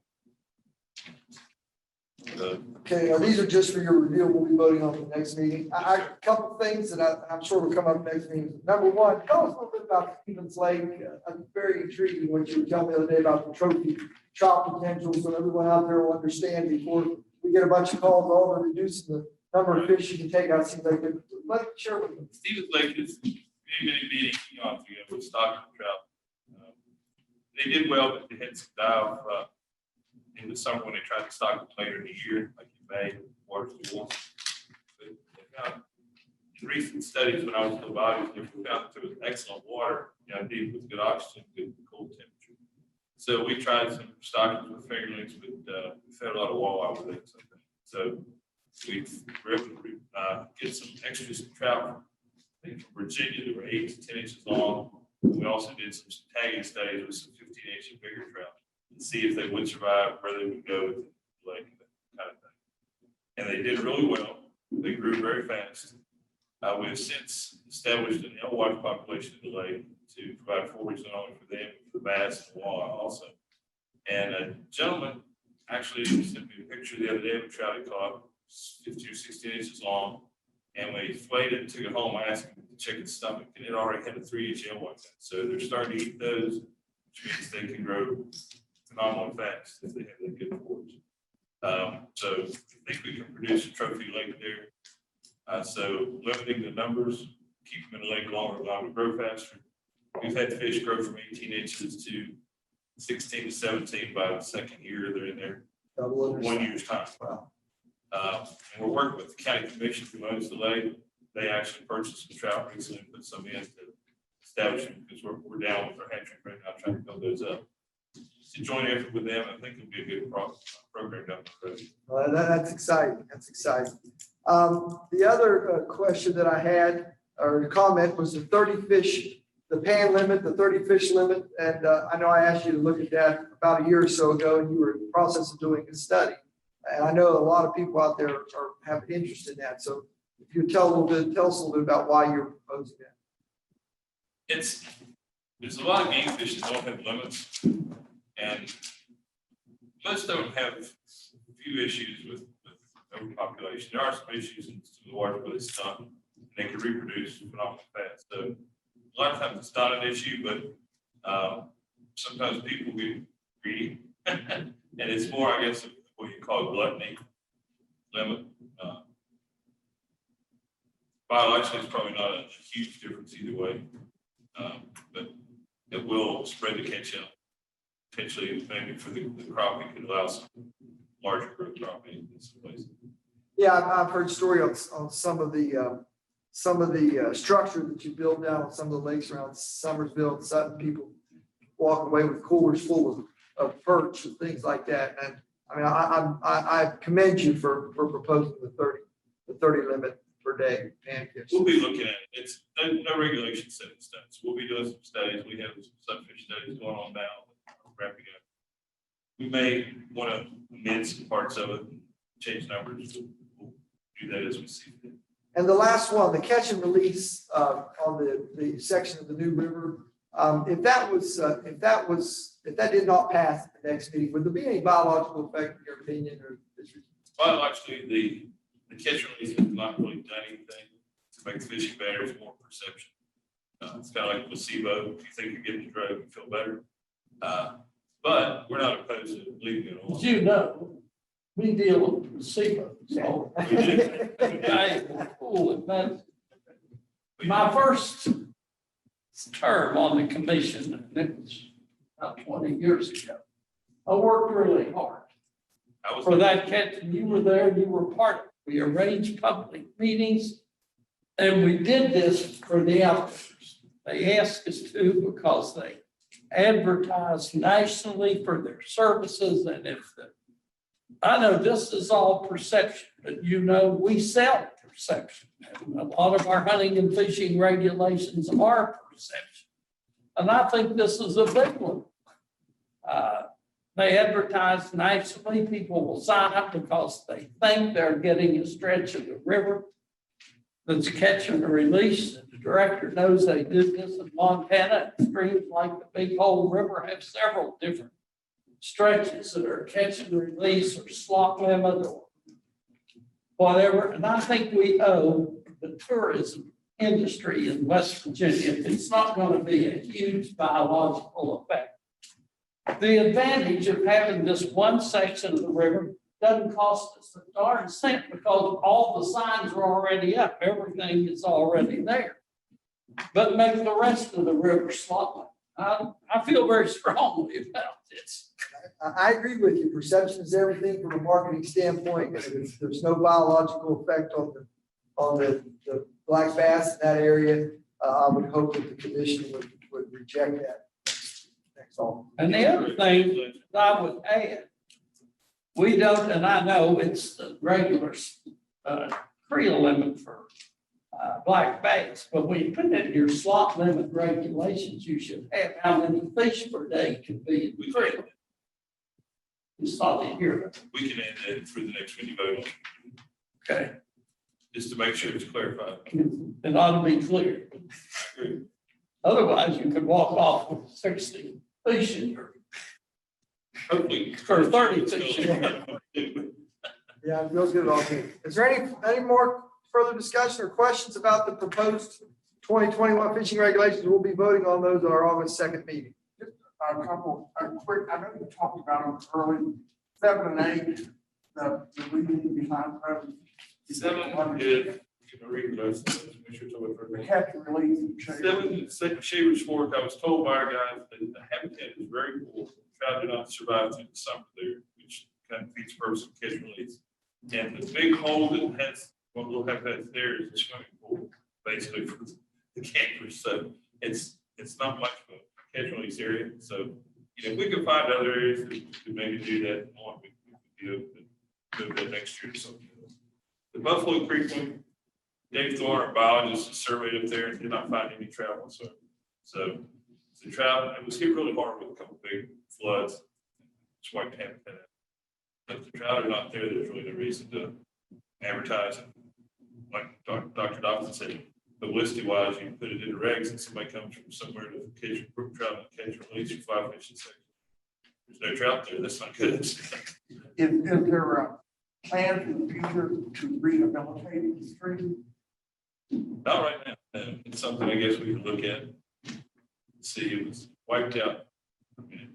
Okay, these are just for your review. We'll be voting on the next meeting. A couple things that I'm sure will come up next meeting. Number 1, tell us a little bit about Stevens Lake. I'm very intrigued what you were telling me the other day about the trophy trout potential, so everyone out there will understand before we get a bunch of calls over reducing the number of fish you can take out. Seems like let's share with them. Stevens Lake is many eons ago with stocking trout. They did well, but they had some die off in the summer when they tried to stock them later in the year, like in May, water's still warm. But they found in recent studies, when I was in the bodies, we found that there was excellent water, deep with good oxygen, good cool temperature. So we tried some stockings with fingerlings, but we fed a lot of walleye with it. So we were able to get some extra trout, I think from Virginia, that were 8 to 10 inches long. We also did some tagging studies with some 15-inch and bigger trout to see if they would survive, where they would go with the lake, that kind of thing. And they did really well. They grew very fast. We have since established an alewife population in the lake to provide forage not only for them, but for bass and walleye also. And a gentleman actually sent me a picture the other day of a trout he caught, 15 or 16 inches long. And when he flayed it and took it home, I asked him to check its stomach, and it already had a 3-inch alewife. So they're starting to eat those, which means they can grow phenomenally fast if they have that good forage. So I think we can produce a trophy lake there. So limiting the numbers, keep them in the lake longer, allow them to grow faster. We've had fish grow from 18 inches to 16 to 17 by the second year they're in there. 1 year's time. Wow. And we're working with the county commission who owns the lake. They actually purchased some trout recently and put some in to establish them because we're down with our hatchery right now trying to build those up. It's a joint effort with them. I think it'll be a good program down the road. That's exciting. That's exciting. The other question that I had, or comment, was the 30 fish, the pan limit, the 30 fish limit. And I know I asked you to look at that about a year or so ago, and you were in the process of doing a study. And I know a lot of people out there have an interest in that. So if you tell us a little bit about why you're proposing that. There's a lot of game fish that don't have limits, and most of them have a few issues with overpopulation. There are some issues in some of the waters where they stunt, and they can reproduce phenomenally fast. So a lot of times it's not an issue, but sometimes people get greedy, and it's more, I guess, what you call gluttony limit. Biologically, it's probably not a huge difference either way, but it will spread the catch up. Potentially, maybe for the crappie, could allow some larger growth crappie in some places. Yeah, I've heard story on some of the structure that you build down on some of the lakes around Summersville and Sutton. People walk away with coolers full of perch and things like that. And I mean, I commend you for proposing the 30 limit per day panfish. We'll be looking at it. It's no regulation set in stone. So we'll be doing some studies. We have some sunfish studies going on now, wrapping up. We may want to amend some parts of it, change numbers. We'll do that as we see fit. And the last one, the catch and release on the section of the new river. If that did not pass at the next meeting, would there be any biological effect in your opinion? Or Biologically, the catch and release has not really done anything to make the fishing better. It's more perception. It's kind of like placebo. If you think you're getting the drug, you feel better. But we're not opposed to leaving it on. As you know, we deal with placebo. So my first term on the commission, and it was about 20 years ago, I worked really hard for that catch, and you were there, you were part of it. We arranged public meetings, and we did this for the outfitters. They asked us to because they advertised nationally for their services, and I know this is all perception, but you know, we sell perception. And a lot of our hunting and fishing regulations are perception. And I think this is a big one. They advertise nationally, people will sign up because they think they're getting a stretch of the river that's catch and release. And the director knows they did this in Montana. Streams like the Big Hole River have several different stretches that are catch and release or slot limit or whatever. And I think we owe the tourism industry in West Virginia, it's not going to be a huge biological effect. The advantage of having this one section of the river doesn't cost us a darn cent because all the signs are already up. Everything is already there. But make the rest of the river slot limit. I feel very strongly about this. I agree with you. Perception is everything from a marketing standpoint. If there's no biological effect on the black bass in that area, I would hope that the commission would reject that. That's all. And the other thing that I would add, we don't, and I know it's the regular creel limit for black bass, but when you put it in your slot limit regulations, you should have how many fish per day can be in the creel. It's not in here. We can add that for the next one you vote on, Okay. just to make sure it's clarified. It ought to be clear. I agree. Otherwise, you could walk off with 60 fish in your, Hopefully. or 30 fish in your. Yeah, it feels good all day. Is there any more further discussion or questions about the proposed 2021 fishing regulations? We'll be voting on those at our August 2nd meeting. A quick, I know you talked about them early, 7 and 8, the reasoning behind those. 7 is, read those, make sure it's over for The me. catch and release. and shake. 7, second Shaver's Fork, I was told by our guys that the habitat is very poor. Trout do not survive through the summer there, which kind of defeats the purpose of catch and release. And the big hole that has, what we'll have that there is a swimming pool, basically for the campers. So it's not much of a catch and release area. So, if we could find other areas that could maybe do that, more, we could do it, move that next year or something. The Buffalo Creek one, Dave Thorne, our biologist, surveyed up there and did not find any trout whatsoever. So the trout, it was hit really hard with a couple big floods. It's wiped habitat out. But if the trout are not there, there's really no reason to advertise it. Like Dr. Dobson said, publicity wise, you put it in the regs and somebody comes from somewhere to catch a trout and catch and release your fly fishing section. There's no trout there. That's not good. Is there a plan in the future to rehabilitate the stream? Not right now. It's something I guess we can look at. See, it was wiped out. I mean,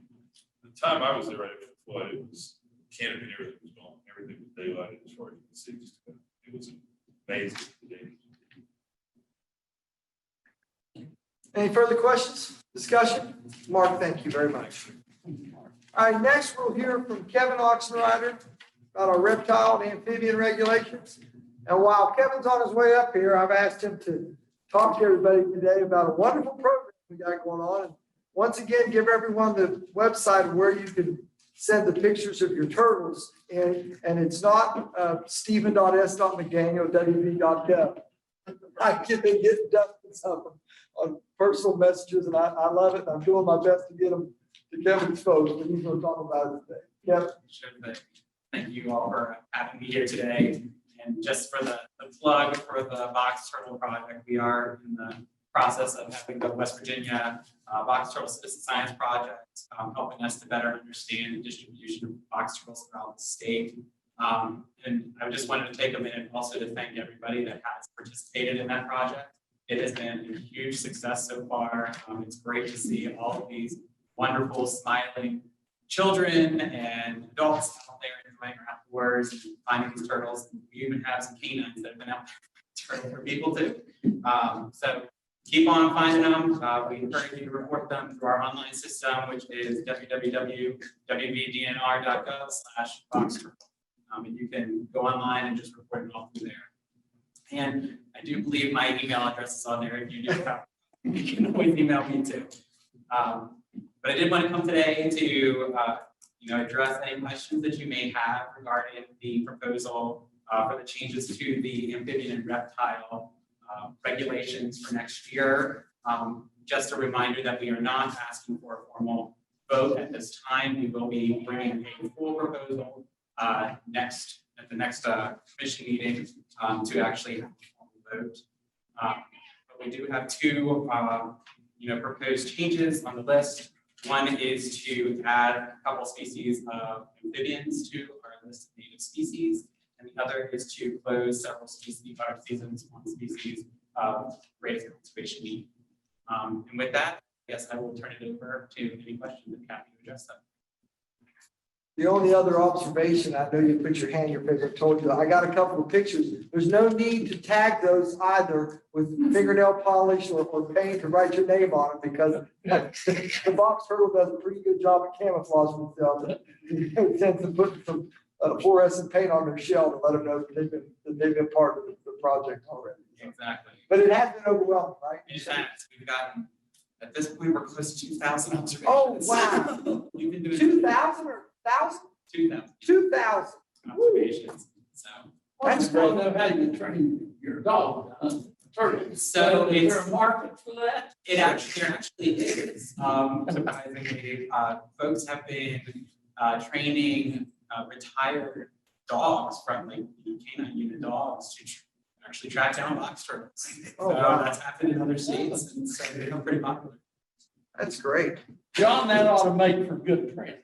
the time I was there right after the flood, it was canopy and everything was gone. Everything was daylighted as far as you can see. Just, it was amazing. Any further questions, discussion? Mark, thank you very much. All right, next we'll hear from Kevin Oxenrider about our reptile and amphibian regulations. And while Kevin's on his way up here, I've asked him to talk to everybody today about a wonderful program we got going on. And once again, give everyone the website where you can send the pictures of your turtles. And it's not Stephen.s.McDaniel, WV.gov. I get some on personal messages, and I love it. And I'm doing my best to get them to Kevin's folks, but he's going to talk about it today. Kevin. Sure. Thank you all for having me here today. And just for the plug for the box turtle project, we are in the process of having the West Virginia Box Turtle Citizen Science Project, helping us to better understand the distribution of box turtles throughout the state. And I just wanted to take a minute also to thank everybody that has participated in that project. It has been a huge success so far. It's great to see all of these wonderful, smiling children and adults out there enjoying our outdoors and finding these turtles. We even have some canines that have been out there for people too. So keep on finding them. We encourage you to report them through our online system, which is www.wvdnr.gov/boxturtle. And you can go online and just report it all through there. And I do believe my email address is on there. If you do have, you can always email me too. But I did want to come today to address any questions that you may have regarding the proposal for the changes to the amphibian and reptile regulations for next year. Just a reminder that we are not asking for a formal vote at this time. We will be bringing a full proposal at the next commission meeting to actually have a formal vote. But we do have two proposed changes on the list. One is to add a couple species of amphibians to our list of native species, and the other is to close several species, 5 seasons, 1 species of greatest conservation need. And with that, I guess I will turn it over to any questions and happy to address them. The only other observation, I know you put your hand in your face, I told you, I got a couple of pictures. There's no need to tag those either with fingernail polish or paint to write your name on it because the box turtle does a pretty good job of camouflaging themselves. It tends to put some fluorescent paint on their shell to let them know that they've been part of the project already. Exactly. But it has been overwhelming, right? It has. We've gotten, at this point, we're close to 2,000 observations. Oh, wow. We've been doing 2,000 or 1,000? 2,000 2,000. observations. So, That's I don't know how you train your dog. So is it's there a market for that? there actually is. Surprisingly, folks have been training retired dogs from like canine unit dogs to actually track down box turtles. Oh, So wow. that's happened in other states, and so they've become pretty popular. That's great. John, that ought to make for good training.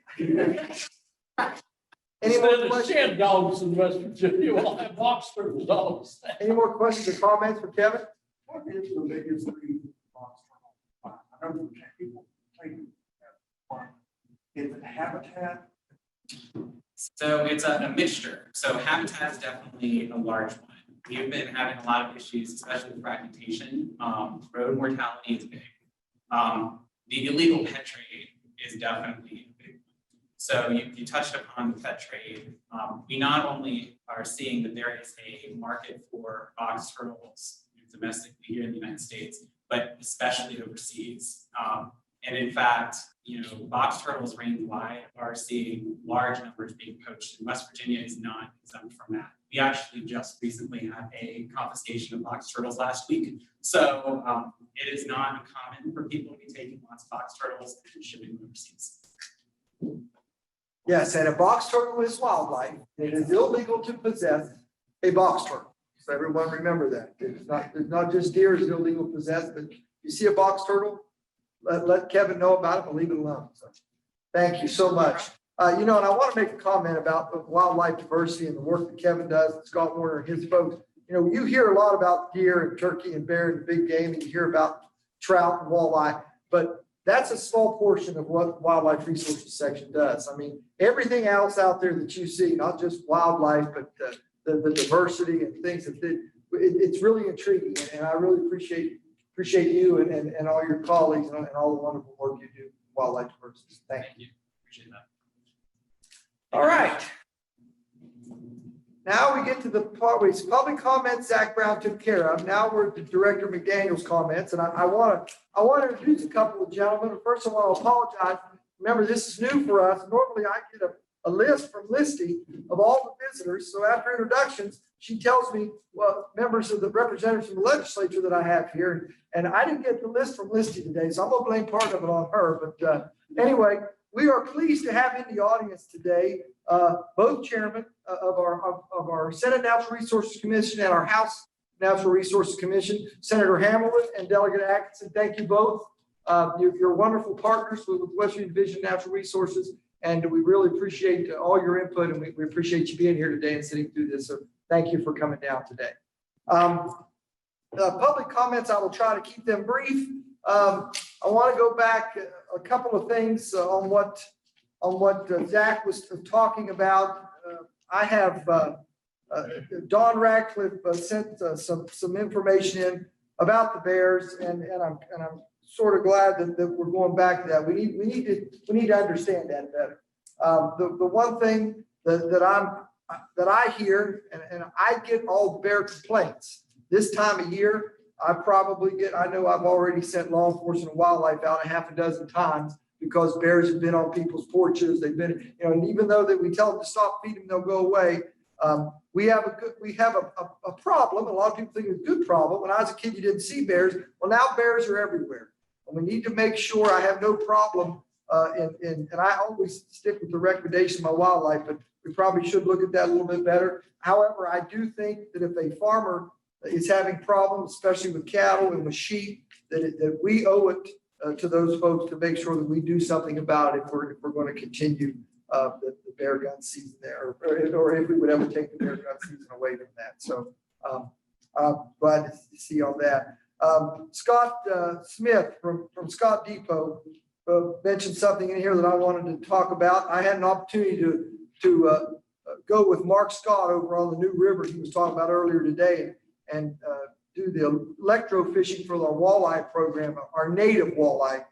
Any more Instead of questions? shed dogs in West Virginia, we'll have box turtle dogs. Any more questions or comments for Kevin? What is the biggest reason box turtle? I know people take is it habitat? So it's a mixture. So habitat is definitely a large one. We've been having a lot of issues, especially with fragmentation. Road mortality is big. The illegal pet trade is definitely a big one. So you touched upon the pet trade. We not only are seeing that there is a market for box turtles domestically here in the United States, but especially overseas. And in fact, box turtles range wide are seeing large numbers being poached, and West Virginia is not exempt from that. We actually just recently had a confiscation of box turtles last week. So it is not uncommon for people to be taking lots of box turtles and shipping them overseas. Yes, and a box turtle is wildlife. It is illegal to possess a box turtle. So everyone remember that. It's not just deer is illegal to possess, but you see a box turtle, let Kevin know about it, but leave it alone. So thank you so much. And I want to make a comment about the wildlife diversity and the work that Kevin does, and Scott Warner and his folks. You hear a lot about deer and turkey and bear and big game, and you hear about trout and walleye, but that's a small portion of what Wildlife Resources section does. I mean, everything else out there that you see, not just wildlife, but the diversity and things that it's really intriguing. And I really appreciate you and all your colleagues and all the wonderful work you do, Wildlife Diversity. Thank you. Appreciate that. All right. Now we get to the public comments Zach Brown took care of. Now we're to Director McDaniels' comments, and I want to introduce a couple of gentlemen. First, I want to apologize. Remember, this is new for us. Normally, I get a list from Listy of all the visitors. So after introductions, she tells me members of the representatives from the legislature that I have here, and I didn't get the list from Listy today, so I'm going to blame part of it on her. But anyway, we are pleased to have in the audience today both chairmen of our Senate Natural Resources Commission and our House Natural Resources Commission, Senator Hamilton and Delegate Atkinson. Thank you both. You're wonderful partners with Western Division Natural Resources, and we really appreciate all your input, and we appreciate you being here today and sitting through this. So thank you for coming down today. Public comments, I will try to keep them brief. I want to go back a couple of things on what Zach was talking about. I have Don Radcliffe sent some information in about the Bears, and I'm sort of glad that we're going back to that. We need to understand that better. The one thing that I hear, and I get all the bear complaints this time of year. I know I've already sent law enforcement and wildlife out a half a dozen times because bears have been on people's porches. They've been, and even though that we tell them to stop feeding them, they'll go away. We have a problem. A lot of people think it's a good problem. When I was a kid, you didn't see bears. Well, now bears are everywhere. And we need to make sure I have no problem. And I always stick with the recommendation of my wildlife, but we probably should look at that a little bit better. However, I do think that if a farmer is having problems, especially with cattle and with sheep, that we owe it to those folks to make sure that we do something about it if we're going to continue the bear gun season there, or if we would ever take the bear gun season away from that. So I'm glad to see all that. Scott Smith from Scott Depot mentioned something in here that I wanted to talk about. I had an opportunity to go with Mark Scott over on the New River he was talking about earlier today and do the electro fishing for our walleye program, our native walleye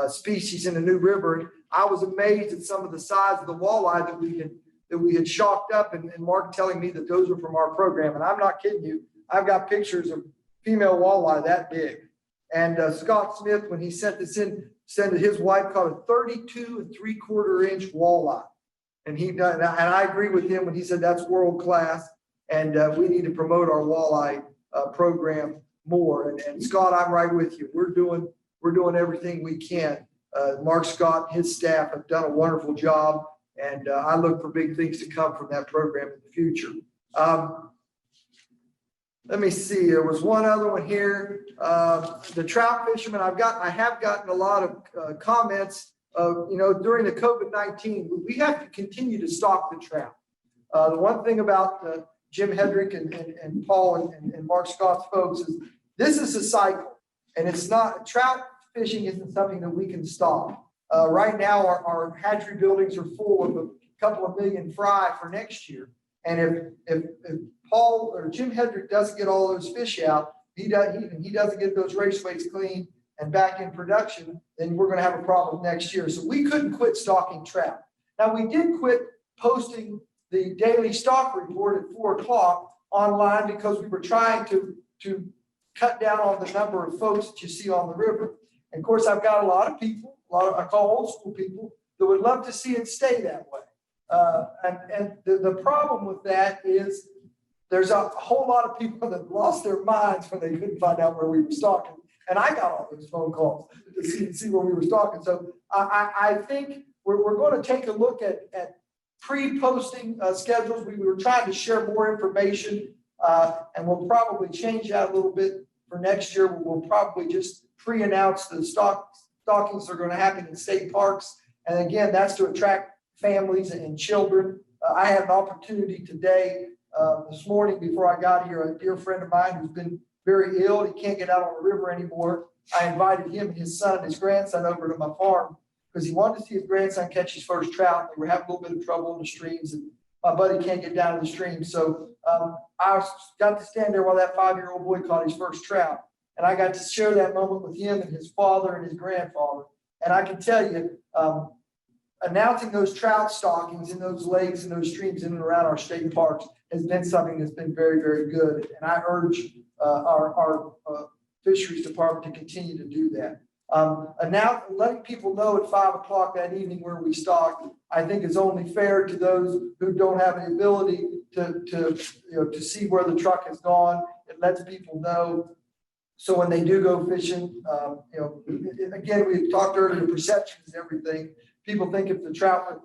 species in the New River. I was amazed at some of the size of the walleye that we had shocked up, and Mark telling me that those were from our program. And I'm not kidding you. I've got pictures of female walleye that big. And Scott Smith, when he sent this in, said that his wife caught a 32 3/4 inch walleye. And and I agree with him when he said that's world class. And we need to promote our walleye program more. And Scott, I'm right with you. We're doing everything we can. Mark Scott and his staff have done a wonderful job. And I look for big things to come from that program in the future. Let me see. There was one other one here. The trout fishermen. I have gotten a lot of comments. During the COVID-19, we have to continue to stock the trout. The one thing about Jim Hedrick and Paul and Mark Scott's folks is this is a cycle, and it's not trout fishing isn't something that we can stop. Right now, our hatchery buildings are full of a couple of million fry for next year. And if Paul or Jim Hedrick doesn't get all those fish out, he doesn't get those raceways clean and back in production, then we're going to have a problem next year. So we couldn't quit stocking trout. Now we did quit posting the daily stock report at 4 o'clock online because we were trying to cut down on the number of folks that you see on the river. And of course, I've got a lot of people, I call old school people, that would love to see it stay that way. And the problem with that is there's a whole lot of people that lost their minds when they couldn't find out where we were stocking. And I got all those phone calls to see where we were stocking. So I think we're going to take a look at pre-posting schedules. We were trying to share more information, and we'll probably change that a little bit for next year. We'll probably just pre-announce the stockings that are going to happen in state parks. And again, that's to attract families and children. I had an opportunity today, this morning before I got here, a dear friend of mine who's been very ill. He can't get out on the river anymore. I invited him and his son and his grandson over to my farm because he wanted to see his grandson catch his first trout. They were having a little bit of trouble in the streams, and my buddy can't get down to the stream. So I got to stand there while that 5-year-old boy caught his first trout. And I got to share that moment with him and his father and his grandfather. And I can tell you, announcing those trout stockings in those lakes and those streams in and around our state parks has been something that's been very, very good. And I urge our fisheries department to continue to do that. And now letting people know at 5 o'clock that evening where we stock, I think is only fair to those who don't have the ability to see where the truck has gone. It lets people know. So when they do go fishing, again, we talked earlier, perception is everything. People think if the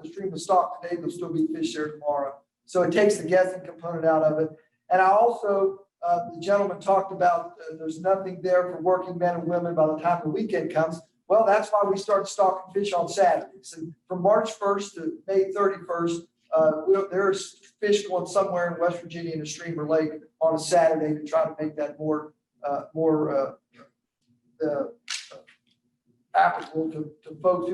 stream was stocked today, there'll still be fish there tomorrow. So it takes the guessing component out of it. And I also, the gentleman talked about there's nothing there for working men and women by the time the weekend comes. Well, that's why we start stocking fish on Saturdays. And from March 1st to May 31st, there's fish going somewhere in West Virginia in a stream or lake on a Saturday to try to make that more applicable to folks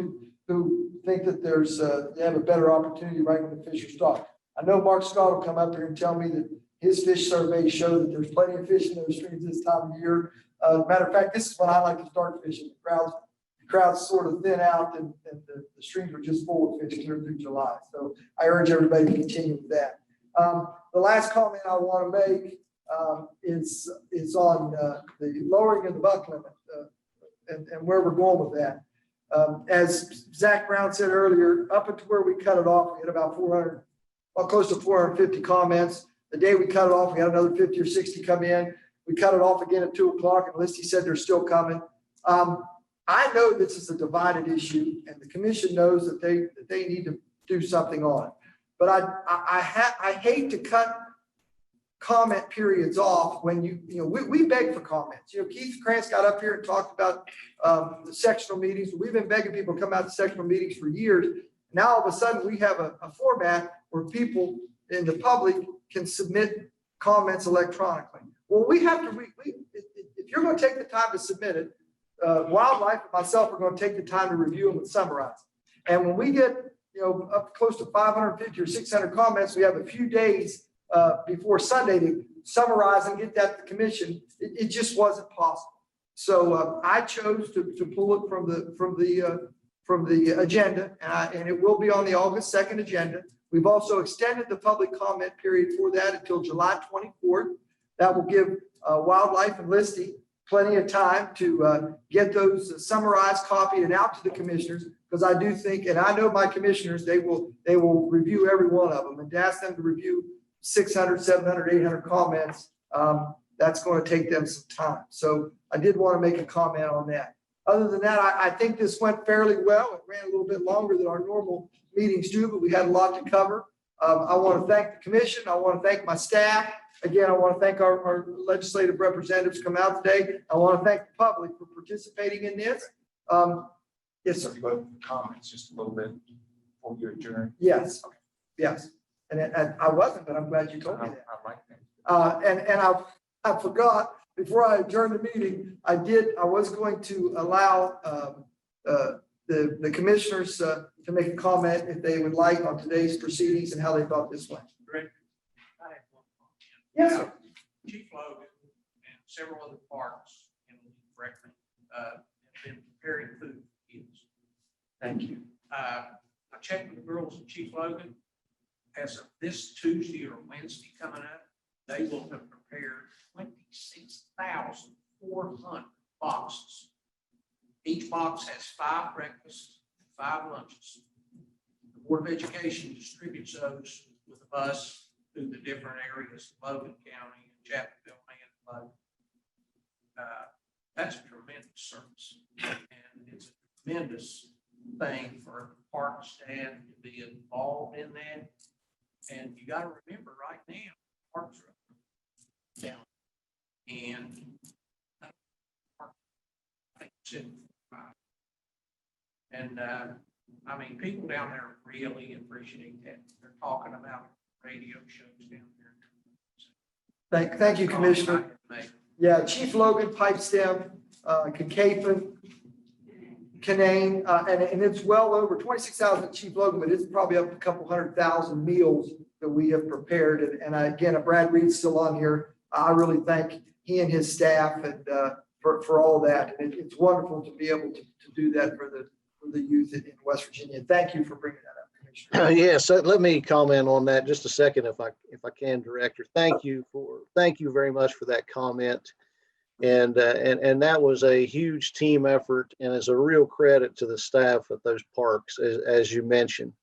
who think that they have a better opportunity right when the fish are stocked. I know Mark Scott will come up here and tell me that his fish surveys show that there's plenty of fish in those streams this time of year. Matter of fact, this is when I like to start fishing. The crowds sort of thin out and the streams are just full of fish clear through July. So I urge everybody to continue with that. The last comment I want to make is on the lowering of the buck limit and where we're going with that. As Zach Brown said earlier, up until where we cut it off, we had about 400, close to 450 comments. The day we cut it off, we had another 50 or 60 come in. We cut it off again at 2 o'clock, and Listy said they're still coming. I know this is a divided issue, and the commission knows that they need to do something on it. But I hate to cut comment periods off when we beg for comments. Keith Krantz got up here and talked about the sectional meetings. We've been begging people to come out to sectional meetings for years. Now all of a sudden we have a format where people in the public can submit comments electronically. Well, we have to, if you're going to take the time to submit it, Wildlife and myself are going to take the time to review them and summarize. And when we get, up close to 550 or 600 comments, we have a few days before Sunday to summarize and get that to the commission. It just wasn't possible. So I chose to pull it from the agenda, and it will be on the August 2nd agenda. We've also extended the public comment period for that until July 24th. That will give Wildlife and Listy plenty of time to get those summarized, copied, and out to the commissioners, because I do think, and I know my commissioners, they will review every one of them, and to ask them to review 600, 700, 800 comments, that's going to take them some time. So I did want to make a comment on that. Other than that, I think this went fairly well. It ran a little bit longer than our normal meetings do, but we had a lot to cover. I want to thank the commission. I want to thank my staff. Again, I want to thank our legislative representatives come out today. I want to thank the public for participating in this. Yes, sir. Comments just a little bit before you adjourn. Yes, yes. And I wasn't, but I'm glad you told me that. I like that. And I forgot, before I adjourned the meeting, I was going to allow the commissioners to make a comment if they would like on today's proceedings and how they thought this went. Greg, I have one comment. Yes, sir. Chief Logan and several other parks in Breckman have been preparing food for kids. Thank you. I checked with the girls at Chief Logan. As of this Tuesday or Wednesday coming up, they will have prepared 26,400 boxes. Each box has 5 breakfasts, 5 lunches. The Board of Education distributes those with a bus through the different areas, Logan County, and Chapmanville, and Logan. That's a tremendous service, and it's a tremendous thing for the park staff to be involved in that. And you got to remember, right now, parks are down, and I think 75. And I mean, people down there really appreciate that. They're talking about radio shows down there. Thank you, Commissioner. Yeah, Chief Logan, Pipestem, Concapin, Canaan, and it's well over 26,000 at Chief Logan, but it's probably up to a couple 100,000 meals that we have prepared. And again, Brad Reed's still on here. I really thank he and his staff and for all that. And it's wonderful to be able to do that for the youth in West Virginia. Thank you for bringing that up, Commissioner. Yes, let me comment on that just a second, if I can, Director. Thank you very much for that comment. And that was a huge team effort, and is a real credit to the staff at those parks, as you mentioned.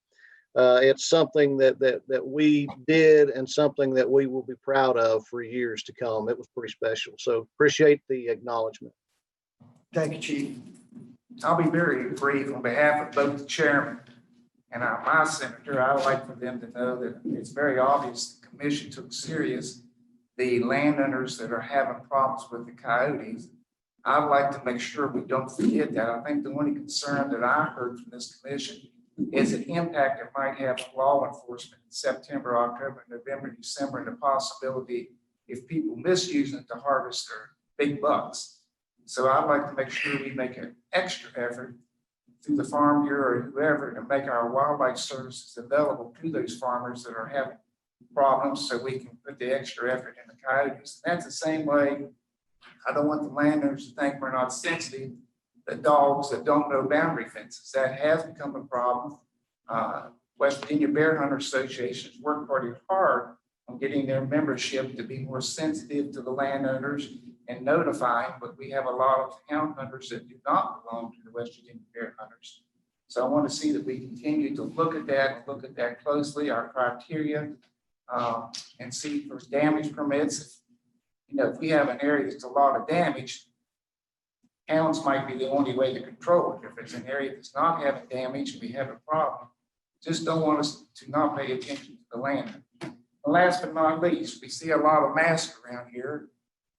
It's something that we did, and something that we will be proud of for years to come. It was pretty special. So appreciate the acknowledgement. Thank you, Chief. I'll be very brief on behalf of both the chairman and my senator. I would like for them to know that it's very obvious the commission took serious the landowners that are having problems with the coyotes. I'd like to make sure we don't forget that. I think the only concern that I heard from this commission is an impact it might have on law enforcement in September, October, November, December, and the possibility if people misuse it to harvest their big bucks. So I'd like to make sure we make an extra effort through the Farm Bureau or whoever to make our wildlife services available to those farmers that are having problems, so we can put the extra effort in the coyotes. And that's the same way. I don't want the landowners to think we're not sensitive. The dogs that don't know boundary fences, that has become a problem. West Virginia Bear Hunter Association has worked pretty hard on getting their membership to be more sensitive to the landowners and notifying, but we have a lot of hound hunters that do not belong to the West Virginia Bear Hunters. So I want to see that we continue to look at that closely, our criteria, and see for damage permits. If we have an area that's a lot of damage, hounds might be the only way to control it. If it's an area that's not having damage and we have a problem, just don't want us to not pay attention to the land. And last but not least, we see a lot of masks around here.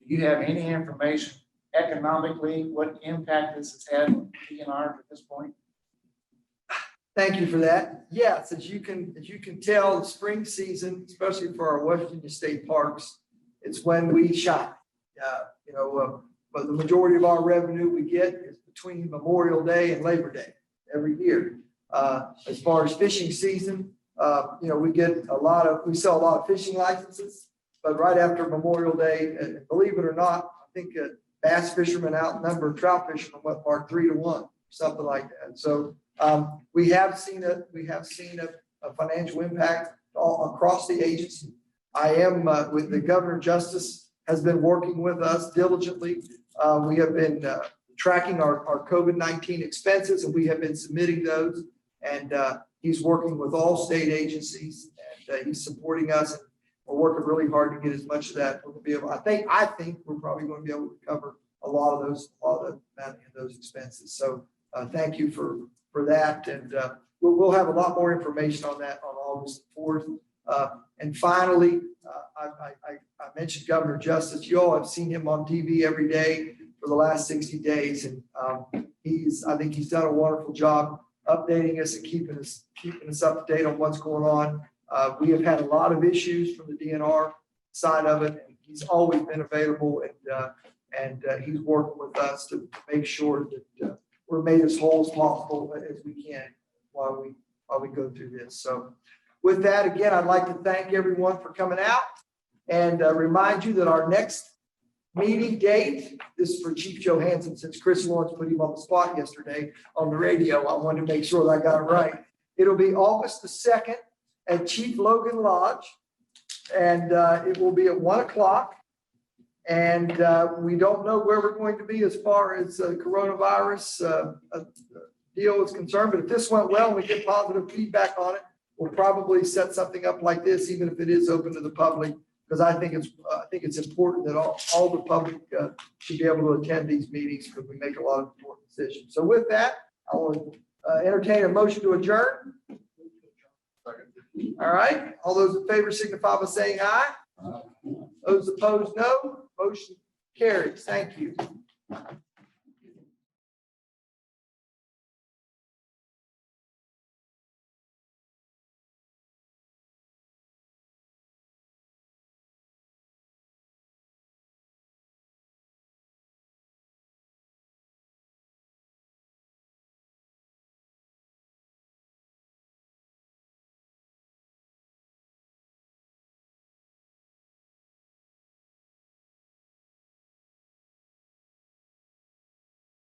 Do you have any information economically what impact this has had on DNR at this point? Thank you for that. Yes, as you can tell, the spring season, especially for our West Virginia state parks, it's when we shine. but the majority of our revenue we get is between Memorial Day and Labor Day every year. As far as fishing season, we sell a lot of fishing licenses, but right after Memorial Day, and believe it or not, I think bass fishermen outnumber trout fishermen, Mark, 3-1, something like that. So we have seen a financial impact all across the agency. I am with the Governor Justice has been working with us diligently. We have been tracking our COVID-19 expenses, and we have been submitting those. And he's working with all state agencies, and he's supporting us. We're working really hard to get as much of that. We're going to be able. I think we're probably going to be able to cover a lot of those expenses. So thank you for that, and we'll have a lot more information on that on August 4th. And finally, I mentioned Governor Justice. You all have seen him on TV every day for the last 60 days, and I think he's done a wonderful job updating us and keeping us up to date on what's going on. We have had a lot of issues from the DNR side of it, and he's always been available, and he's working with us to make sure that we're made as whole as possible as we can while we go through this. So with that, again, I'd like to thank everyone for coming out and remind you that our next meeting date, this is for Chief Johansson, since Chris Lawrence put him on the spot yesterday on the radio. I wanted to make sure that I got it right. It'll be August the 2nd at Chief Logan Lodge, and it will be at 1 o'clock. And we don't know where we're going to be as far as coronavirus deal is concerned, but if this went well and we get positive feedback on it, we'll probably set something up like this, even if it is open to the public, because I think it's important that all the public should be able to attend these meetings, because we make a lot of important decisions. So with that, I will entertain a motion to adjourn. All right, all those in favor signify by saying aye. Those opposed, no. Motion carries. Thank you.